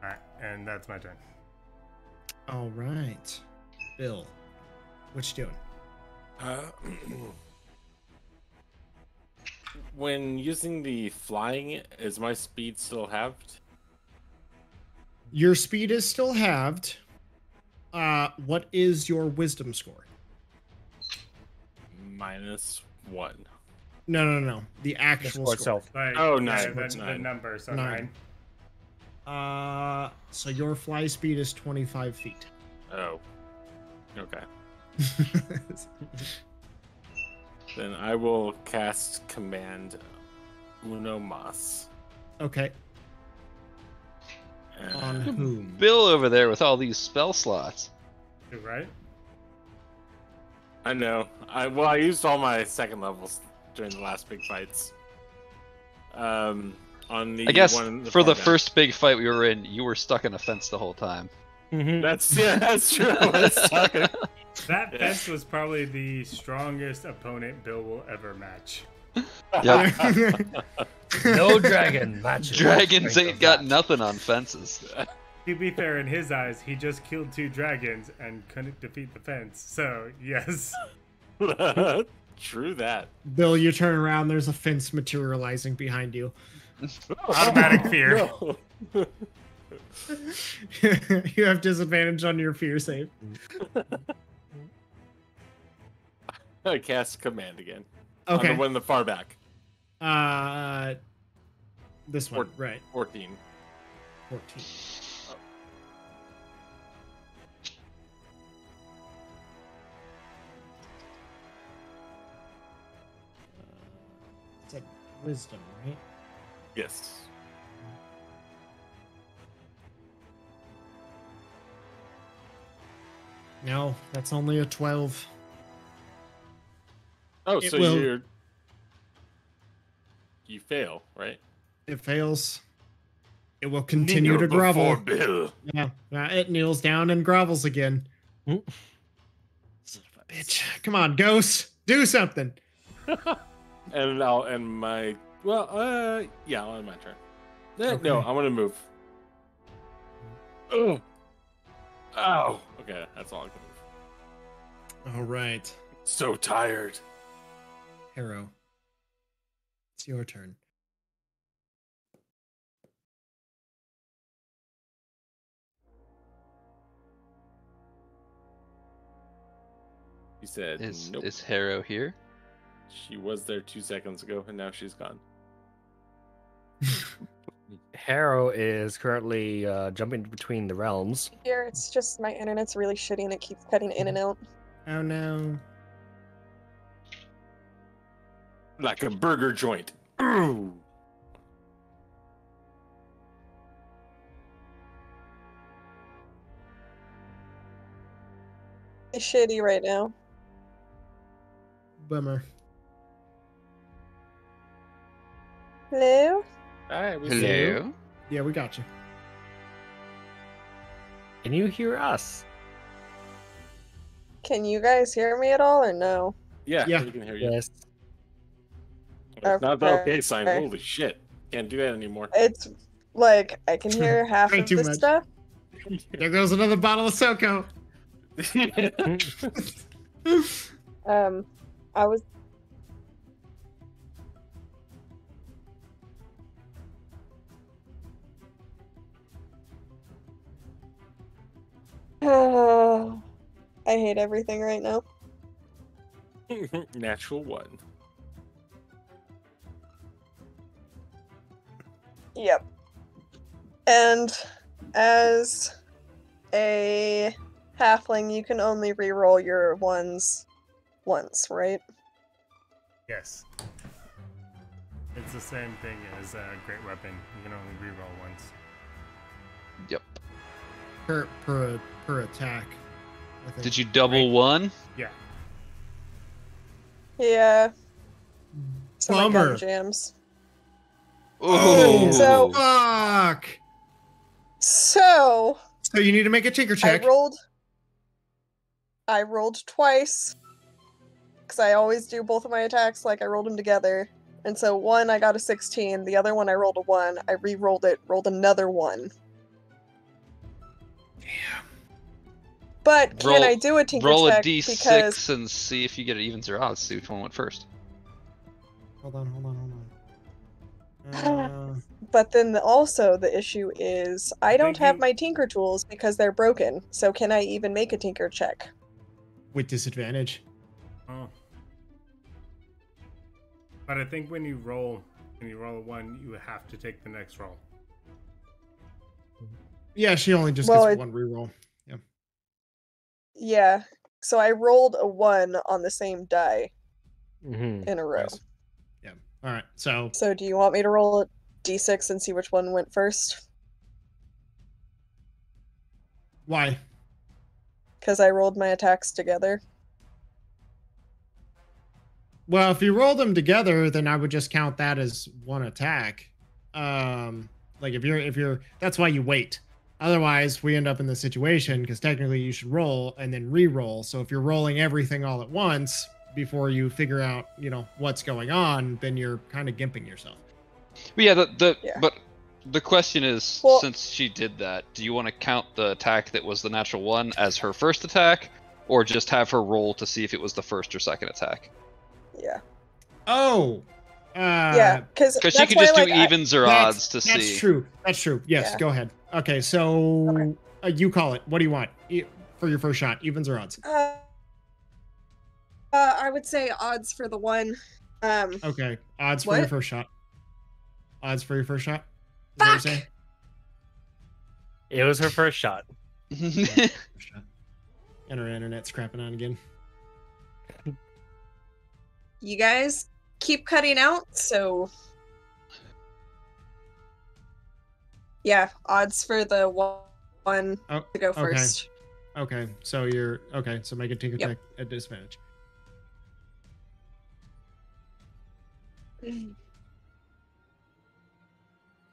Alright, and that's my turn. All right. Bill, what you doing? When using the flying, is my speed still halved? Your speed is still halved. What is your wisdom score? -1. No. The actual score itself. Like, Oh, yeah, nice. the number, so 9. 9. So your fly speed is 25 feet. Oh. Okay. Then I will cast Command Uno Mas. Okay. On whom? Bill over there with all these spell slots. You're right? I know. I used all my second levels during the last big fights. On the I guess one for the far first big fight we were in, you were stuck in a fence the whole time. down. That's true. I was stuck in- That fence was probably the strongest opponent Bill will ever match. Yep. No dragon matches. Dragons Strength ain't of got that. nothing on fences. To be fair, in his eyes, he just killed 2 dragons and couldn't defeat the fence. So, yes. True that. Bill, you turn around, there's a fence materializing behind you. Automatic fear. No. You have disadvantage on your fear save. I cast Command again. Okay. On the one in the far back. This one, right. 14. 14. It's like wisdom, right? Yes. No, that's only a 12. Oh, It so will- you fail, right? It fails. It will continue to grovel. Bill. Yeah, it kneels down and grovels again. Son of a bitch. Come on, Ghost. Do something. And I'll end my. Well, yeah, I'll end my turn. Okay. No, I'm gonna move. Oh. Oh. Okay, that's all I can move. All right. So tired. Harrow. It's your turn. He said, nope. Is Harrow here? She was there 2 seconds ago, and now she's gone. Harrow is currently jumping between the realms. Here, it's just my internet's really shitty and it keeps cutting in and out. Oh no. Like a burger joint. Ooh. It's shitty right now. Bummer. Hello? Alright, Hello? Yeah, we got you. Can you hear us? Can you guys hear me at all or no? Yeah, Yeah. we can hear you. Yes. It's not the Okay. okay sign. Holy shit. Can't do that anymore. It's like I can hear half Way of too this much. stuff. There goes another bottle of SoCo. I was I hate everything right now. Natural one. Yep. And as a halfling, you can only reroll your ones once, right? Yes. It's the same thing as a great weapon. You can only reroll once. Yep. Per attack. I think. Did you double one? Yeah. Yeah. So my gun Bummer. jams. Oh, So- Fuck. So So you need to make a tinker check. I rolled twice. Because I always do both of my attacks like I rolled them together. And so one I got a 16, the other one I rolled a 1. I re-rolled it, rolled another 1. Damn. But can Roll- I do a tinker roll a check d6 because and see if you get evens or odds. See which one went first. Hold on. but then also the issue is I don't think have you- my tinker tools because they're broken. So can I even make a tinker check? With disadvantage. Oh. But I think when you roll a 1, you have to take the next roll. Yeah, she only just Well, gets it- one reroll. Yeah. Yeah. So I rolled a 1 on the same die Mm-hmm. in a row. Nice. Yeah. All right. So So do you want me to roll a d6 and see which one went first? why? Because I rolled my attacks together. Well, if you roll them together, then I would just count that as one attack. Like if you're that's why you wait. Otherwise, we end up in this situation because technically you should roll and then re-roll. So if you're rolling everything all at once before you figure out, what's going on, then you're kind of gimping yourself. But yeah, Yeah. but the question is, Well- since she did that, do you want to count the attack that was the natural one as her first attack, or just have her roll to see if it was the first or second attack? Yeah. Oh. Yeah, because Because she could just do evens or odds to see. That's true. That's true. Yes, Yeah. go ahead. Okay, so you call it. What do you want for your first shot? Evens or odds? I would say odds for the one. Okay, odds for your What? first shot. Odds for your first shot. Is that what you're Fuck! saying? It was her first shot. First shot. And her internet's crapping on again. You guys keep cutting out, so yeah, odds for the one Oh, to go okay. first. Okay, so so make a tinker check at disadvantage.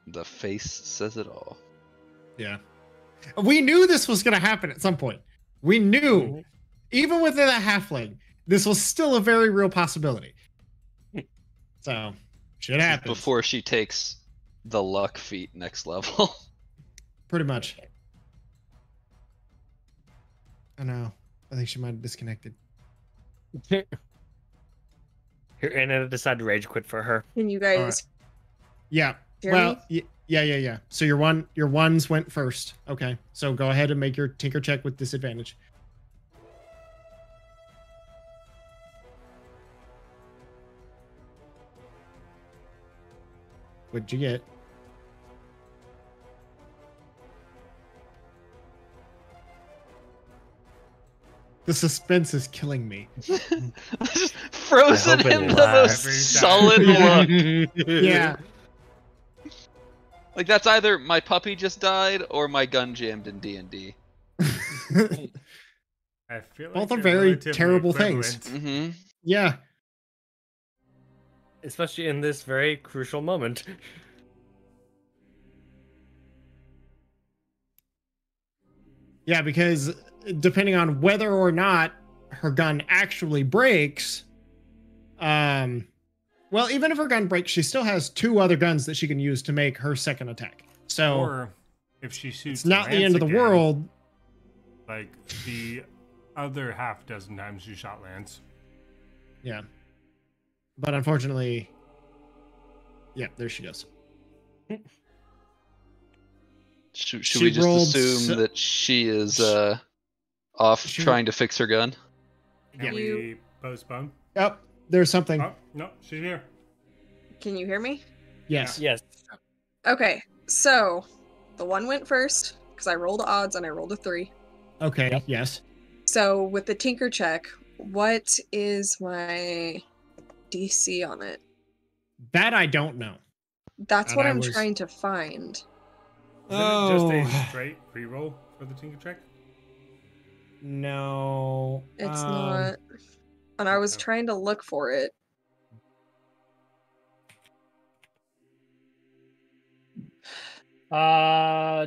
The face says it all. Yeah. We knew this was gonna happen at some point. We knew, even within a halfling, this was still a very real possibility. So, shit happens. Before she takes the luck feat next level. Pretty much. I know. I think she might have disconnected. Here, and I decided to rage quit for her. Can you guys Alright. Yeah. hear Well, me? yeah. So your ones went first. Okay. So go ahead and make your tinker check with disadvantage. What'd you get? The suspense is killing me. Just frozen I hope it in the lasts. most sullen look. Yeah. Like that's either my puppy just died or my gun jammed in D&D. I feel like Both are they're very relatively terrible things. equivalent. Mm-hmm. Yeah. Especially in this very crucial moment. Yeah, because depending on whether or not her gun actually breaks, well, even if her gun breaks, she still has 2 other guns that she can use to make her second attack. So Or if she shoots it's not the Lance end of the again, world. Like the other half dozen times you shot Lance. Yeah. But unfortunately, yeah, there she goes. Should She we just rolled assume that she is off She- trying to fix her gun? Can Yeah. we postpone? Yep, there's something. Oh, no, she's here. Can you hear me? Yes. Yes. Okay, so the one went first because I rolled odds and I rolled a 3. Okay, Yep. yes. So with the tinker check, what is my DC on it? That I don't know. That's And what I I'm was- trying to find. Isn't it just a straight reroll for the tinker check? No. It's not. And I was okay. trying to look for it.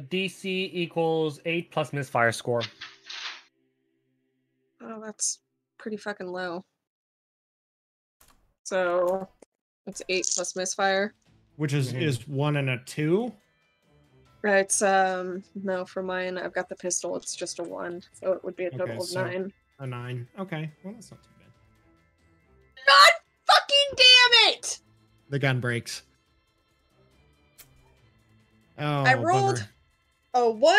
DC equals 8 plus misfire score. Oh, that's pretty fucking low. So it's 8 plus misfire. Which is 1 and a 2. Right, no, for mine, I've got the pistol, it's just a 1. So it would be a total Okay, of so- 9. A 9. Okay. Well, that's not too bad. God fucking damn it! The gun breaks. Oh, I rolled bummer. a 1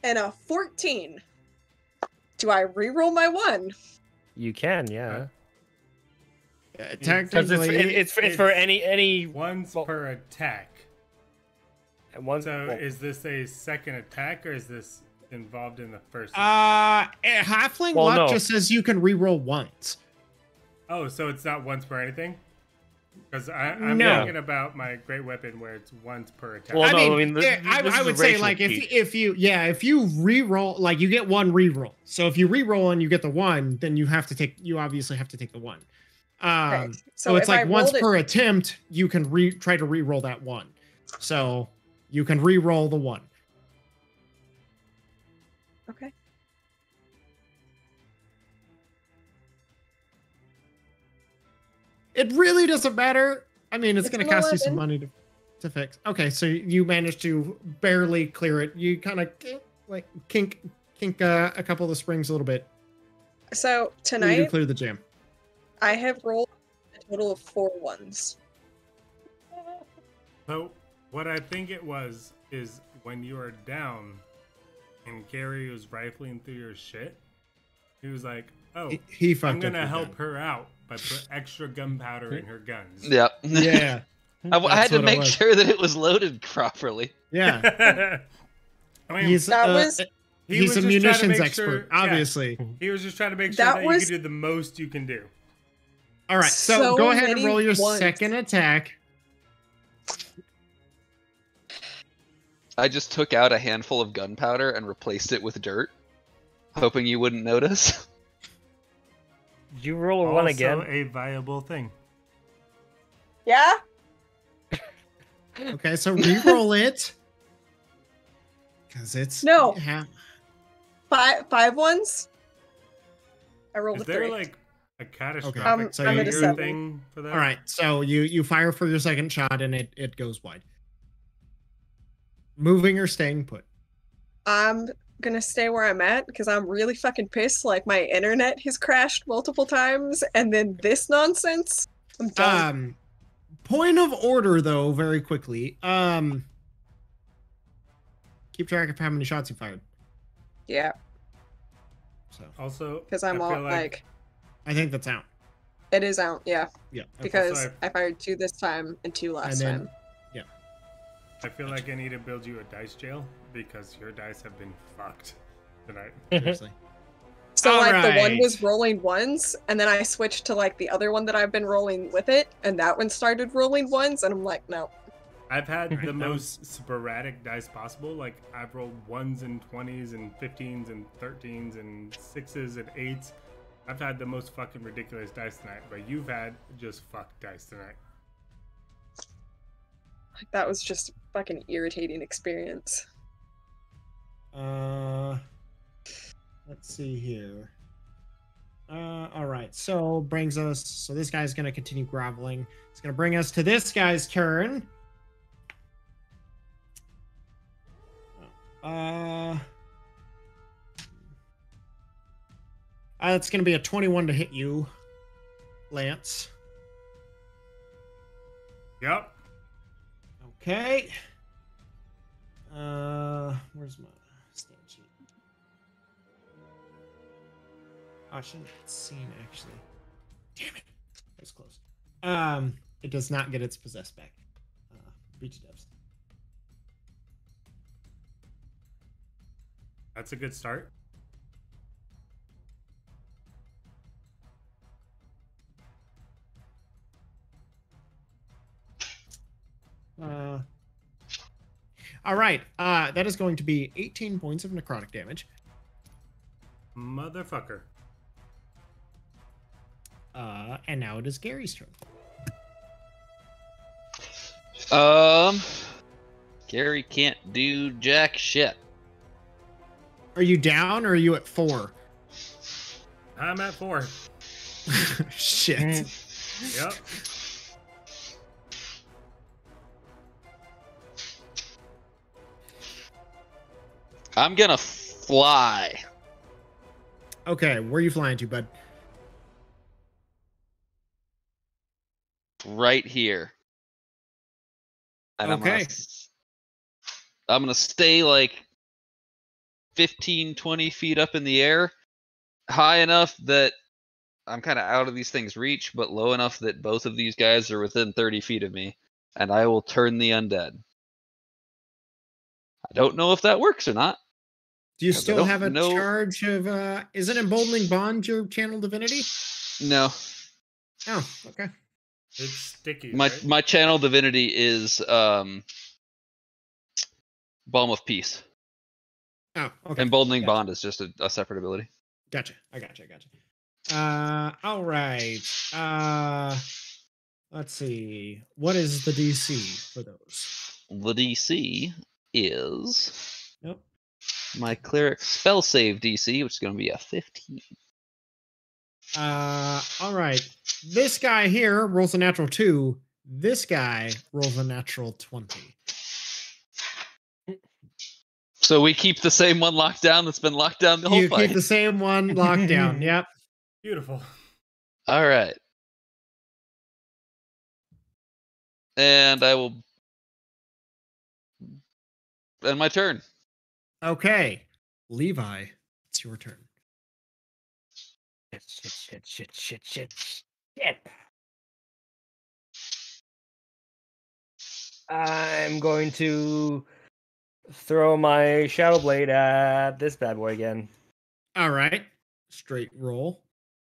and a 14. Do I re-roll my 1? You can, yeah. Technically, Because it's for any Once well- per attack. one. So well, is this a second attack or is this involved in the first? halfling Well, luck no. just says you can reroll once. Oh, so it's not once per anything? Because I'm No. thinking about my great weapon where it's once per attack. Well, I no, mean, I mean, yeah, this I is would a say racial like feat. if you re-roll, like you get 1 re-roll. So if you re-roll and you get the 1, then you obviously have to take the 1. Right. So it's if I like once rolled it- per attempt, you can try to re-roll that 1. So you can re-roll the 1. Okay. It really doesn't matter. I mean, it's It's going to an cost you some 11. money to fix. Okay, so you managed to barely clear it. You kind of like kink a couple of the springs a little bit. So You tonight, clear the jam. I have rolled a total of 4 1s. So what I think it was is when you were down and Gary was rifling through your shit, he was like, oh, He fucked I'm up gonna your help gun. her out by put extra gunpowder in her guns. Yep. Yeah, I That's had to what it make was. sure that it was loaded properly. yeah. I mean, He's That was- he he's was a just trying to munitions make expert, sure- yeah. obviously. he was just trying to make sure That that, was- you could do the most you can do. All right, so So go ahead and many roll your ones. second attack. I just took out a handful of gunpowder and replaced it with dirt, hoping you wouldn't notice. Did you roll a 1 again? Also a viable thing. Yeah? Okay, so re-roll it. Because it's No. five ones. I rolled Is a there 3. like a catastrophic so I'm at a failure 7. thing for that? All right, so you fire for your second shot and it goes wide. Moving or staying put? I'm gonna stay where I'm at because I'm really fucking pissed. Like my internet has crashed multiple times, and then this nonsense. I'm done. Point of order though, very quickly. Keep track of how many shots you fired. Yeah, So Also, because I'm I all feel like, I think that's out. it is out. Yeah, Yeah. Okay. because Also, I fired 2 this time and 2 last then- time. I feel like I need to build you a dice jail because your dice have been fucked tonight. Seriously. So like the one Alright. was rolling ones, and then I switched to like the other one that I've been rolling with it, and that one started rolling ones, and I'm like, no. I've had Right, the that most sporadic dice possible. Like I've rolled 1s and 20s and 15s and 13s and 6s and 8s. I've had the most fucking ridiculous dice tonight, but you've had just fuck dice tonight. That was just a fucking irritating experience. Let's see here. All right. So brings us. So this guy's gonna continue groveling. It's gonna bring us to this guy's turn. It's gonna be a 21 to hit you, Lance. Yep. Okay. Where's my stat sheet? I shouldn't have seen actually. Damn it. That was close. It does not get its possessed back. Beach dubs. That's a good start. All right. That is going to be 18 points of necrotic damage. Motherfucker. And now it is Gary's turn. Gary can't do jack shit. Are you down or are you at 4? I'm at 4. Shit. Yep. I'm gonna fly. Okay, where are you flying to, bud? Right here. And Okay. I'm gonna stay like 15, 20 feet up in the air, high enough that I'm kind of out of these things' reach, but low enough that both of these guys are within 30 feet of me, and I will turn the undead. I don't know if that works or not. Do you 'Cause I still don't have a know- charge of is it emboldening bond your channel divinity? No. Oh, okay. It's sticky. My right? my channel divinity is Balm of Peace. Oh, okay. Emboldening Gotcha. Bond is just a separate ability. Gotcha. I gotcha. All right. Let's see. What is the DC for those? The DC is Nope. my cleric spell save DC, which is going to be a 15. All right. This guy here rolls a natural 2. This guy rolls a natural 20. So we keep the same one locked down that's been locked down the whole You fight. keep the same one locked down. Yep. Beautiful. All right. And I will end my turn. Okay. Levi, it's your turn. Shit. I'm going to throw my Shadow Blade at this bad boy again. All right. Straight roll.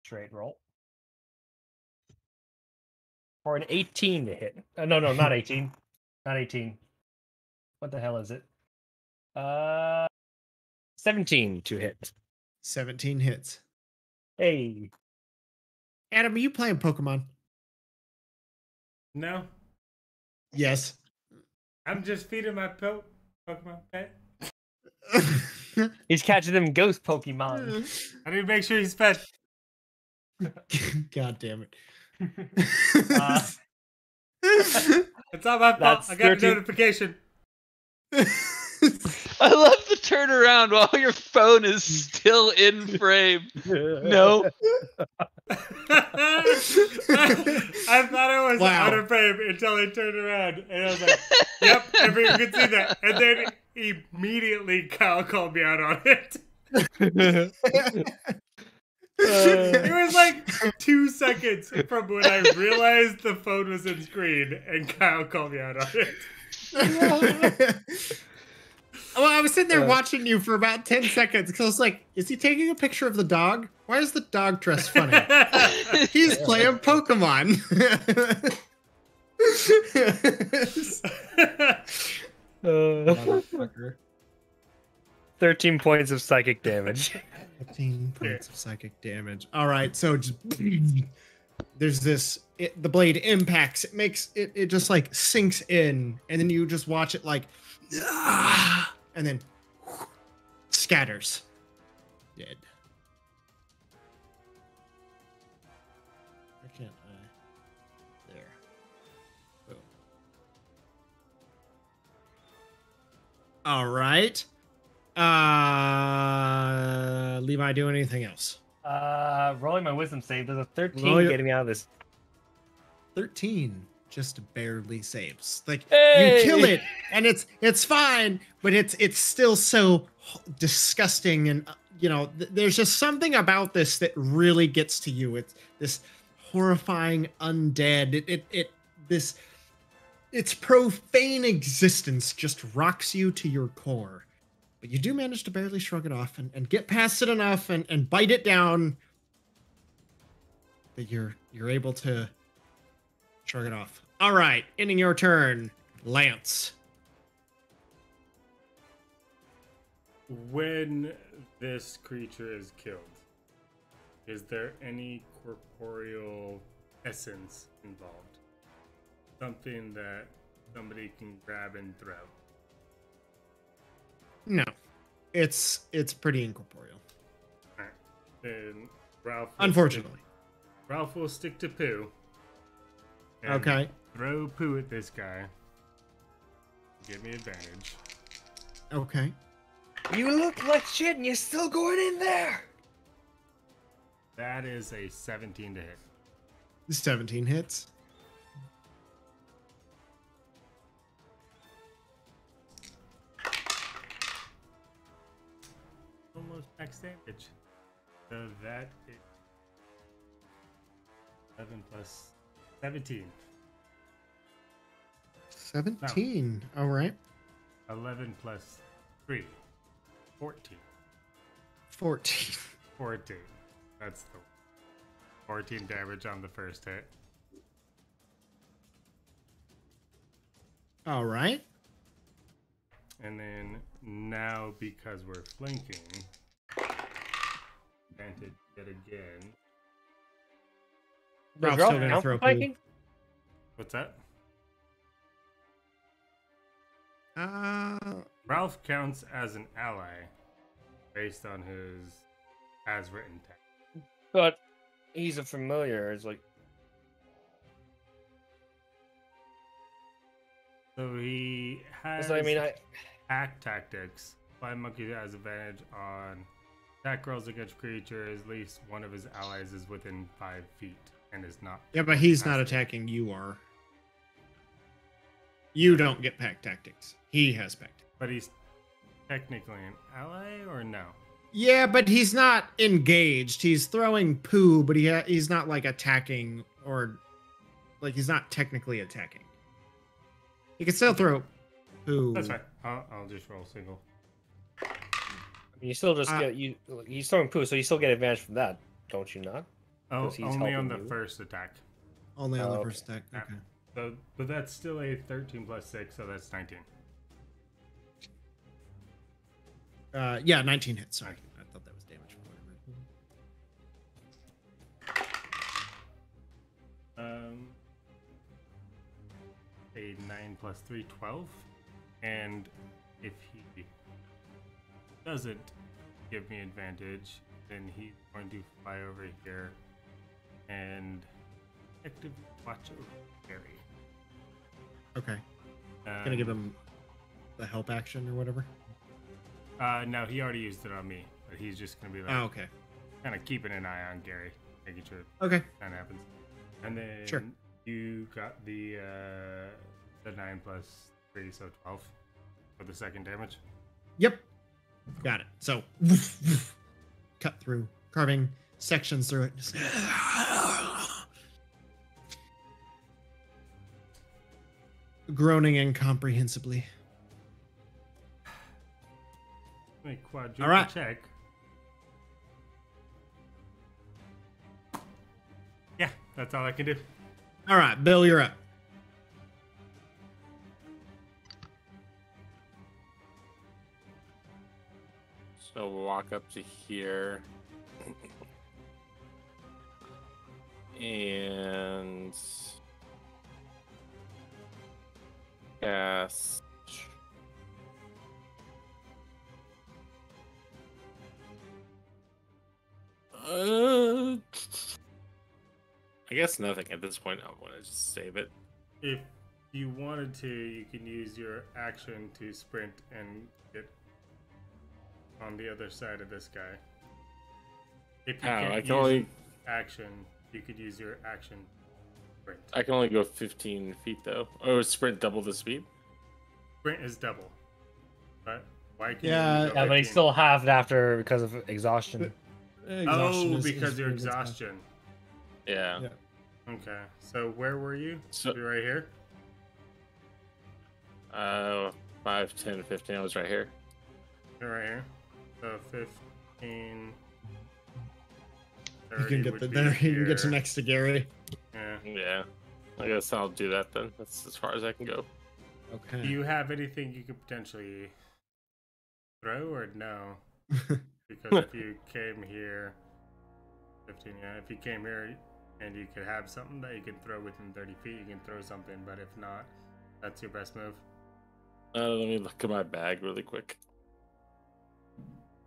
Straight roll. For an 18 to hit. No, not 18. Not 18. What the hell is it? 17 to hit. 17 hits. Hey. Adam, are you playing Pokemon? No, Yes. I'm just feeding my Pokemon pet. He's catching them ghost Pokemon. I need to make sure he's fed. God damn it. It's not my fault. That's I got 13. a notification. I love the turnaround while your phone is still in frame. No. I thought it was Wow. out of frame until I turned around. And I was like, yep, everyone could see that. And then immediately Kyle called me out on it. It was like 2 seconds from when I realized the phone was in screen and Kyle called me out on it. Well, I was sitting there watching you for about 10 seconds because I was like, is he taking a picture of the dog? Why is the dog dress funny? He's playing Pokemon. 13 points of psychic damage. 15 points of psychic damage. All right, so just there's this. The blade impacts. It makes it. It just like sinks in, and then you just watch it like, and then scatters. Dead. I can't. There. Boom. All right. Levi, do anything else? Rolling my wisdom save. There's a 13 Roll your- getting me out of this. 13 just barely saves. Like Hey! you kill it, and it's fine, but it's still so disgusting, and you know there's just something about this that really gets to you. It's this horrifying undead. Its profane existence just rocks you to your core. But you do manage to barely shrug it off and get past it enough and bite it down that you're able to shrug it off. All right, ending your turn, Lance. When this creature is killed, is there any corporeal essence involved? Something that somebody can grab and throw? No, it's pretty incorporeal. Alright. Then Ralph. Unfortunately. Ralph will stick to poo. And Okay. Throw poo at this guy. Give me advantage. Okay. You look like shit and you're still going in there. That is a 17 to hit. 17 hits. Almost max damage. So that is 11 plus 17. 17. All right. 11 plus 3. 14. 14. 14. That's the 14 damage on the first hit. All right. And then now, because we're flanking, advantage yet again. Ralph's Ralph still gonna count throw for fighting? What's that? poo. Ralph counts as an ally based on his as written text. But he's a familiar. It's like So he has so, I mean, attack tactics. Flying Monkey has advantage on attack rolls against creatures. At least one of his allies is within 5 feet and is not. Yeah, but he's not passive. attacking. You are. You don't get pack tactics. He has pack tactics. But he's technically an ally, or no? Yeah, but he's not engaged. He's throwing poo, but he's not like attacking or like he's not technically attacking. He can still throw poo. That's fine. I'll just roll single. you still just get he's throwing poo, so you still get advantage from that, don't you not? Oh, Because he's only on the helping you. first attack. Only on the okay. first attack. Yeah. Okay. So, but that's still a 13 plus 6, so that's 19. Yeah, 19 hits. Sorry, I thought that was damage for whatever. A 9 plus 3, 12. And if he doesn't give me advantage, then he's going to fly over here and actively watch over Gary. Okay. Gonna give him the help action or whatever? No, he already used it on me, but he's just gonna be like, Oh, okay. kind of keeping an eye on Gary, making sure Okay. that happens. And then Sure. you got the 9 plus 3, so 12 for the second damage. Yep. Got it. So, cut through, carving sections through it. Just... groaning incomprehensibly. Make quadruple All right. check. Yeah, that's all I can do. All right, Bill, you're up. So we'll walk up to here. And cast I guess nothing at this point. I want to just save it. If you wanted to, you can use your action to sprint and get on the other side of this guy. If you I can't can use only action, you could use your action sprint. I can only go 15 feet though. Oh, is sprint double the speed? Sprint is double. But why can Yeah, you go Yeah, but he 15? still halved after because of exhaustion. Exhaustion Oh, is because your really good stuff. exhaustion. Yeah. Yeah. Okay, so where were you? So- You're right here? 5, 10, 15. I was right here. You're right here. So 15. You 30 can get would the be there. You can get here. next to Gary. Yeah. Yeah. I guess I'll do that then. That's as far as I can go. Okay. Do you have anything you could potentially throw or no? Because if you came here, 15, yeah, if you came here and you could have something that you can throw within 30 feet, you can throw something, but if not, that's your best move. Let me look at my bag really quick.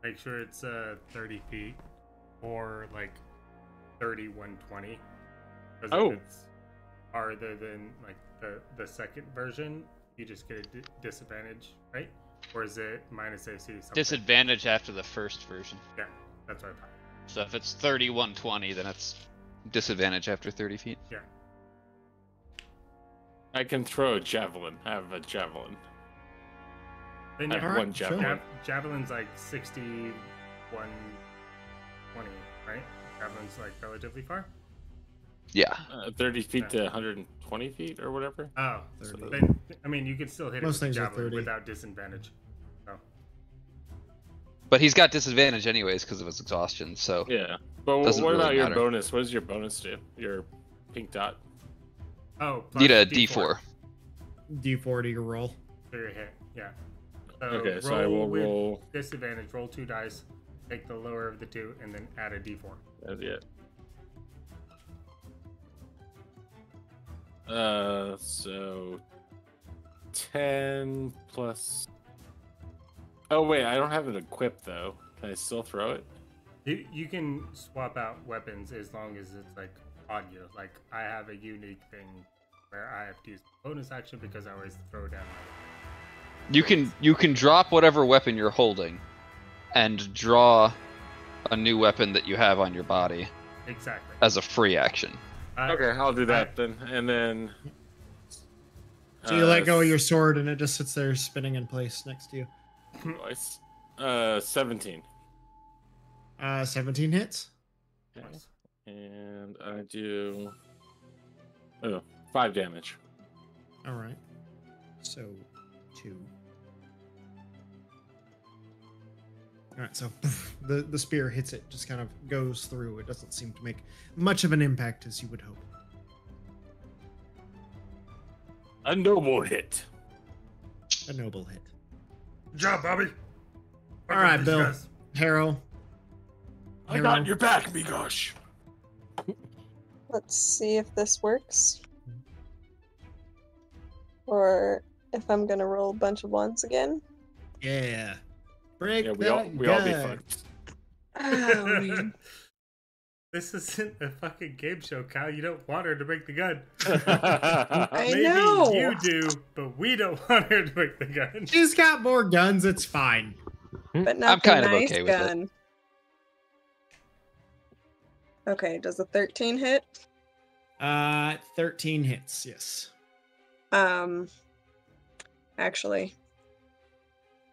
Make sure it's 30 feet or like 30, 120. Because Oh. if it's farther than like the second version, you just get a disadvantage, right? Or is it minus AC something? Disadvantage after the first version. Yeah, that's what I thought. So if it's 3120, then it's disadvantage after 30 feet. Yeah. I can throw a javelin. I have a javelin. Then I you have Alright, one sure. javelin. Javelin's like 60, 120, right? Javelin's like relatively far. Yeah. 30 feet to 120 feet or whatever. Oh, 30. then I mean you could still hit Most it with things are javelin 30. without disadvantage. So But he's got disadvantage anyways because of his exhaustion, so Yeah. But Doesn't what really about your matter. bonus? What does your bonus do? Your pink dot? oh, need a plus D4. D4 to your roll. for your hit. Yeah. So Okay, so I will with roll. disadvantage. Roll 2 dice. Take the lower of the 2, and then add a D4. That's it. So 10 plus. Oh wait, I don't have it equipped though. Can I still throw it? You can swap out weapons as long as it's like on you. Like I have a unique thing where I have to use bonus action because I always throw down. You can drop whatever weapon you're holding and draw a new weapon that you have on your body Exactly. as a free action. Okay, I'll do that then. And then. So you let go of your sword and it just sits there spinning in place next to you. Twice. 17. 17 hits. Okay. And I do. 5 damage. All right. So 2. All right. So the spear hits it, just kind of goes through. It doesn't seem to make much of an impact as you would hope. A noble hit. A noble hit. Good job, Bobby. All right, These Bill. guys. Harrow. I got your back, Migosh. Let's see if this works. Or if I'm gonna roll a bunch of ones again. Yeah. Break Yeah, that we all be gun. fucked. Oh, man. This isn't a fucking game show, Kyle. You don't want her to break the gun. I Maybe know. you do, but we don't want her to break the gun. She's got more guns. It's fine. But not I'm the kind of nice okay with it. gun. Okay, does a 13 hit? 13 hits. Yes. Actually,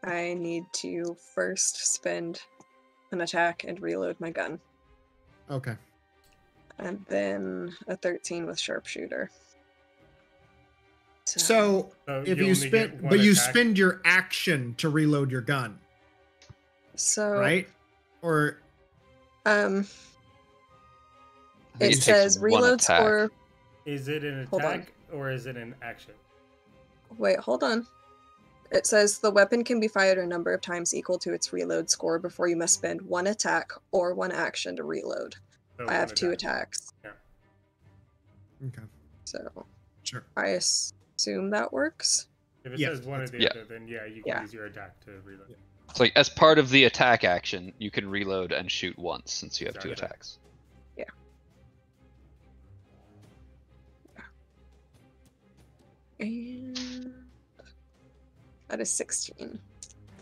I need to first spend an attack and reload my gun. Okay. And then a 13 with sharpshooter. So if you you only spend, get one but you attack? spend your action to reload your gun, right? Or I think it takes says one reload attack. score. Is it an Hold on. attack or is it an action? Wait, hold on. It says the weapon can be fired a number of times equal to its reload score before you must spend one attack or one action to reload. So I have one 2 attack. attacks, okay, so sure. I assume that works. If it Yeah, says one or the yeah. other, then yeah, you can Yeah. use your attack to reload. Yeah. It's like as part of the attack action, you can reload and shoot once since you have 2 Okay. attacks. And that is 16.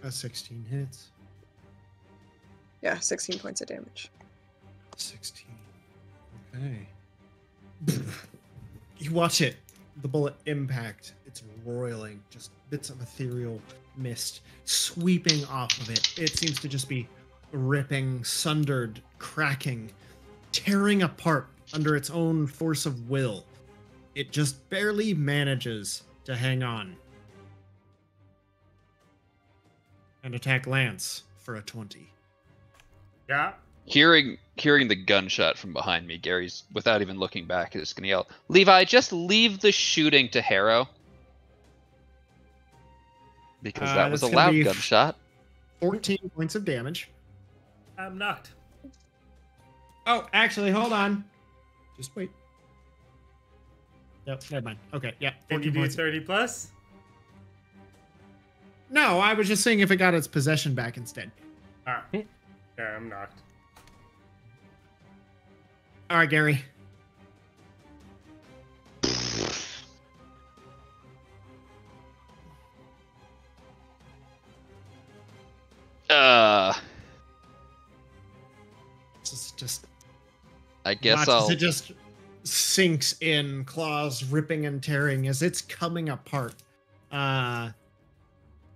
16 hits. Yeah, 16 points of damage. 16. Okay. You watch it. The bullet impact. It's roiling. Just bits of ethereal mist sweeping off of it. It seems to just be ripping, sundered, cracking, tearing apart under its own force of will. It just barely manages to hang on. And attack Lance for a 20. Yeah. Hearing the gunshot from behind me, Gary's, without even looking back, is going to yell, "Levi, just leave the shooting to Harrow." Because that was a that's gonna loud be gunshot. 14 points of damage. I'm knocked. Oh, actually, hold on. Just wait. Yep, never mind. Okay, yeah. Can you 14 do points. 30 plus? No, I was just seeing if it got its possession back instead. Ah. Yeah, I'm knocked. All right, Gary. This is just. I guess watch as I'll. it just sinks in, claws ripping and tearing as it's coming apart.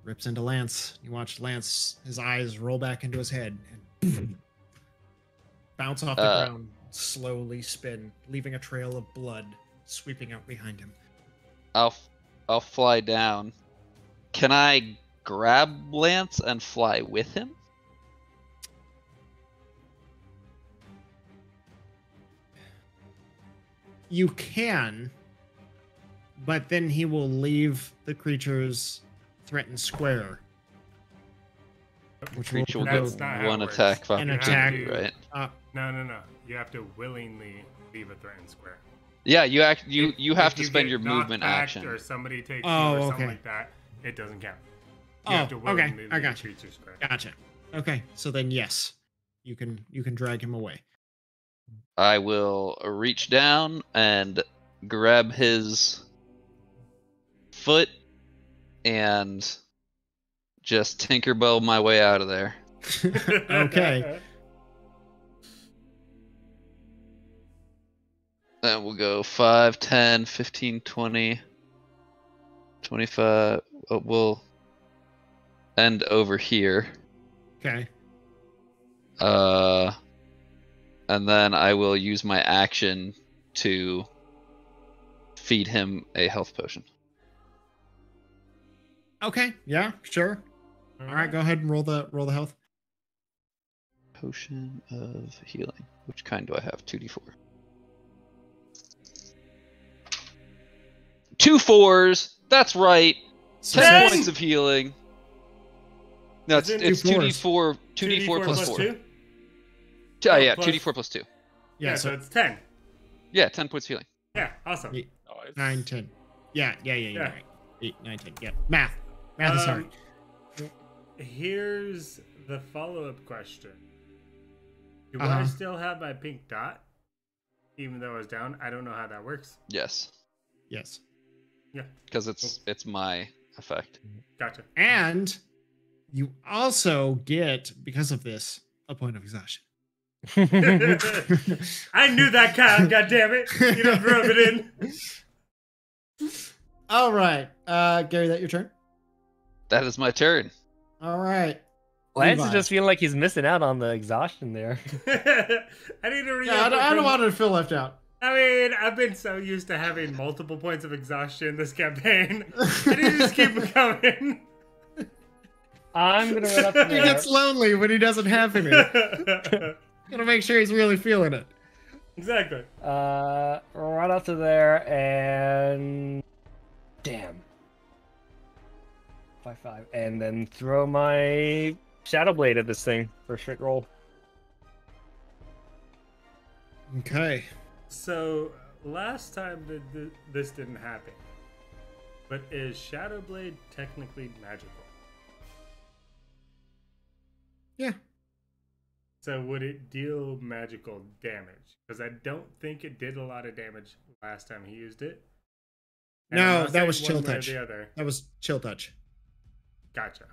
Rips into Lance. You watch Lance, his eyes roll back into his head and bounce off the ground, slowly spin, leaving a trail of blood sweeping out behind him. I'll fly down. Can I grab Lance and fly with him? You can, but then he will leave the creature's threatened square. Which Creature will That's get not how one it works. attack An from attack. right? No. You have to willingly leave a threatened square. Yeah, you have If to you spend get your knocked movement back action. or somebody takes Oh, you or something okay. like that, it doesn't count. Oh, You have to okay, willingly I leave got a you. creature square. Gotcha. Okay, so then yes, you can drag him away. I will reach down and grab his foot and just Tinkerbell my way out of there. Okay. Then we'll go 5, 10, 15, 20, 25. Oh, we'll end over here. Okay. And then I will use my action to feed him a health potion. Okay. Yeah. Sure. All right. Go ahead and roll the health. Potion of healing. Which kind do I have? 2d4. 2 4s. That's right. So 10 six. points of healing. No, it's Is it 2d4. 2d4 plus 4. 2? Oh, yeah, plus- 2d4 plus 2. Yeah, so it's 10. Yeah, 10 points of healing. Yeah, awesome. Yeah. Nice. 9, 10. Yeah. Yeah. Right. 8, 9, 10. Yeah. Math is hard. here's the follow-up question. Do I still have my pink dot? Even though I was down? I don't know how that works. Yes. Yes. Yeah. Because it's my effect. Gotcha. And you also get, because of this, a point of exhaustion. I knew that count, goddammit. You don't rub it in. All right. Gary, that your turn? That is my turn. All right. Lance Levi. is just feeling like he's missing out on the exhaustion there. I need to re Yeah, I don't want to feel left out. I mean, I've been so used to having multiple points of exhaustion this campaign. I need to just keep it coming. I'm gonna run up to He there. gets lonely when he doesn't have any. Gotta make sure he's really feeling it. Exactly. Run up to there and damn. 5-5, and then throw my Shadow Blade at this thing for a straight roll. Okay. So, last time this didn't happen. But is Shadow Blade technically magical? Yeah. So would it deal magical damage? Because I don't think it did a lot of damage last time he used it. And I'm No, not that was saying chill one way or touch. the other. That was chill touch. Gotcha.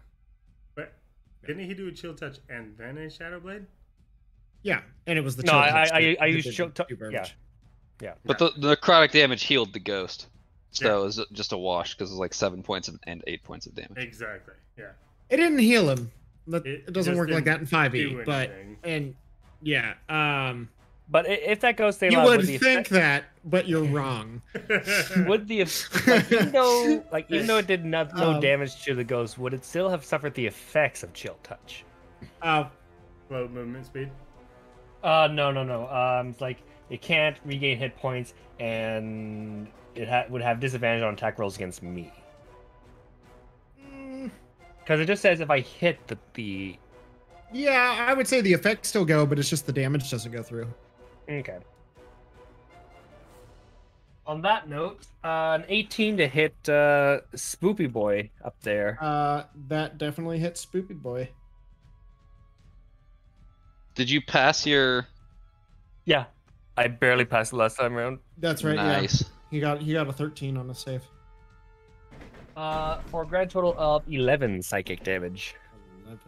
But didn't he do a chill touch and then a Shadow Blade? Yeah, and it was the No, chill I touch. that used didn't chill touch. do very Yeah. much. Yeah. But the necrotic damage healed the ghost. So Yeah. it was just a wash because it was like 7 points and 8 points of damage. Exactly. Yeah. It didn't heal him. But It it doesn't just work like that in didn't 5e. do But anything. and yeah, But if that ghost stayed you alive, would the think effect- that, but you're wrong. would the like, even though it did no Um, damage to the ghost, would it still have suffered the effects of chill touch? Slow movement speed. No. It's like it can't regain hit points, and it would have disadvantage on attack rolls against me. Because it just says if I hit the Yeah, I would say the effects still go, but it's just the damage doesn't go through. Okay. On that note, an 18 to hit Spoopy Boy up there. That definitely hits Spoopy Boy. Did you pass your... Yeah, I barely passed the last time around. That's right. Nice. Yeah, he got a 13 on a save. For a grand total of 11 psychic damage. 11.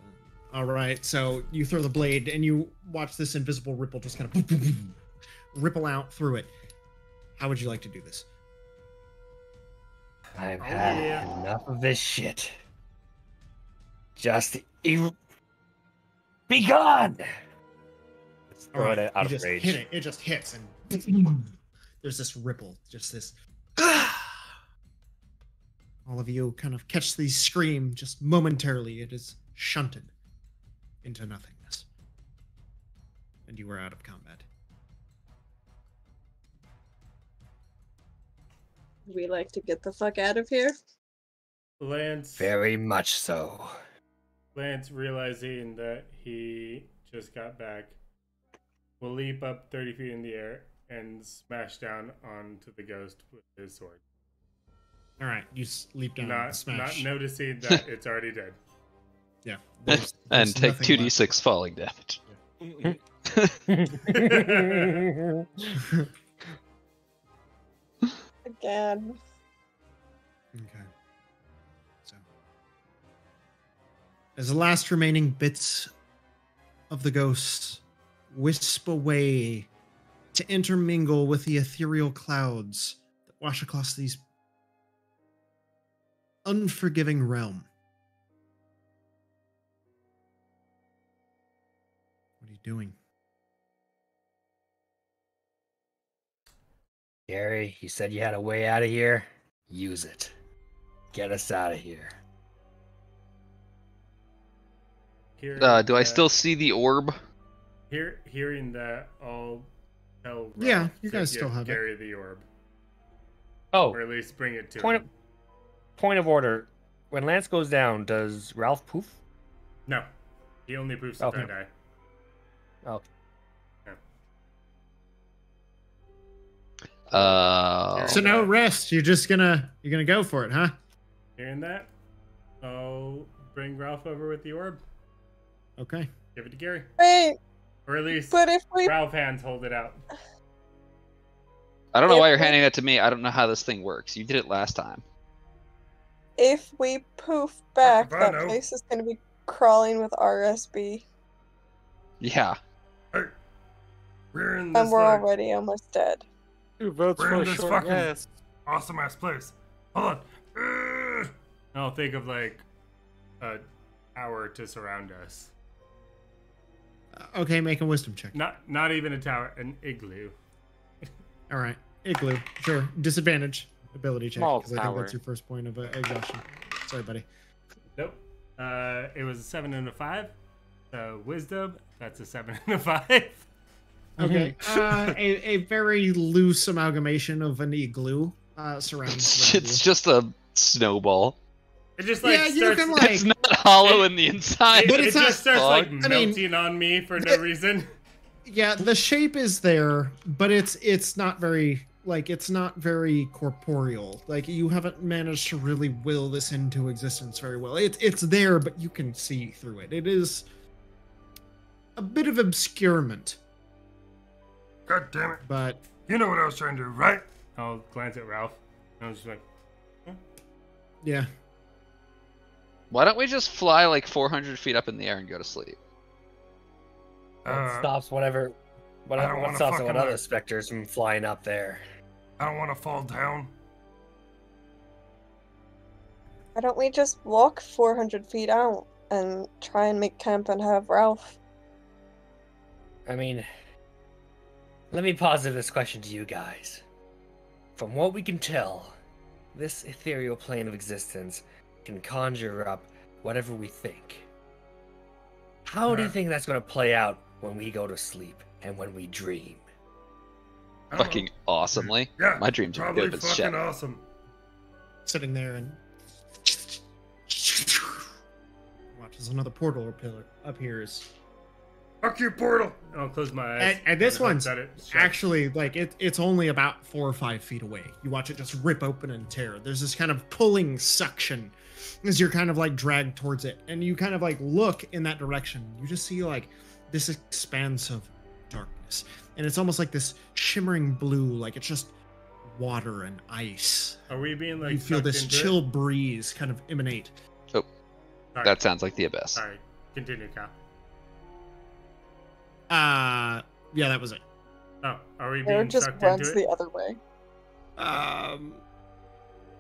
All right, so you throw the blade and you watch this invisible ripple just kind of ripple out through it. How would you like to do this? I've had enough of this shit. Just be gone. Let's throw it out you of just rage. hit it. It just hits, and there's this ripple, just this. All of you kind of catch the scream just momentarily. It is shunted into nothingness, and you are out of combat. We like to get the fuck out of here. Lance. Very much so. Lance, realizing that he just got back, will leap up 30 feet in the air and smash down onto the ghost with his sword. All right, you leap down and Not smash. noticing that it's already dead. Yeah, And take nothing 2d6 falling damage. Again. Okay. So, as the last remaining bits of the ghost wisp away to intermingle with the ethereal clouds that wash across these unforgiving realm. What are you doing? Gary, you said you had a way out of here. Use it. Get us out of here. Do I still see the orb? Hearing that, I'll tell Yeah, Ralph you to guys still give have it. Gary the orb, Oh, or at least bring it to point him. of order. When Lance goes down, does Ralph poof? No, he only poofs Oh, if I no. die. Oh. So no rest. You're gonna go for it, huh? Hearing that, I'll bring Ralph over with the orb. Okay. Give it to Gary. Wait, Or at least but if we Ralph hands hold it out. I don't know why you're If we- handing that to me. I don't know how this thing works. You did it last time. poof back, If I that know. place is gonna be crawling with RSB, Yeah. Hey, we're in this and we're like, already almost dead. Who votes We're for in a this short fucking- rest? awesome ass place. Hold on. I'll think of like a tower to surround us. Okay, make a wisdom check. Not even a tower, an igloo. All right, igloo. Sure. Disadvantage ability check Small because I think tower. that's your first point of exhaustion. Sorry, buddy. Nope. It was a 7 and a 5. Wisdom, that's a 7 and a 5. Okay. A very loose amalgamation of an igloo surrounds. It's just a snowball. It just like Yeah, you starts. can, like- It's not hollow in the inside. It, But it it's just not starts like fog. I mean, melting on me for no reason. Yeah, the shape is there, but it's not very it's not very corporeal. Like you haven't managed to really will this into existence very well. It's there, but you can see through it. It is a bit of obscurement, God damn it. but You know what I was trying to do, right? I'll glance at Ralph. I was just like, yeah. Why don't we just fly like 400 feet up in the air and go to sleep? What stops whatever? What, I don't what wanna stops fucking what other like- specters from flying up there? I don't want to fall down. Why don't we just walk 400 feet out and try and make camp and have Ralph? I mean, let me posit this question to you guys. From what we can tell, this ethereal plane of existence can conjure up whatever we think. How do you Yeah. think that's going to play out when we go to sleep and when we dream? I don't Fucking know. awesomely. Yeah, My dreams are probably good as fucking shit. awesome. Sitting there and watch as another portal appears. Fuck you, portal. and I'll close my eyes. And this hope one's that it shuts. actually it's only about 4 or 5 feet away. You watch it just rip open and tear. There's this kind of pulling suction as you're kind of like dragged towards it, and you kind of like look in that direction. You just see like this expanse of darkness, and it's almost like this shimmering blue, like it's just water and ice. Are we being like You feel sucked this into chill It? breeze kind of emanate. Oh, Sorry. that sounds like the abyss. Sorry. Continue, Cal. Yeah, that was it. Oh, are we Or being just sucked runs into it? the other way.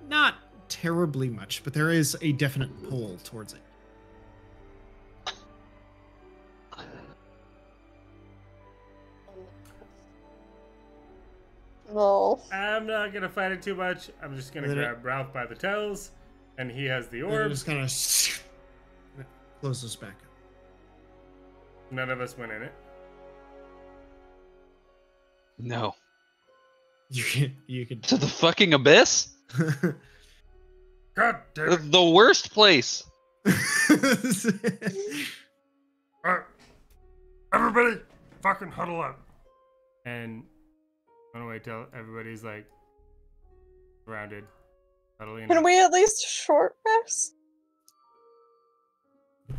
Not terribly much, but there is a definite pull towards it. No. I'm not gonna fight it too much. I'm just gonna Then it- grab Ralph by the toes, and he has the And it orb. just kind of closes back up. None of us went in it. No. You could. To the fucking abyss? God damn it. The worst place. Alright. Everybody, fucking huddle up. And I'm gonna wait till everybody's like surrounded, huddling. Can up. we at least short rest? What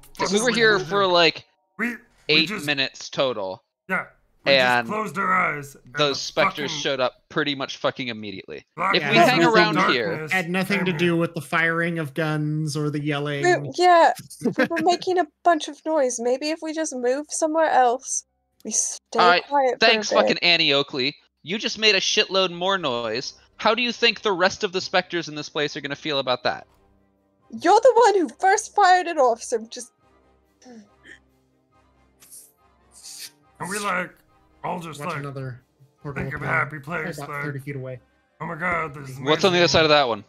the Because fuck we are were here gonna for do? like we 8 just, minutes total. Yeah. We and just closed our eyes. and Those the specters fucking showed up pretty much fucking immediately. black If we mass hang of around here- darkness Had nothing to came do here. with the firing of guns or the yelling. Yeah, we were making a bunch of noise. Maybe if we just move somewhere else, we stay Alright, quiet Thanks, for a bit. fucking Annie Oakley. You just made a shitload more noise. How do you think the rest of the specters in this place are gonna feel about that? You're the one who first fired it off, so just And we like all just Watch like another portal think of a appear, happy place. about Like, 30 feet away. oh my god, this is What's on the amazing. other side of that one?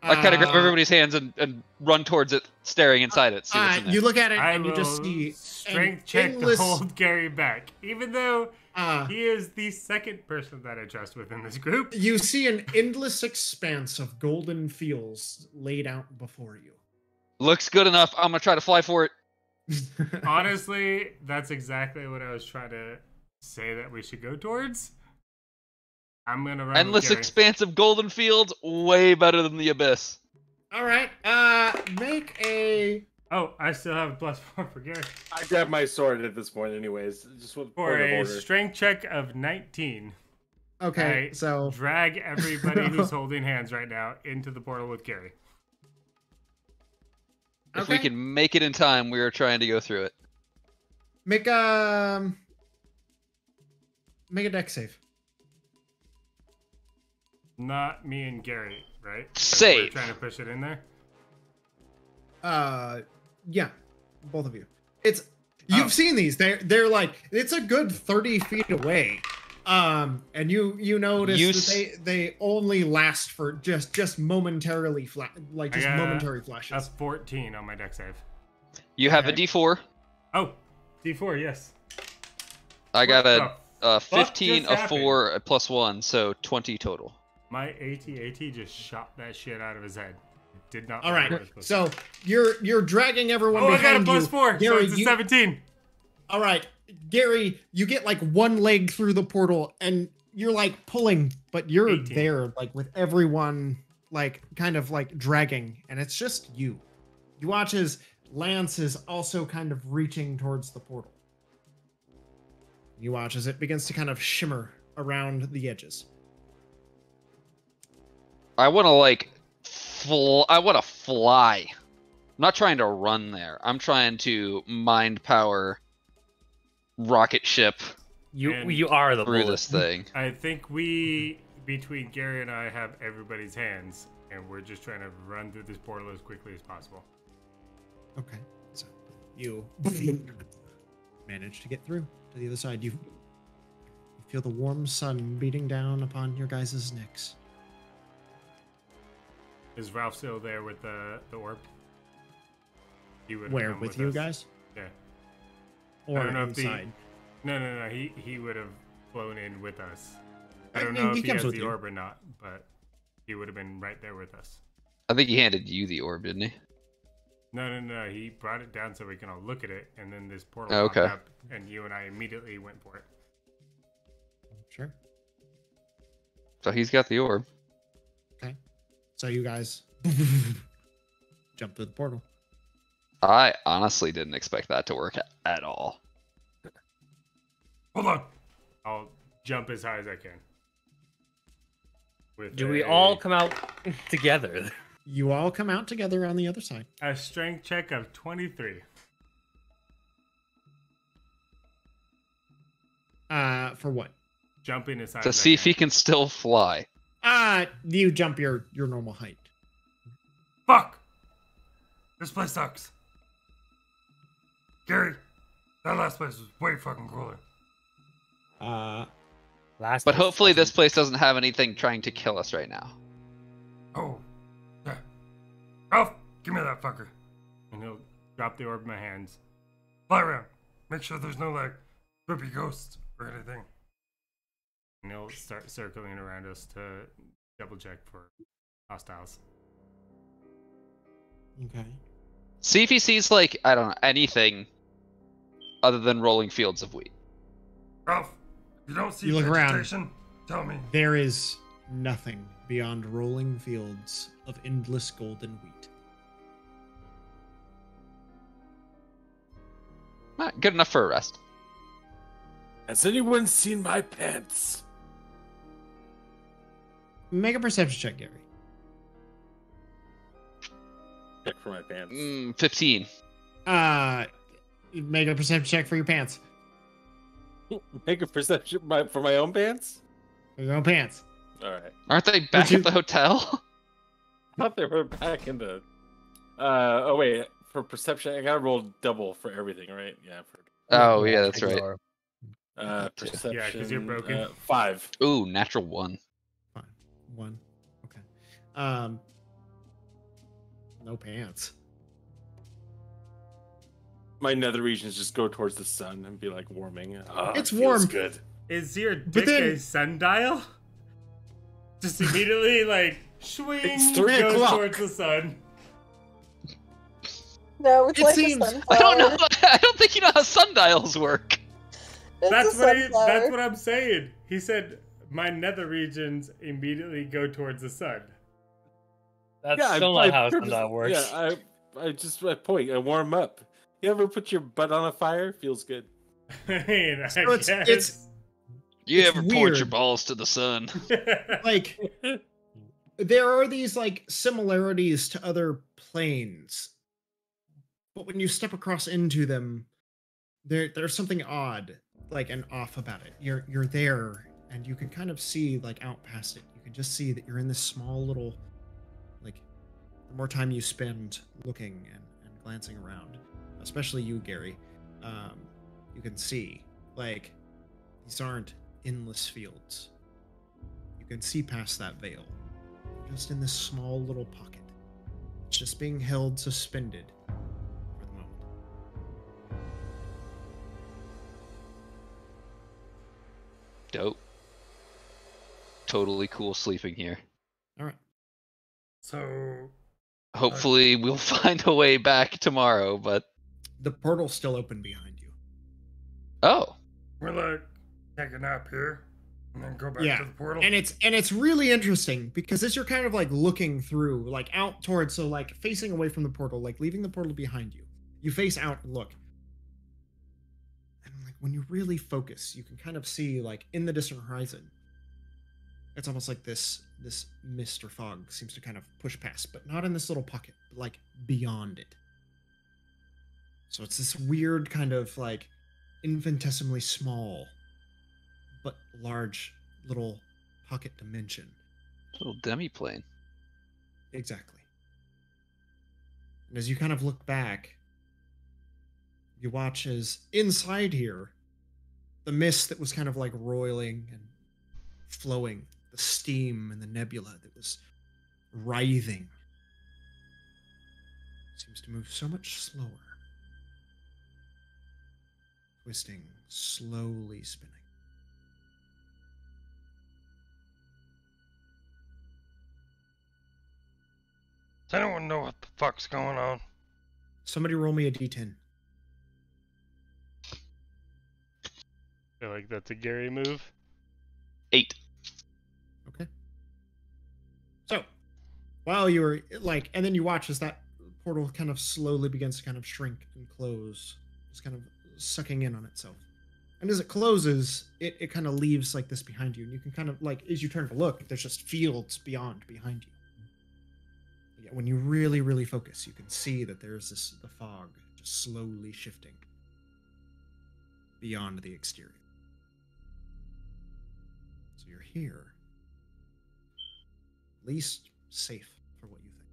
I kind of grab Uh, everybody's hands and run towards it, staring inside it. See what's in there. You look at it I and you will just see strength an check endless- to hold Gary back, even though uh, he is the second person that I trust within this group. you see an endless expanse of golden fields laid out before you. Looks good enough. I'm gonna try to fly for it. Honestly, that's exactly what I was trying to say that we should go towards. I'm gonna run with Endless Gary. expanse of golden fields, way better than the abyss. All right. Make a. Oh, I still have a +4 for Gary. I grabbed my sword at this point, anyways. Just with For point of a order. strength check of 19. Okay, I so drag everybody who's holding hands right now into the portal with Gary. If we can make it in time, we are trying to go through it. make a dex save. Not me and Gary, right? 'Cause Save. We're trying to push it in there. Yeah, both of you. You've seen these. They're like it's a good 30 feet away. And you notice that they only last for just momentarily momentary A flashes. 14 on my dex save. You have a Okay. D4. Oh, D4, yes. I got a fuck 15, just a happened? 4, a +1, so 20 total. My AT just shot that shit out of his head. It did not. All look right, like it was so you're dragging everyone Oh, I got a behind you. +4, so Gary, it's a 17. All right, Gary, you get like one leg through the portal, and you're like pulling, but you're 18. there like with everyone like kind of like dragging, and it's just you. You watch as Lance is also kind of reaching towards the portal. You watch as it begins to kind of shimmer around the edges. I want to fly. I'm not trying to run there. I'm trying to mind power rocket ship You are the through bullet. this thing. I think we, between Gary and I, have everybody's hands, and we're just trying to run through this portal as quickly as possible. Okay, so you manage to get through to the other side. You feel the warm sun beating down upon your guys' necks. Is Ralph still there with the orb? He would Where, come with you us. guys? Yeah. Or I don't know if inside? No. He would have flown in with us. I I don't mean, know he if he comes has with the you. orb or not, but he would have been right there with us. I think he handed you the orb, didn't he? No. He brought it down so we can all look at it, and then this portal popped Okay. up, and you and I immediately went for it. Sure. So he's got the orb. So you guys jump through the portal. I honestly didn't expect that to work at all. Hold on. I'll jump as high as I can. With Do we a- all come out together? You all come out together on the other side. a strength check of 23? For what? Jumping as high To as see I if he can still fly. You jump your normal height. Fuck! This place sucks. Gary, that last place was way fucking cooler. Last But place hopefully this wasn't. place doesn't have anything trying to kill us right now. Oh, yeah. Ralph, give me that fucker. And he'll drop the orb in my hands. Fly around. Make sure there's no, like, trippy ghosts or anything. And he'll start circling around us to double check for hostiles. Okay. See if he sees, like, I don't know, anything other than rolling fields of wheat. Ralph, you don't see You look around. vegetation? Tell me. There is nothing beyond rolling fields of endless golden wheat. Good enough for a rest. Has anyone seen my pants? Make a perception check, Gary. Check for my pants. 15. Make a perception check for your pants. Make a perception for my own pants? For your own pants. All right. Aren't they back you- at the hotel? I thought they were back in the. Oh wait, for perception, I gotta roll double for everything, right? Yeah. Oh, yeah, that's right. Ignore. Perception. Yeah, 'cause you're broken. 5. Ooh, natural 1. Fine. 1. Okay. No pants. My nether regions just go towards the sun and be like warming. Ah, It's it feels warm. Good. Is your dick then- a sundial? Just immediately like swing It's 3 goes o'clock. towards the sun. No, it's It like seems- a sunflower. I don't know. I don't think you know how sundials work. It's That's a what sunflower. that's what I'm saying. He said my nether regions immediately go towards the sun. That's still not how that works. Yeah, I point, I warm up. You ever put your butt on a fire? Feels good. I mean, I So it's guess. You It's ever point your weird. balls to the sun? like there are these like similarities to other planes, but when you step across into them, there's something odd, like and off about it. You're there, and you can kind of see like out past it. You can just see that you're in this small little, like, the more time you spend looking and glancing around, especially you, Gary, you can see like these aren't endless fields. You can see past that veil. You're just in this small little pocket. It's just being held suspended for the moment. Dope. Totally cool sleeping here. All right. So Hopefully we'll find a way back tomorrow, but The portal's still open behind you. oh. we're like take a nap here and then go back Yeah, to the portal. And it's really interesting because as you're kind of like looking through, like out towards, so like facing away from the portal, like leaving the portal behind you, you face out and look. And like when you really focus, you can kind of see like in the distant horizon, it's almost like this mist or fog seems to kind of push past, but not in this little pocket, but like beyond it. So it's this weird kind of like infinitesimally small but large little pocket dimension. Little demi-plane. Exactly. And as you kind of look back, you watch as inside here, the mist that was kind of like roiling and flowing, the steam and the nebula that was writhing, seems to move so much slower. Twisting, slowly spinning. Does anyone know what the fuck's going on? Somebody roll me a d10. Feel like that's a Gary move. 8. Okay. So, while you were like, and then you watch as that portal kind of slowly begins to kind of shrink and close, just kind of sucking in on itself. And as it closes, it kind of leaves like this behind you, and you can kind of like, as you turn to look, there's just fields behind you. Yeah, when you really, really focus, you can see that there's the fog just slowly shifting beyond the exterior. So you're here, at least safe for what you think,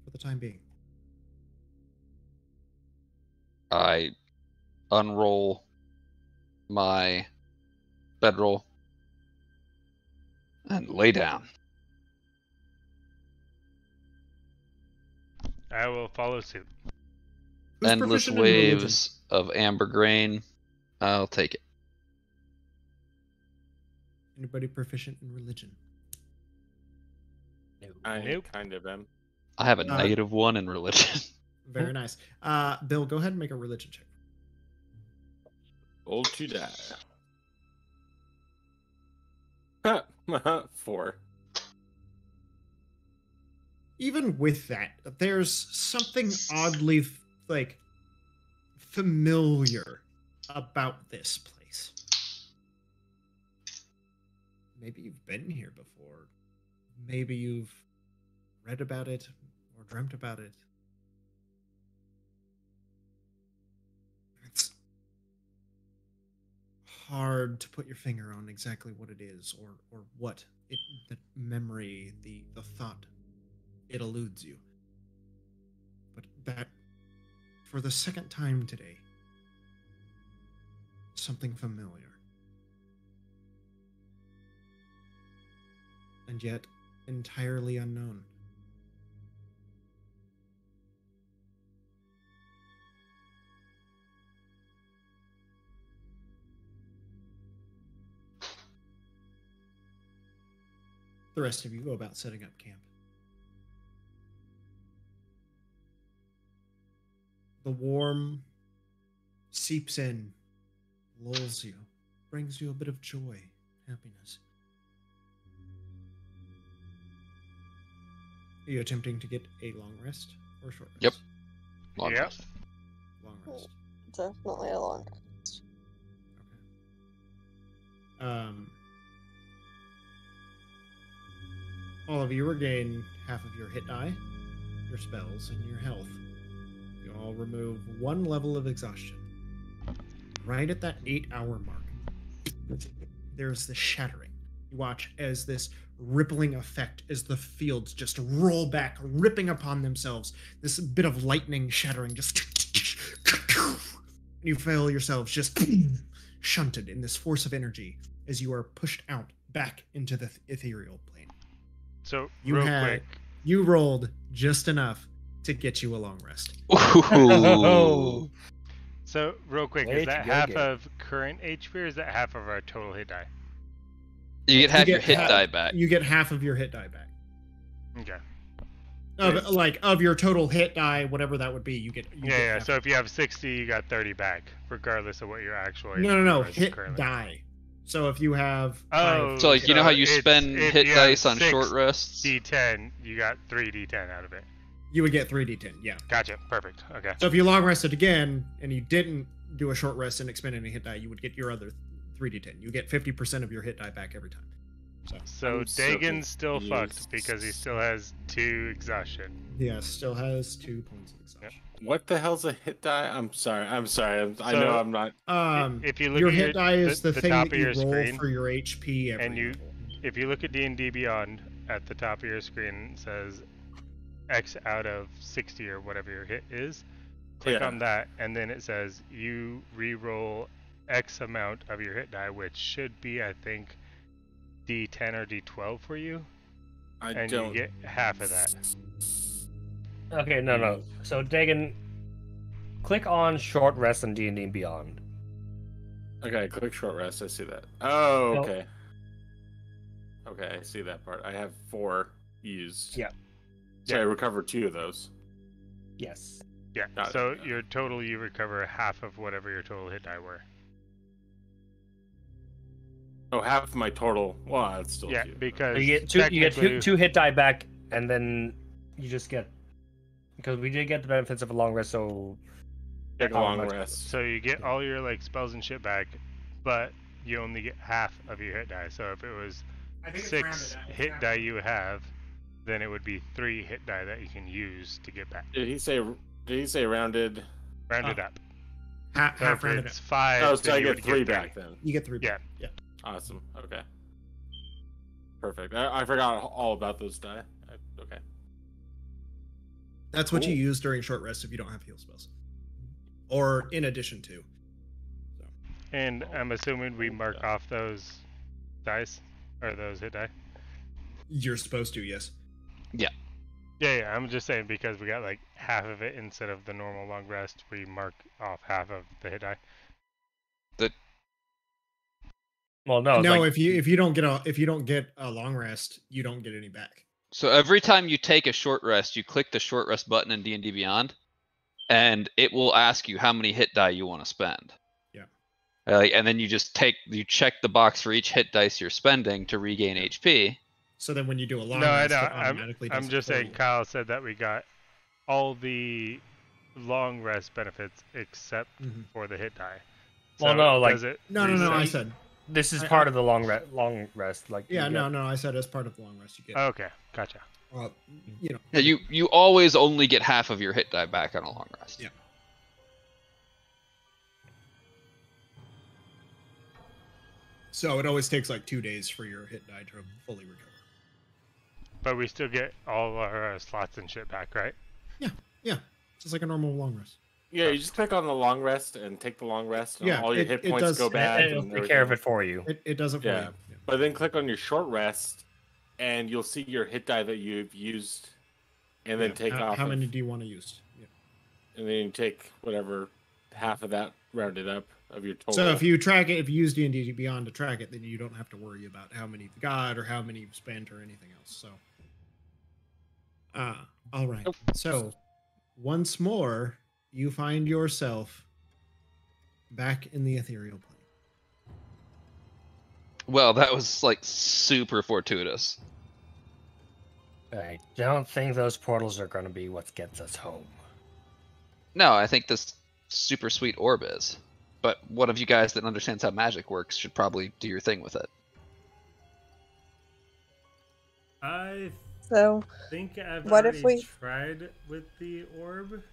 for the time being. I unroll my bedroll and lay down. I will follow suit. Who's Endless proficient in religion? waves of amber grain. I'll take it. Anybody proficient in religion? I Nope. kind of am. I have a -1 in religion. Very nice. Bill, go ahead and make a religion check. Old to die. 4. Even with that, there's something oddly like familiar about this place. Maybe you've been here before. Maybe you've read about it or dreamt about it. It's hard to put your finger on exactly what it is or what it, the memory, the thought, it eludes you. But that, for the second time today, something familiar. And yet entirely unknown. The rest of you go about setting up camp. The warm seeps in, lulls you, brings you a bit of joy, happiness. Are you attempting to get a long rest or a short rest? Yep. Long Yep. rest. Long rest. Definitely a long. Okay. All of you regain half of your hit die, your spells, and your health. You all remove 1 level of exhaustion. Right at that 8-hour mark, there's the shattering. You watch as this rippling effect as the fields just roll back, ripping upon themselves. This bit of lightning shattering just... You feel yourselves just shunted in this force of energy as you are pushed out back into the ethereal plane. So, You real had- quick, You rolled just enough to get you a long rest. Ooh. so real quick, Way is to that go, half Gary. of current HP or is that half of our total hit die? You get half You your get hit half- die back. You get half of your hit die back. Okay. Of your total hit die, whatever that would be, you get. Yeah. half. So if you have 60, you got 30 back, regardless of what your actual. No. HP is Hit currently. die. So if you have. Oh, So like you know how you it's- spend if hit you have dice on 6 short rests? D10, you got 3 D10 out of it. You would get 3d10. Yeah. Gotcha. Perfect. Okay. So if you long rested again and you didn't do a short rest and expend any hit die, you would get your other 3d10. You get 50% of your hit die back every time. So I'm so Dagon's still confused. fucked because he still has 2 exhaustion. Yeah, still has 2 points of exhaustion. What the hell's a hit die? I'm sorry. I know So- I'm not. If you look Your at hit die is the thing top that of you your roll screen, for your HP every and you- level. if you look at D&D Beyond at the top of your screen, it says X out of 60 or whatever your hit is. Click Yeah. on that, and then it says you re-roll X amount of your hit die, which should be, I think, D10 or D12 for you, I and don't. you get half of that. Okay, no. So Dagon, click on short rest in D&D Beyond. Okay, click short rest. I see that. Oh, No. okay. Okay, I see that part. I have 4 used. Yeah. So I recovered 2 of those. Yes. Yeah. Got it. So your total, you recover half of whatever your total hit die were. Oh, half of my total. Well, that's still Yeah, few. because So you get two. You get technically- two hit die back, and then you just get because we did get the benefits of a long rest. So Take a Oh, long much- rest. So you get all your like spells and shit back, but you only get half of your hit die. So if it was 6 hit die you have, then it would be 3 hit die that you can use to get back. Did he say rounded? Rounded up. Half So if rounded it's up. 5, Oh, so then I you get would 3 get back then. You get 3 Yeah. back. Yeah. Awesome. Okay. Perfect. I forgot all about those die. Okay. That's what you Cool. use during short rest if you don't have heal spells. Or in addition to. And I'm assuming we mark off those dice or those hit die. You're supposed to, yes. Yeah. I'm just saying because we got like half of it instead of the normal long rest. We mark off half of the hit die. well, no. No, Like, if you don't get a long rest, you don't get any back. So every time you take a short rest, you click the short rest button in D&D Beyond, and it will ask you how many hit die you want to spend. Yeah. And then you check the box for each hit dice you're spending to regain HP. So then when you do a long No, I rest, know. it automatically I'm does it just for saying. you. Kyle said that we got all the long rest benefits except Mhm. for the hit die. Well, no, like- does it No, I reset? said. this is I- part of the long rest. Like Yeah, you no, get- I said as part of the long rest you get. Okay, gotcha. You know. Yeah, you always only get half of your hit die back on a long rest. Yeah. So it always takes like 2 days for your hit die to fully recover. But we still get all our slots and shit back, right? Yeah, just like a normal long rest. Yeah, you just click on the long rest and take the long rest, and Yeah, all your it- hit it points does- go and bad. it'll and take care of it everything. for you. It does it for Yeah. you. Yeah. But then click on your short rest, and you'll see your hit die that you've used, and then Yeah, take off. how of- many do you want to use? Yeah. And then you take whatever half of that rounded up of your total. So if you track it, if you use D&D Beyond to track it, then you don't have to worry about how many you've got or how many you've spent or anything else. So, all right. So, once more, you find yourself back in the ethereal plane. Well, that was like super fortuitous. I don't think those portals are going to be what gets us home. No, I think this super sweet orb is. But one of you guys that understands how magic works should probably do your thing with it. I So, think I've what if already we- tried with the orb,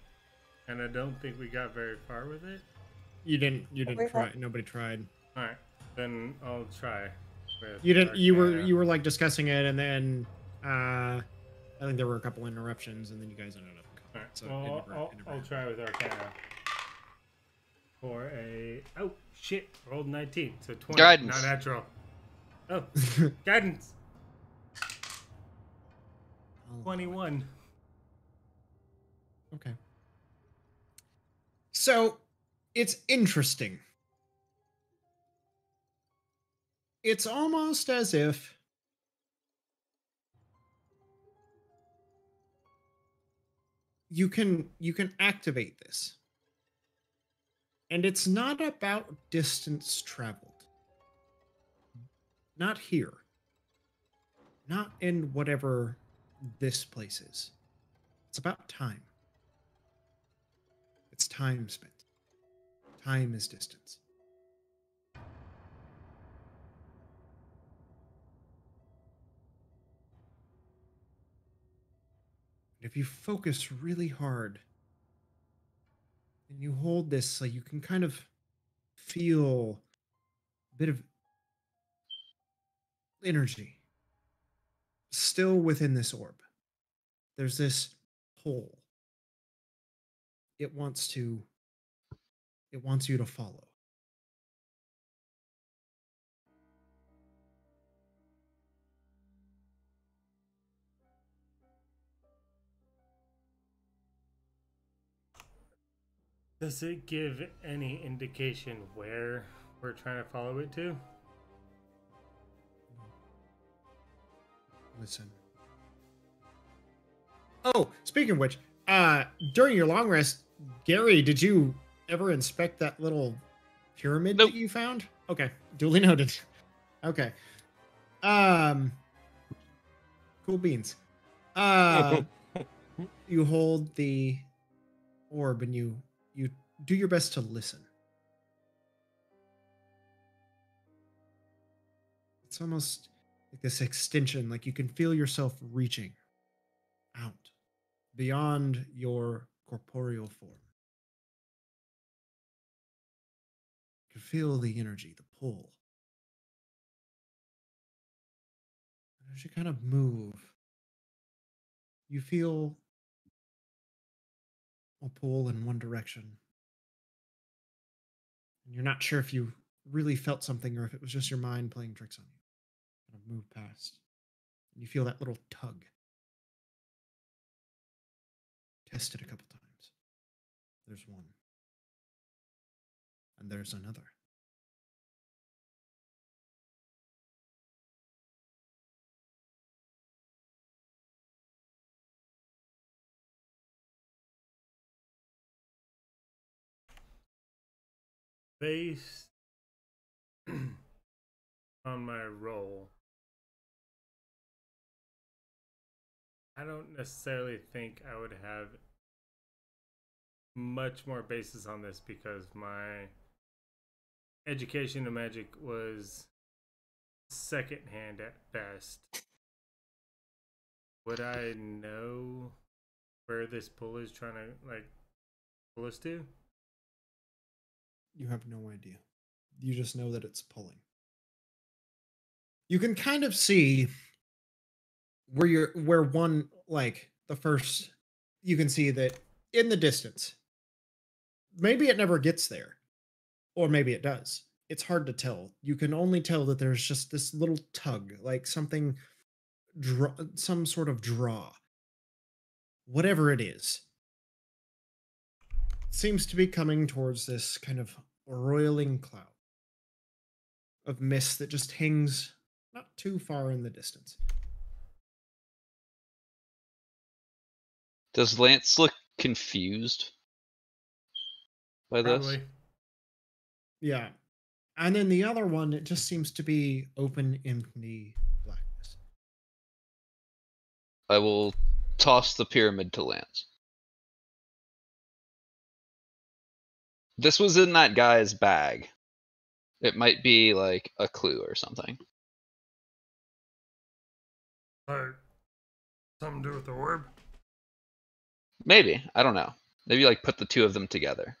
and I don't think we got very far with it. You didn't Wait, try. Nobody tried. All right, then I'll try. With You didn't. You Arcana. were like discussing it, and then I think there were a couple interruptions, and then you guys ended up. All right, So well, it never I'll try with Arcana. For a shit, rolled 19, so 20. Guidance. Not natural. Oh, guidance. 21. Okay. So, it's interesting. It's almost as if you can activate this. And it's not about distance traveled. Not here. Not in whatever this place is. It's about time. It's time spent. Time is distance. If you focus really hard and you hold this, so you can kind of feel a bit of energy still within this orb. There's this pull. It wants you to follow. Does it give any indication where we're trying to follow it to? Listen. Oh, speaking of which, during your long rest, Gary, did you ever inspect that little pyramid Nope. that you found? Okay, duly noted. Okay. Cool beans. You hold the orb and you do your best to listen. It's almost like this extension, like you can feel yourself reaching out beyond your corporeal form. You can feel the energy, the pull. And as you kind of move, you feel a pull in one direction. And you're not sure if you really felt something or if it was just your mind playing tricks on you. Kind of move past. And you feel that little tug. Test it a couple times. There's one. And there's another. Based on my roll, I don't necessarily think I would have much more basis on this because my education in magic was secondhand at best. Would I know where this pull is trying to pull us to? You have no idea. You just know that it's pulling. You can kind of see where one, like the first, you can see that in the distance. Maybe it never gets there, or maybe it does. It's hard to tell. You can only tell that there's just this little tug, like something, some sort of draw. Whatever it is, seems to be coming towards this kind of roiling cloud of mist that just hangs not too far in the distance. Does Lance look confused by this? Probably. Yeah. And then the other one, it just seems to be open, empty blackness. I will toss the pyramid to Lance. This was in that guy's bag. It might be like a clue or something. Like, something to do with the orb? Maybe. I don't know. Maybe like put the two of them together.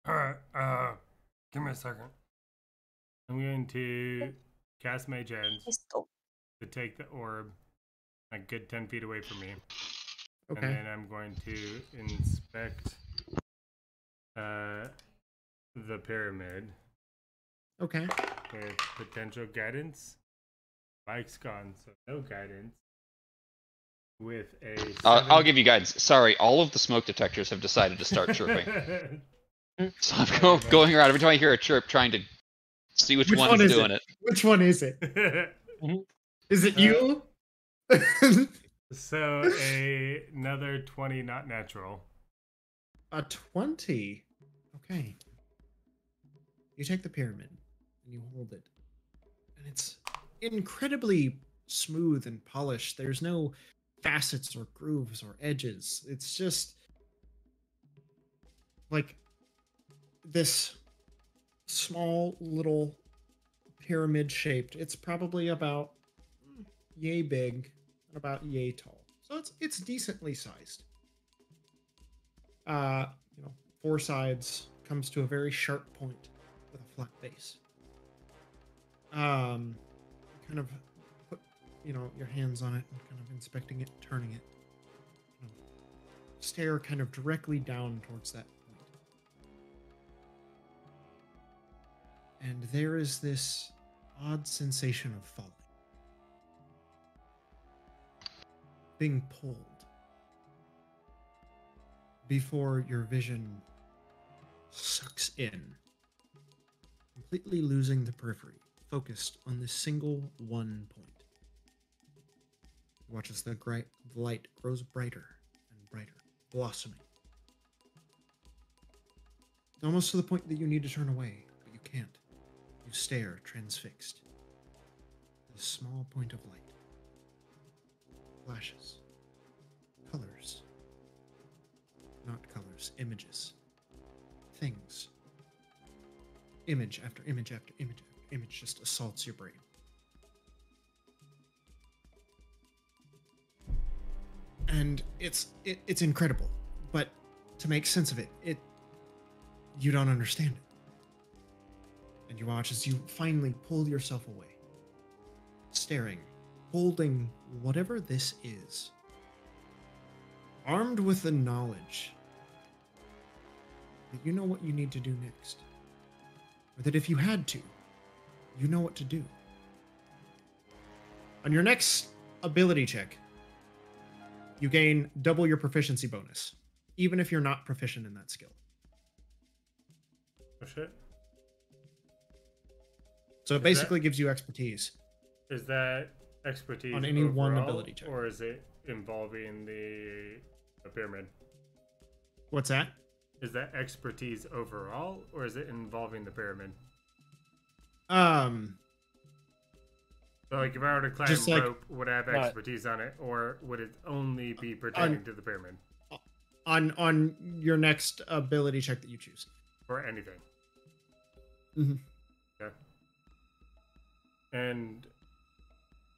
Alright, give me a second. I'm going to cast Mage Hands Pistol. to take the orb a good 10 feet away from me. Okay. And then I'm going to inspect the pyramid Okay. with potential guidance. Mike's gone, so no guidance. With a I'll give you guidance. Sorry, all of the smoke detectors have decided to start chirping. So I'm going around every time I hear a chirp, trying to see which one is doing it. Which one is it? Is it you? So another 20 not natural. A 20. Okay. You take the pyramid and you hold it. And it's incredibly smooth and polished. There's no facets or grooves or edges. It's just like this small little pyramid shaped. It's probably about yay big and about yay tall. So it's decently sized. Four sides, comes to a very sharp point with a flat base. Kind of put, your hands on it and kind of inspecting it, turning it. Stare kind of directly down towards that point. And there is this odd sensation of falling. Being pulled. Before your vision sucks in, completely losing the periphery, focused on this single one point. You watch as the light grows brighter and brighter, blossoming. Almost to the point that you need to turn away, but you can't. You stare, transfixed. This small point of light. Flashes. Colors. Not colors, images. Things. Image after image after image after image just assaults your brain. And it's incredible, but to make sense of it, you don't understand it. And you watch as you finally pull yourself away, staring, holding whatever this is, armed with the knowledge that you know what you need to do next. Or that if you had to, you know what to do. On your next ability check, you gain double your proficiency bonus, even if you're not proficient in that skill. Oh shit. So it basically gives you expertise. Is that expertise on any one overall, ability check? or is it involving the pyramid? What's that? Is that expertise overall, or is it involving the pyramid? So like if I were to climb rope, would I have expertise on it, or would it only be pertaining to the pyramid? On your next ability check that you choose. Or anything. Mm-hmm. Okay. And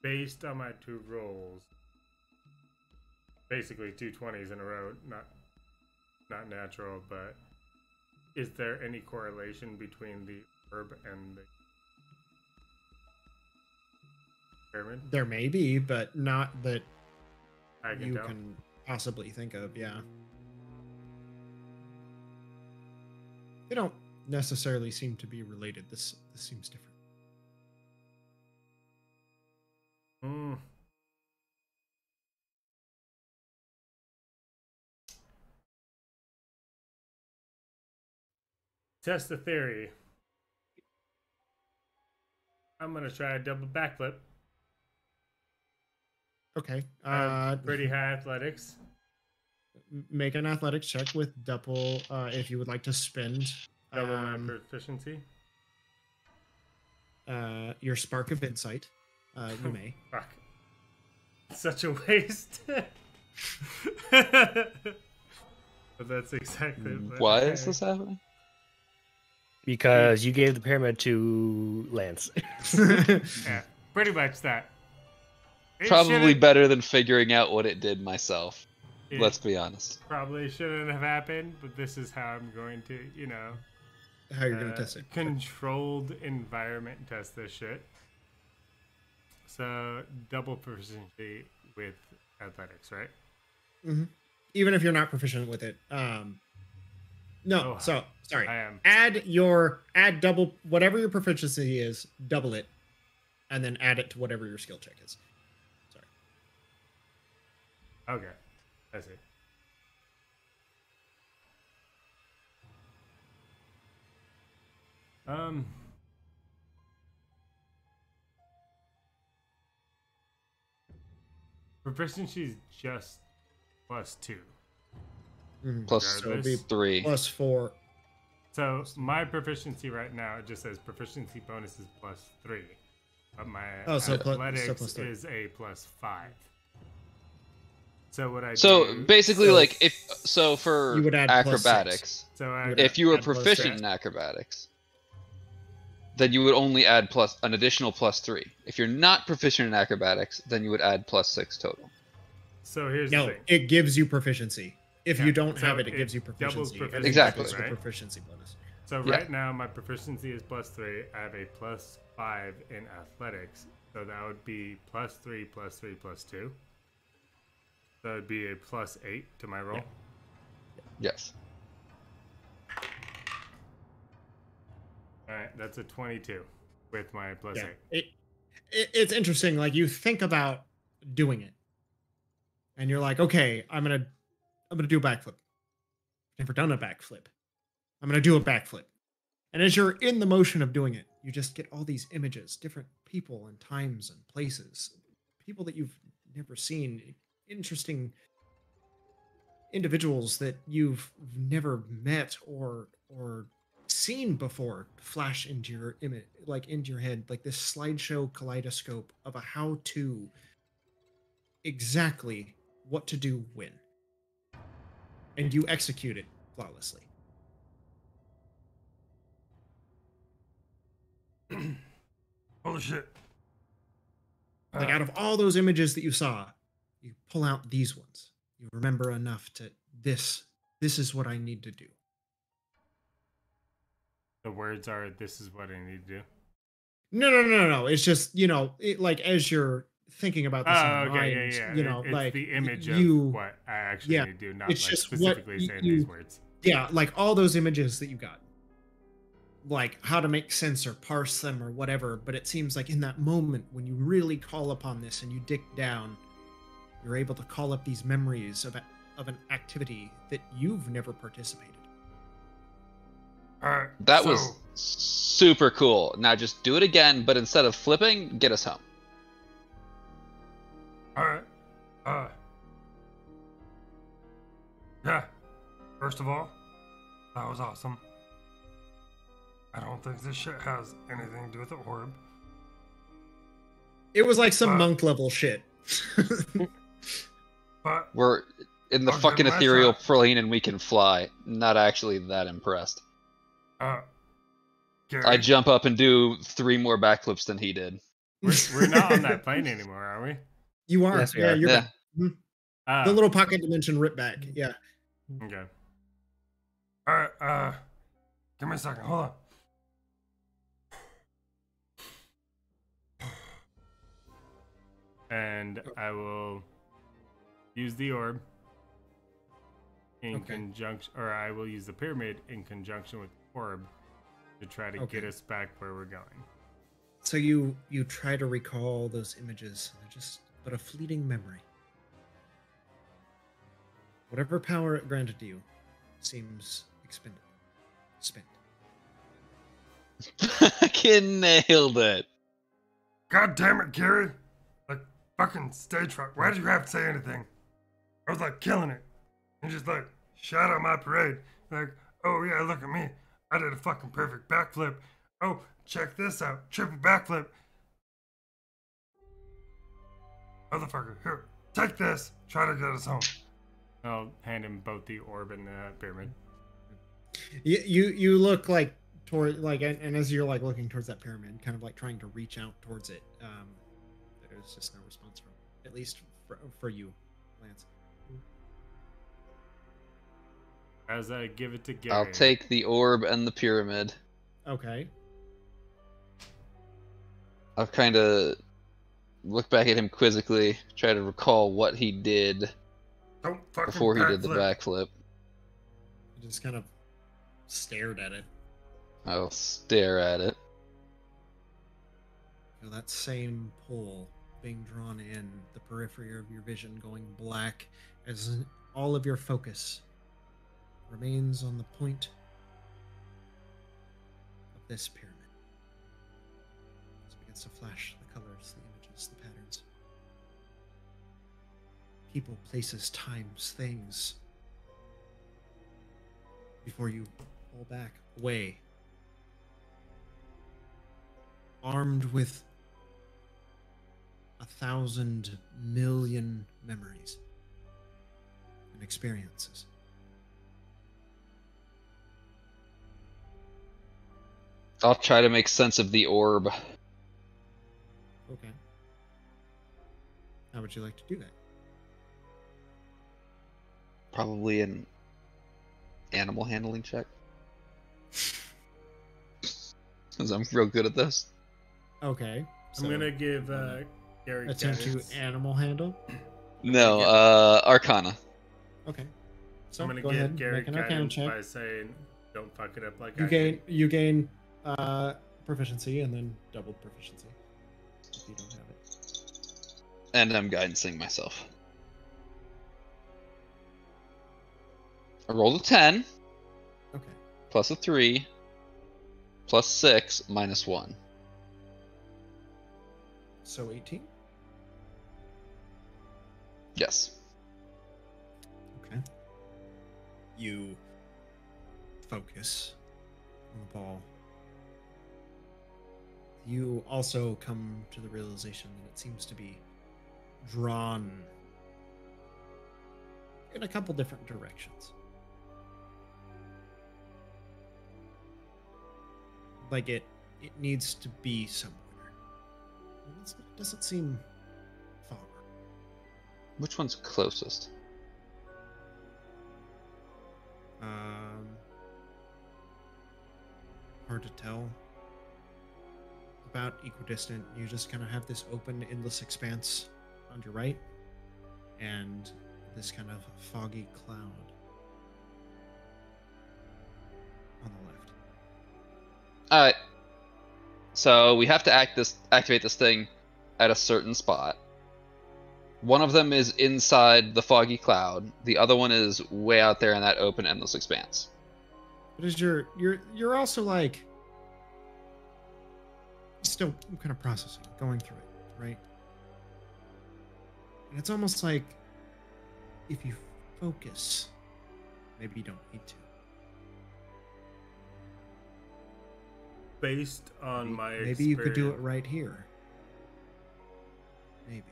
based on my two rolls, basically 2 20s in a row, not natural, but is there any correlation between the herb and the pyramid? There may be, but not that you tell. can possibly think of, yeah. They don't necessarily seem to be related. This seems different. Hmm. Test the theory. I'm gonna try a double backflip. Okay. Pretty high athletics. Make an athletics check with double, if you would like to spend Double my proficiency. Your spark of insight. you may. Fuck. Such a waste. But that's exactly what Why is this happening? Because you gave the pyramid to Lance. Yeah, pretty much that. It Probably shouldn't- better than figuring out what it did myself. it Let's be honest. Probably shouldn't have happened, but this is how I'm going to, How you're gonna test it? controlled environment test this shit. So double proficiency with athletics, right? Mm-hmm. Even if you're not proficient with it. No. Oh, So sorry. I am. Add double whatever your proficiency is, double it, and then add it to whatever your skill check is. Sorry. Okay, I see. Proficiency is just +2. Mhm. Plus So it'd be 3. +4. So my proficiency right now, it just says proficiency bonus is +3, but my So athletics +3. is a +5. So what I So do, basically, so like for you would add +6. acrobatics, so I, would if you were add +6. proficient in acrobatics, then you would only add an additional +3. If you're not proficient in acrobatics, then you would add +6 total. so here's the No, thing. it gives you proficiency. If Yeah, you don't so have it, it it gives you doubles proficiency. proficiency, and it Exactly. doubles the right? proficiency bonus. So Yeah. right now my proficiency is +3. I have a +5 in athletics, so that would be +3, +3, +2. So it would be a +8 to my roll. Yes. All right, that's a 22 with my +8. It's interesting. Like you think about doing it, and you're like, okay, I'm gonna do a backflip. Never done a backflip. I'm gonna do a backflip. And as you're in the motion of doing it, you just get all these images, different people and times and places, people that you've never seen, interesting individuals that you've never met or seen before flash into your image, like into your head, like this slideshow kaleidoscope of a how-to, exactly what to do when, and you execute it flawlessly. Holy shit. Like out of all those images that you saw, you pull out these ones. You remember enough to this is what I need to do. The words are, "This is what I need to do." No. It's just, like as you're thinking about this in Oh, your okay, mind, yeah. It's like the image you, of what I actually yeah, need to do, not it's like just what specifically saying you- these words. yeah, like all those images that you got, like how to make sense or parse them or whatever. But it seems like in that moment when you really call upon this and you dig down, you're able to call up these memories of an activity that you've never participated. Alright. That was super cool. Now just do it again, but instead of flipping, get us home. Alright. Yeah. First of all, that was awesome. I don't think this shit has anything to do with the orb. It was like some monk level shit. But We're in the I'll fucking give my ethereal shot. plane and we can fly. Not actually that impressed. Gary, I jump up and do 3 more backflips than he did. We're not on that plane anymore, are we? You are. Yes, we Yeah, are. you're Yeah. back. Mhm. Ah, The little pocket dimension rip back. Yeah. okay. Alright, give me a second. Hold on. And I will use the orb in Okay. conjunction, or I will use the pyramid in conjunction with the orb to try to get Okay. us back where we're going. So you try to recall those images. They're just but a fleeting memory. Whatever power it granted you seems expended. Spent. Fucking nailed it. God damn it, Gary. Like, fucking stage fright. Why did you have to say anything? I was like killing it. And just like, shout out my parade. Like, oh yeah, look at me. I did a fucking perfect backflip. Oh, check this out. Triple backflip. Motherfucker, here, take this. Try to get us home. I'll hand him both the orb and the pyramid. You look like toward like, and as you're like looking towards that pyramid, kind of like trying to reach out towards it, there's just no response from it, at least for you, Lance. As I give it to Gary. I'll take the orb and the pyramid. Okay. I'll kind of look back at him quizzically, try to recall what he did Don't fucking before he did the backflip. backflip. You just kind of stared at it. I'll stare at it. You know, that same pole being drawn in, the periphery of your vision going black as all of your focus remains on the point of this pyramid. It begins to flash the colors, the images, the patterns. People, places, times, things. Before you pull back, away. Armed with 1,000 million memories and experiences. I'll try to make sense of the orb. Okay. How would you like to do that? Probably an animal handling check. Because I'm real good at this. Okay. I'm gonna give Gary attempt to guidance. animal handle. No, Arcana. Okay. So I'm gonna go give ahead, Gary make an Arcana guidance check. by saying, "Don't fuck it up like You I gain did." you gain proficiency and then doubled proficiency if you don't have it. And I'm guidancing myself. I rolled a 10, Okay. plus a 3, plus 6, minus 1. So 18. Yes. Okay. You focus on the ball. You also come to the realization that it seems to be drawn in a couple different directions. Like it needs to be somewhere. It doesn't seem far. Which one's closest? Hard to tell. About equidistant. You just kind of have this open, endless expanse on your right, and this kind of foggy cloud on the left. Alright. So we have to activate this thing at a certain spot. One of them is inside the foggy cloud. The other one is way out there in that open, endless expanse. But as you're also like still kind of processing, going through it, right? And it's almost like if you focus, maybe you don't need to. Based on my Maybe you could do it experience- right here. Maybe.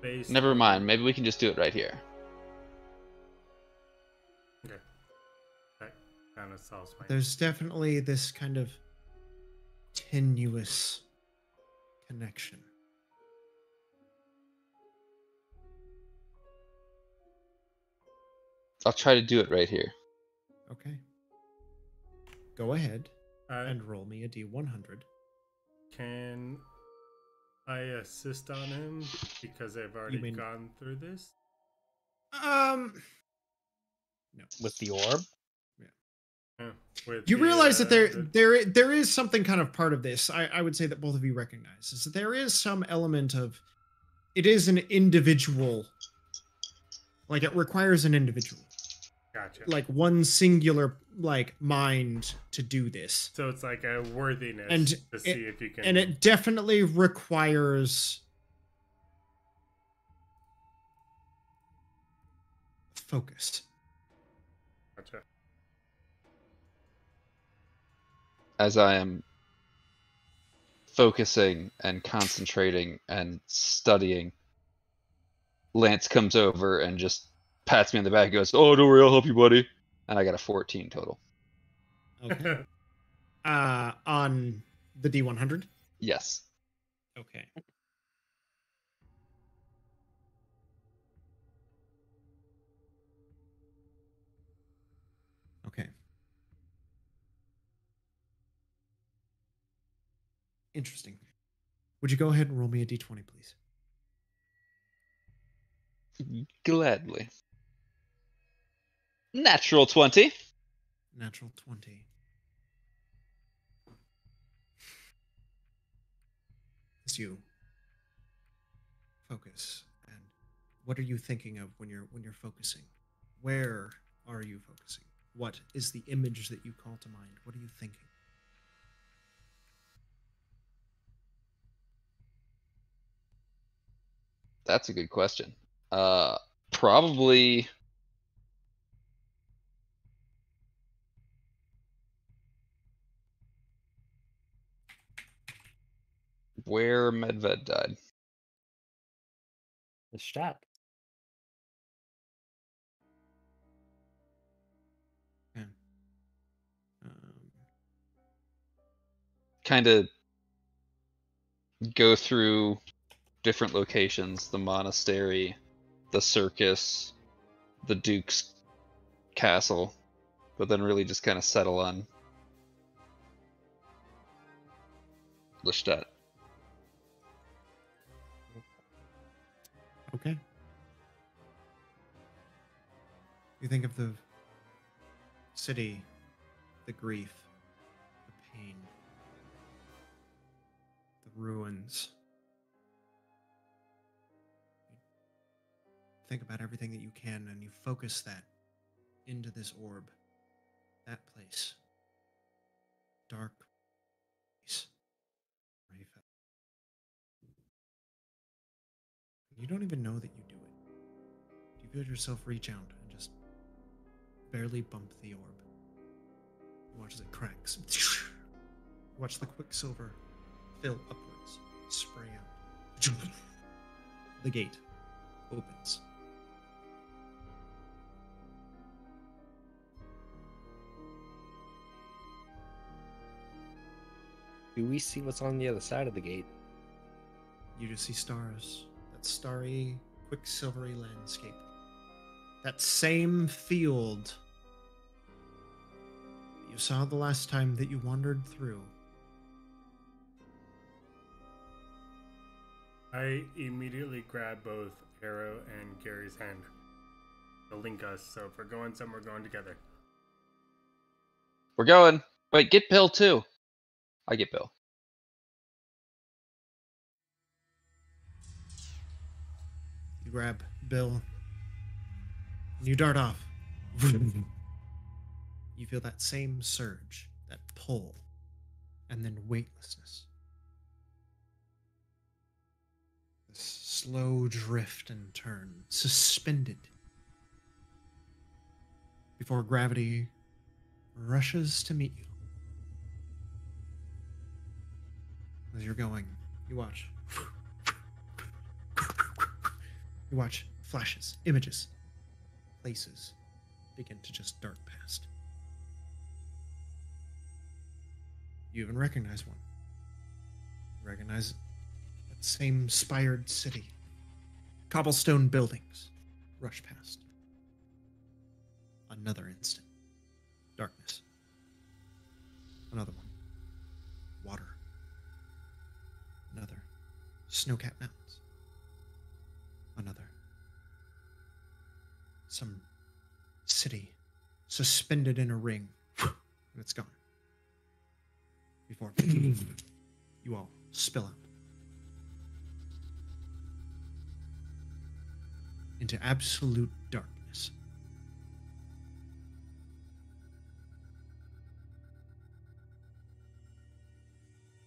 Based Never on- mind. Maybe we can just do it right here. Okay. That kind of solves my. There's definitely this kind of tenuous connection. I'll try to do it right here. Okay. Go ahead Alright. and roll me a D100. Can I assist on him because I've already mean- gone through this? No. With the orb? Yeah. With You the, realize that the- there is something kind of part of this. I would say that both of you recognize is that there is some element of it is an individual, like it requires an individual, Gotcha. like one singular like mind to do this, So it's like a worthiness And to see if you can. and it definitely requires focus. Gotcha. As I am focusing and concentrating and studying, Lance comes over and just pats me on the back and goes, "Oh, don't worry, I'll help you, buddy." And I got a 14 total. Okay. On the D100? Yes. Okay. Okay. Interesting. Would you go ahead and roll me a D20, please? Gladly. Natural 20. Natural 20. As you focus, and what are you thinking of when you're focusing? Where are you focusing? What is the image that you call to mind? What are you thinking? That's a good question. Probably where Medved died. The shot. Okay. Kind of go through different locations, the monastery, the circus, the Duke's castle, but then really just kind of settle on Lestat. Okay. You think of the city, the grief, the pain, the ruins. You think about everything that you can, and you focus that into this orb, that place. Dark place where you felt. You don't even know that you do it. You feel yourself reach out and just barely bump the orb. You watch as it cracks. Watch the quicksilver fill upwards, spray out. The gate opens. Do we see what's on the other side of the gate? You just see stars. That starry, quicksilvery landscape. That same field that you saw the last time that you wandered through. I immediately grab both Arrow and Gary's hand to link us, so if we're going somewhere, we're going together. We're going. Wait, get Bill too. I get Bill. You grab Bill. And you dart off. You feel that same surge, that pull, and then weightlessness. This slow drift and turn, suspended, before gravity rushes to meet you. As you're going, you watch. You watch flashes, images, places begin to just dart past. You even recognize one. You recognize that same spired city. Cobblestone buildings rush past. Another instant. Darkness. Another one. Water. Another. Snow-capped mountains. Another. Some city suspended in a ring. And it's gone. Before you all spill out into absolute darkness.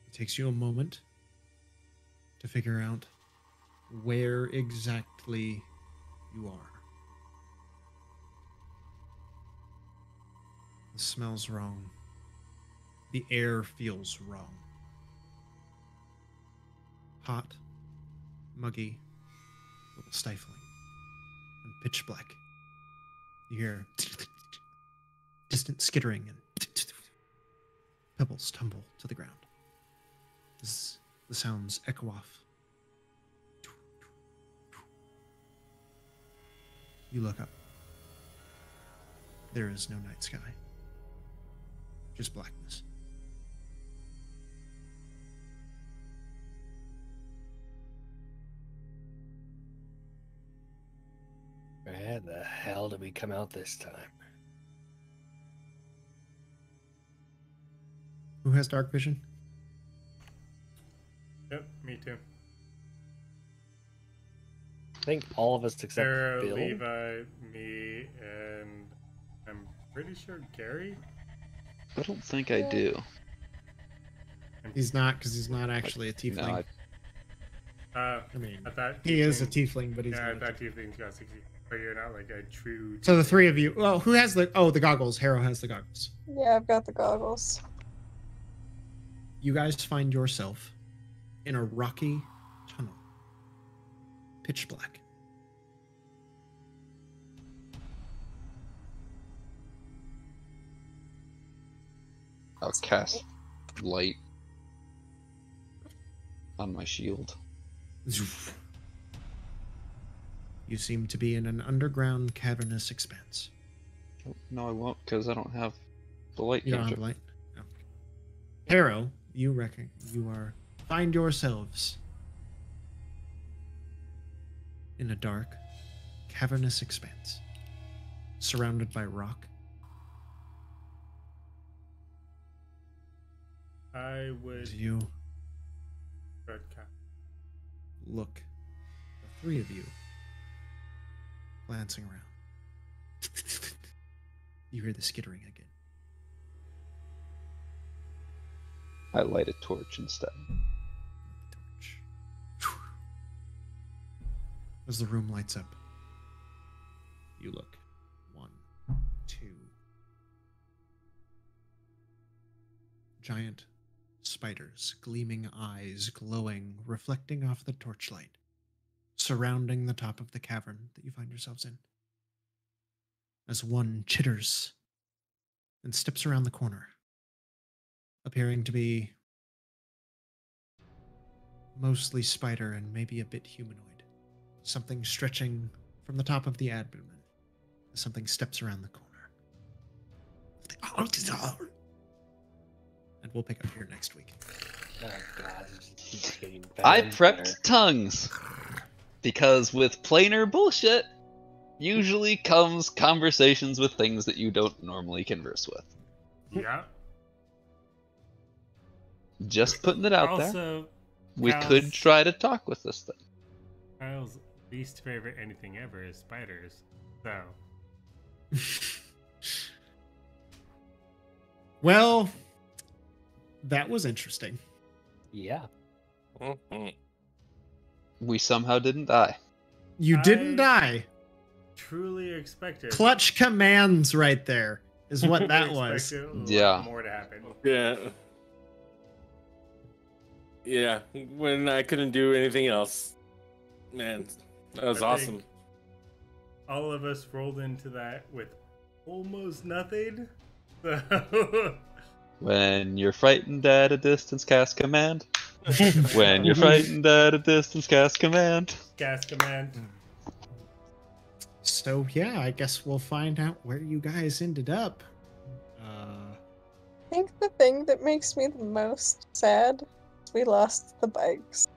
It takes you a moment to figure out where exactly you are. The smell's wrong. The air feels wrong. hot, muggy, a little stifling, and pitch black. You hear distant skittering and pebbles tumble to the ground. As the sounds echo off. You look up. There is no night sky. Just blackness. Where the hell did we come out this time? Who has dark vision? Yep, me too. I think all of us except Sarah, Bill. Levi, me, and I'm pretty sure Gary. I don't think I do. He's not, because he's not actually a tiefling. No, I mean, thought he is a tiefling- tiefling, but he's Yeah, I not. thought tieflings got 60. But you're not like a true. So the three of you. Well, who has the the goggles? Harrow has the goggles. Yeah, I've got the goggles. You guys find yourself in a rocky tunnel, pitch black. I'll cast light on my shield. You seem to be in an underground cavernous expanse. Oh, no, I won't, because I don't have the light. You don't have cantrip. light. No. Harrow, you find yourselves in a dark, cavernous expanse, surrounded by rock. I would. As you Good cat. look, the three of you, glancing around. You hear the skittering again. I light a torch instead. Torch. As the room lights up, you look. 1, 2. Giant spiders, gleaming eyes, glowing, reflecting off the torchlight, surrounding the top of the cavern that you find yourselves in. As one chitters and steps around the corner, appearing to be mostly spider and maybe a bit humanoid. Something stretching from the top of the abdomen as something steps around the corner. And we'll pick up here next week. Oh god, it keeps getting better I and prepped better. tongues. Because with planar bullshit, usually comes conversations with things that you don't normally converse with. Yeah. Just putting it out there. Also, We Kyle's- could try to talk with this thing. Kyle's least favorite anything ever is spiders. So. Well, that was interesting. Yeah. Mhm. We somehow didn't die. You didn't die. Truly expected. Clutch commands right there is what that Truly was. expected a lot Yeah. More to happen. Yeah. Yeah, when I couldn't do anything else. Man, that was I awesome. think all of us rolled into that with almost nothing. So. When you're frightened at a distance, cast command. When you're frightened at a distance, cast command. Gas command. So yeah, I guess we'll find out where you guys ended up. I think the thing that makes me the most sad is we lost the bikes.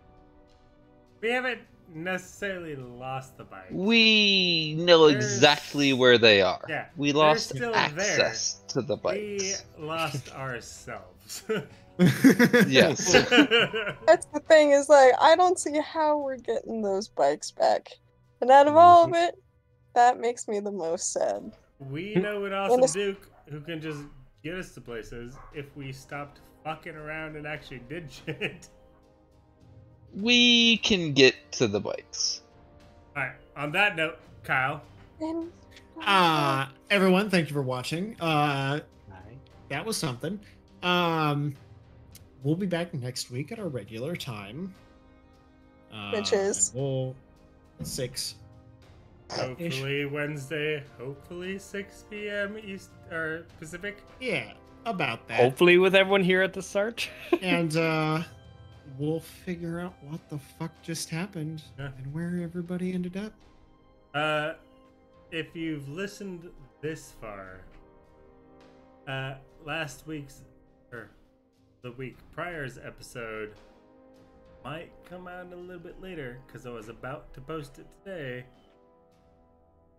We haven't necessarily lost the bike. We know There's- exactly where they are. Yeah, We they're lost still access to the We bikes. lost ourselves. Yes. That's the thing, is like, I don't see how we're getting those bikes back. And out of all of it, that makes me the most sad. We know an awesome Duke who can just get us to places if we stopped fucking around and actually did shit. We can get to the bikes. Alright, on that note, Kyle. And Everyone, thank you for watching. Right. That was something. We'll be back next week at our regular time. Which is? and we'll 6. Hopefully Wednesday. Hopefully 6 p.m. East or Pacific. Yeah, about that. Hopefully with everyone here at the start. And we'll figure out what the fuck just happened and where everybody ended up. If you've listened this far, last week's or the week prior's episode might come out a little bit later because I was about to post it today,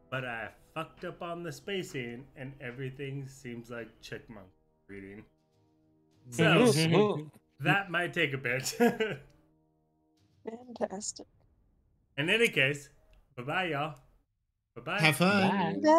but I fucked up on the spacing and everything seems like chickmunk reading. So that might take a bit. Fantastic. In any case, bye bye, y'all. Bye bye. Have fun. Bye.